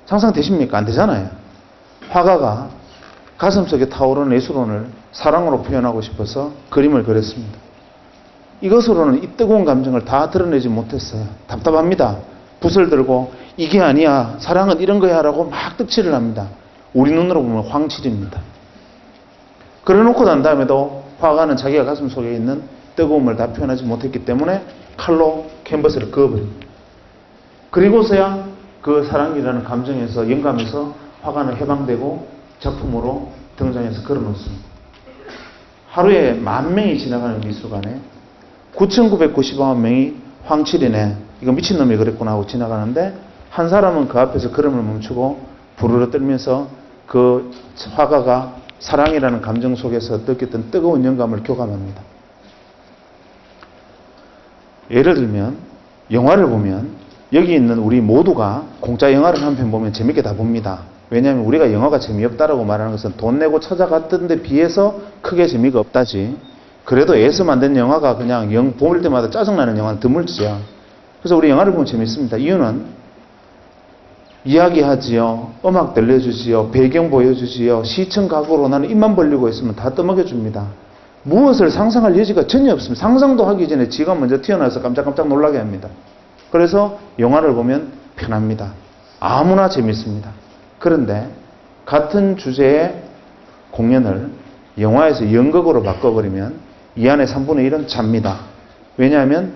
A: 상상되십니까? 안 되잖아요. 화가가 가슴속에 타오르는 예술혼을 사랑으로 표현하고 싶어서 그림을 그렸습니다. 이것으로는 이 뜨거운 감정을 다 드러내지 못했어요. 답답합니다. 붓을 들고 이게 아니야. 사랑은 이런 거야 라고 막 득칠을 합니다. 우리 눈으로 보면 황칠입니다. 그래놓고 난 다음에도 화가는 자기가 가슴 속에 있는 뜨거움을 다 표현하지 못했기 때문에 칼로 캔버스를 그어버립니다. 그리고서야 그 사랑이라는 감정에서 영감에서 화가는 해방되고 작품으로 등장해서 걸어놓습니다. 하루에 10,000명이 지나가는 미술관에 9,990만 명이 황칠이네. 이거 미친놈이 그랬구나 하고 지나가는데 한 사람은 그 앞에서 걸음을 멈추고 부르르 떨면서 그 화가가 사랑이라는 감정 속에서 느꼈던 뜨거운 영감을 교감합니다. 예를 들면 영화를 보면 여기 있는 우리 모두가 공짜 영화를 한 편 보면 재밌게 다 봅니다. 왜냐하면 우리가 영화가 재미없다라고 말하는 것은 돈 내고 찾아갔던 데 비해서 크게 재미가 없다지. 그래도 애써 만든 영화가 그냥 볼 때마다 짜증나는 영화는 드물지요. 그래서 우리 영화를 보면 재밌습니다. 이유는 이야기하지요. 음악 들려주지요. 배경 보여주지요. 시청 각오로 나는 입만 벌리고 있으면 다 떠먹여줍니다. 무엇을 상상할 여지가 전혀 없습니다. 상상도 하기 전에 지가 먼저 튀어나와서 깜짝깜짝 놀라게 합니다. 그래서 영화를 보면 편합니다. 아무나 재밌습니다. 그런데 같은 주제의 공연을 영화에서 연극으로 바꿔버리면 이 안에 3분의 1은 잡니다. 왜냐하면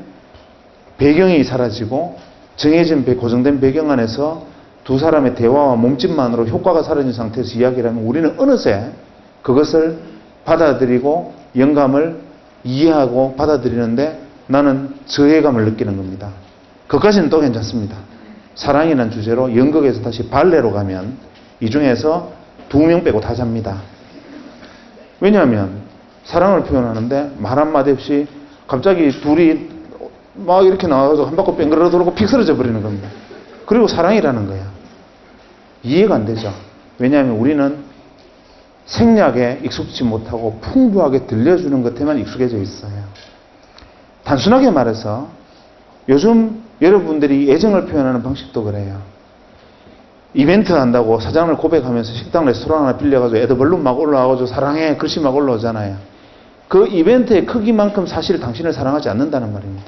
A: 배경이 사라지고 정해진 고정된 배경 안에서 두 사람의 대화와 몸짓만으로 효과가 사라진 상태에서 이야기를 하면 우리는 어느새 그것을 받아들이고 영감을 이해하고 받아들이는데 나는 저해감을 느끼는 겁니다. 그것까지는 또 괜찮습니다. 사랑이라는 주제로 연극에서 다시 발레로 가면 이 중에서 2명 빼고 다 잡니다. 왜냐하면 사랑을 표현하는데 말 한마디 없이 갑자기 둘이 막 이렇게 나와서 한 바퀴 뺑그러 돌고 픽 쓰러져 버리는 겁니다. 그리고 사랑이라는 거야. 이해가 안 되죠. 왜냐하면 우리는 생략에 익숙지 못하고 풍부하게 들려주는 것에만 익숙해져 있어요. 단순하게 말해서 요즘 여러분들이 애정을 표현하는 방식도 그래요. 이벤트 한다고 사장을 고백하면서 식당 레스토랑 하나 빌려가지고 애들 벌룬 막 올라와가지고 사랑해 글씨 막 올라오잖아요. 그 이벤트의 크기만큼 사실 당신을 사랑하지 않는다는 말입니다.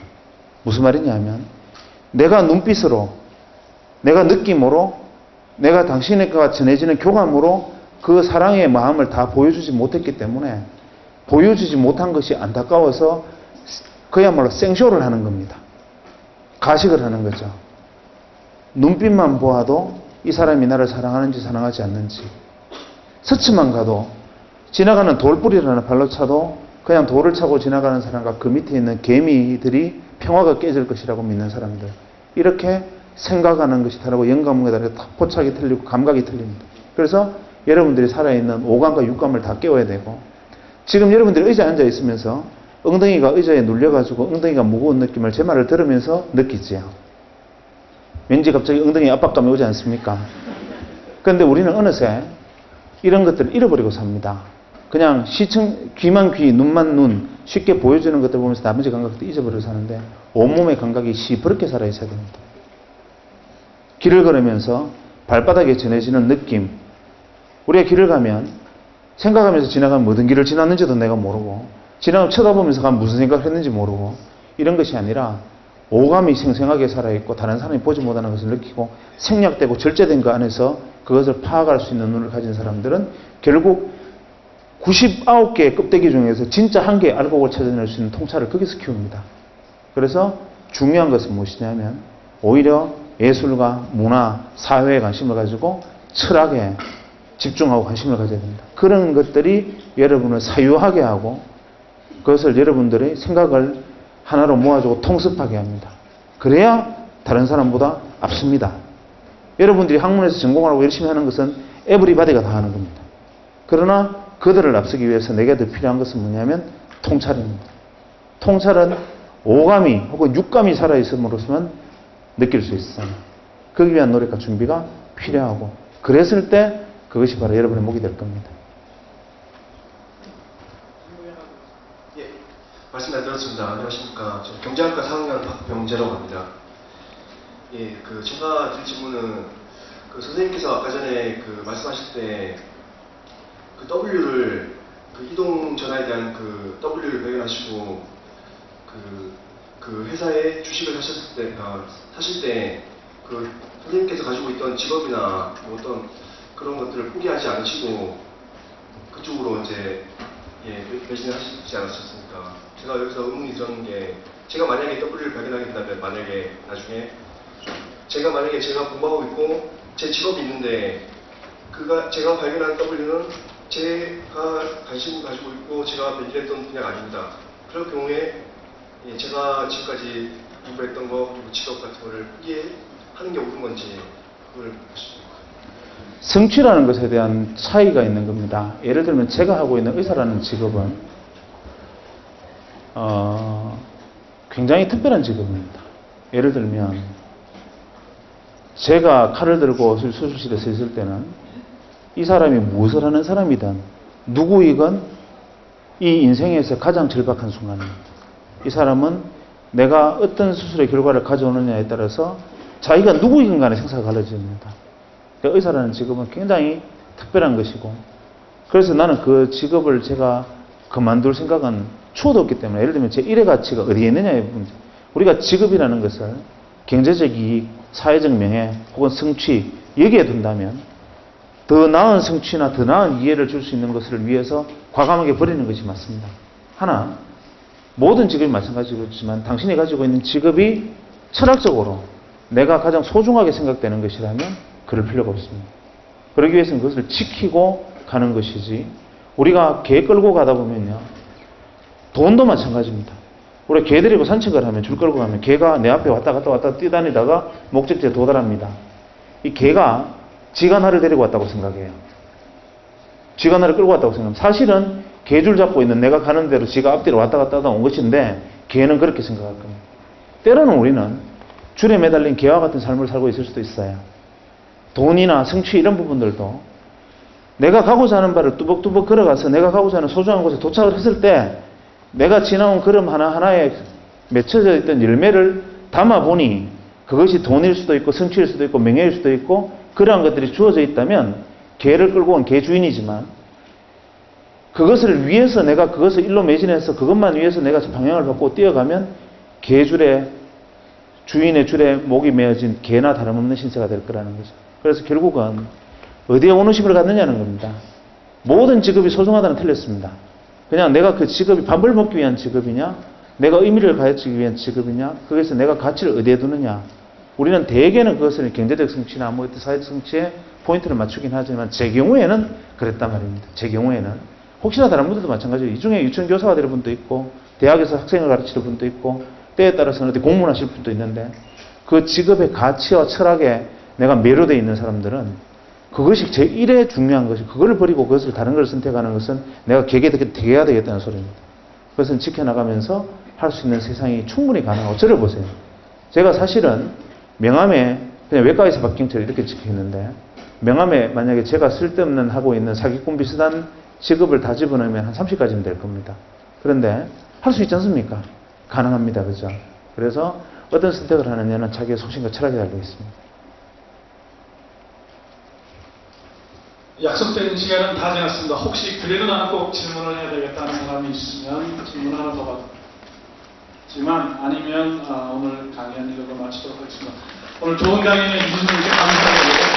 A: 무슨 말이냐면 내가 눈빛으로 내가 느낌으로 내가 당신과 전해지는 교감으로 그 사랑의 마음을 다 보여주지 못했기 때문에 보여주지 못한 것이 안타까워서 그야말로 생쇼를 하는 겁니다. 가식을 하는 거죠. 눈빛만 보아도 이 사람이 나를 사랑하는지 사랑하지 않는지 스치만 가도 지나가는 돌뿌리라는 발로 차도 그냥 돌을 차고 지나가는 사람과 그 밑에 있는 개미들이 평화가 깨질 것이라고 믿는 사람들 이렇게 생각하는 것이 다르고 영감에 다르고 포착이 틀리고 감각이 틀립니다. 그래서 여러분들이 살아있는 오감과 육감을 다 깨워야 되고 지금 여러분들이 의자에 앉아 있으면서 엉덩이가 의자에 눌려가지고 엉덩이가 무거운 느낌을 제 말을 들으면서 느끼지요. 왠지 갑자기 엉덩이에 압박감이 오지 않습니까? 그런데 우리는 어느새 이런 것들을 잃어버리고 삽니다. 그냥 귀만 귀, 눈만 눈 쉽게 보여주는 것들 보면서 나머지 감각도 잊어버리고 사는데 온몸의 감각이 시퍼렇게 살아있어야 됩니다. 길을 걸으면서 발바닥에 전해지는 느낌 우리가 길을 가면 생각하면서 지나가면 모든 길을 지났는지도 내가 모르고 지나가면 쳐다보면서 가면 무슨 생각을 했는지 모르고 이런 것이 아니라 오감이 생생하게 살아있고 다른 사람이 보지 못하는 것을 느끼고 생략되고 절제된 그 안에서 그것을 파악할 수 있는 눈을 가진 사람들은 결국 99개의 껍데기 중에서 진짜 한 개의 알곡을 찾아낼 수 있는 통찰을 거기서 키웁니다. 그래서 중요한 것은 무엇이냐면 오히려 예술과 문화, 사회에 관심을 가지고 철학에 집중하고 관심을 가져야 됩니다. 그런 것들이 여러분을 사유하게 하고 그것을 여러분들의 생각을 하나로 모아주고 통습하게 합니다. 그래야 다른 사람보다 앞섭니다. 여러분들이 학문에서 전공하고 열심히 하는 것은 에브리바디가 다 하는 겁니다. 그러나 그들을 앞서기 위해서 내게 더 필요한 것은 뭐냐면 통찰입니다. 통찰은 오감이 혹은 육감이 살아있음으로서만 느낄 수 있어요. 거기 위한 노력과 준비가 필요하고 그랬을 때 그것이 바로 여러분의 목이 될 겁니다.
E: 예, 말씀 잘 들었습니다. 안녕하십니까. 저는 경제학과 4학년 박병재라고 합니다. 예, 제가 드릴 질문은 선생님께서 아까 전에 말씀하실 때 W를 이동 전화에 대한 W를 발견하시고 회사에 주식을 사실 때 선생님께서 가지고 있던 직업이나 어떤 그런 것들을 포기하지 않으시고 그쪽으로 이제 배신을 하시지 않으셨습니까? 제가 여기서 의문이 드는 게 제가 만약에 W를 발견하게 된다면 만약에 나중에 제가 공부하고 있고 제 직업이 있는데 제가 발견한 W는 제가 관심 가지고 있고 제가 배신했던 분야가 아닙니다. 그럴 경우에 제가 지금까지 공부했던 거 그리고 직업 같은 거를 포기하는 게 옳은 건지 그걸 보십니까?
A: 성취라는 것에 대한 차이가 있는 겁니다. 예를 들면 제가 하고 있는 의사라는 직업은 굉장히 특별한 직업입니다. 예를 들면 제가 칼을 들고 수술실에 있을 때는 이 사람이 무엇을 하는 사람이든 누구이건 이 인생에서 가장 절박한 순간입니다. 이 사람은 내가 어떤 수술의 결과를 가져오느냐에 따라서 자기가 누구이건 간에 생사가 갈라집니다. 그러니까 의사라는 직업은 굉장히 특별한 것이고 그래서 나는 그 직업을 제가 그만둘 생각은 추호도 없기 때문에 예를 들면 제 일의 가치가 어디에 있느냐의 문제. 우리가 직업이라는 것을 경제적 이익, 사회적 명예 혹은 성취 여기에 둔다면 더 나은 성취나 더 나은 이해를 줄 수 있는 것을 위해서 과감하게 버리는 것이 맞습니다. 하나, 모든 직업이 마찬가지겠지만 당신이 가지고 있는 직업이 철학적으로 내가 가장 소중하게 생각되는 것이라면 그럴 필요가 없습니다. 그러기 위해서는 그것을 지키고 가는 것이지 우리가 개 끌고 가다 보면요. 돈도 마찬가지입니다. 우리가 개 데리고 산책을 하면 줄 끌고 가면 개가 내 앞에 왔다 갔다 뛰다니다가 목적지에 도달합니다. 이 개가 지가 나를 데리고 왔다고 생각해요. 지가 나를 끌고 왔다고 생각합니다. 사실은 개줄 잡고 있는 내가 가는 대로 지가 앞뒤로 왔다 갔다 온 것인데 개는 그렇게 생각할 겁니다. 때로는 우리는 줄에 매달린 개와 같은 삶을 살고 있을 수도 있어요. 돈이나 성취 이런 부분들도 내가 가고자 하는 바를 뚜벅뚜벅 걸어가서 내가 가고자 하는 소중한 곳에 도착을 했을 때 내가 지나온 걸음 하나하나에 맺혀져 있던 열매를 담아보니 그것이 돈일 수도 있고 성취일 수도 있고 명예일 수도 있고 그러한 것들이 주어져 있다면 개를 끌고 온 개 주인이지만 그것을 위해서 내가 그것을 일로 매진해서 그것만 위해서 내가 방향을 바꾸고 뛰어가면 개줄에 주인의 줄에 목이 메어진 개나 다름없는 신세가 될 거라는 거죠. 그래서 결국은 어디에 오너십을 갖느냐는 겁니다. 모든 직업이 소중하다는 틀렸습니다. 그냥 내가 그 직업이 밥을 먹기 위한 직업이냐 내가 의미를 가지기 위한 직업이냐 거기서 내가 가치를 어디에 두느냐 우리는 대개는 그것을 경제적 성취나 뭐 사회적 성취에 포인트를 맞추긴 하지만 제 경우에는 그랬단 말입니다. 제 경우에는 혹시나 다른 분들도 마찬가지예요. 이 중에 유치원 교사가 될 분도 있고 대학에서 학생을 가르치는 분도 있고 때에 따라서는 어디 공무원 하실 분도 있는데 그 직업의 가치와 철학에 내가 매료되어 있는 사람들은 그것이 제1의 중요한 것이 그걸 버리고 그것을 다른 걸 선택하는 것은 내가 개개해야 되겠다는 소리입니다. 그것은 지켜나가면서 할 수 있는 세상이 충분히 가능하고 저를 보세요. 제가 사실은 명함에 그냥 외과에서 박경철 이렇게 찍혀있는데 명함에 만약에 제가 쓸데없는 하고 있는 사기꾼 비슷한 직업을 다 집어넣으면 한 30가지면 될 겁니다. 그런데 할 수 있지 않습니까? 가능합니다. 그죠? 그래서 어떤 선택을 하느냐는 자기의 소신과 철학에 달려 있습니다.
B: 약속된 시간은 다 지났습니다. 혹시 그래도 나는 꼭 질문을 해야 되겠다는 사람이 있으면 질문 하나 더 받지만 아니면 오늘 강연 이걸로 마치도록 하겠습니다. 오늘 좋은 강연에 이주님께 감사드리고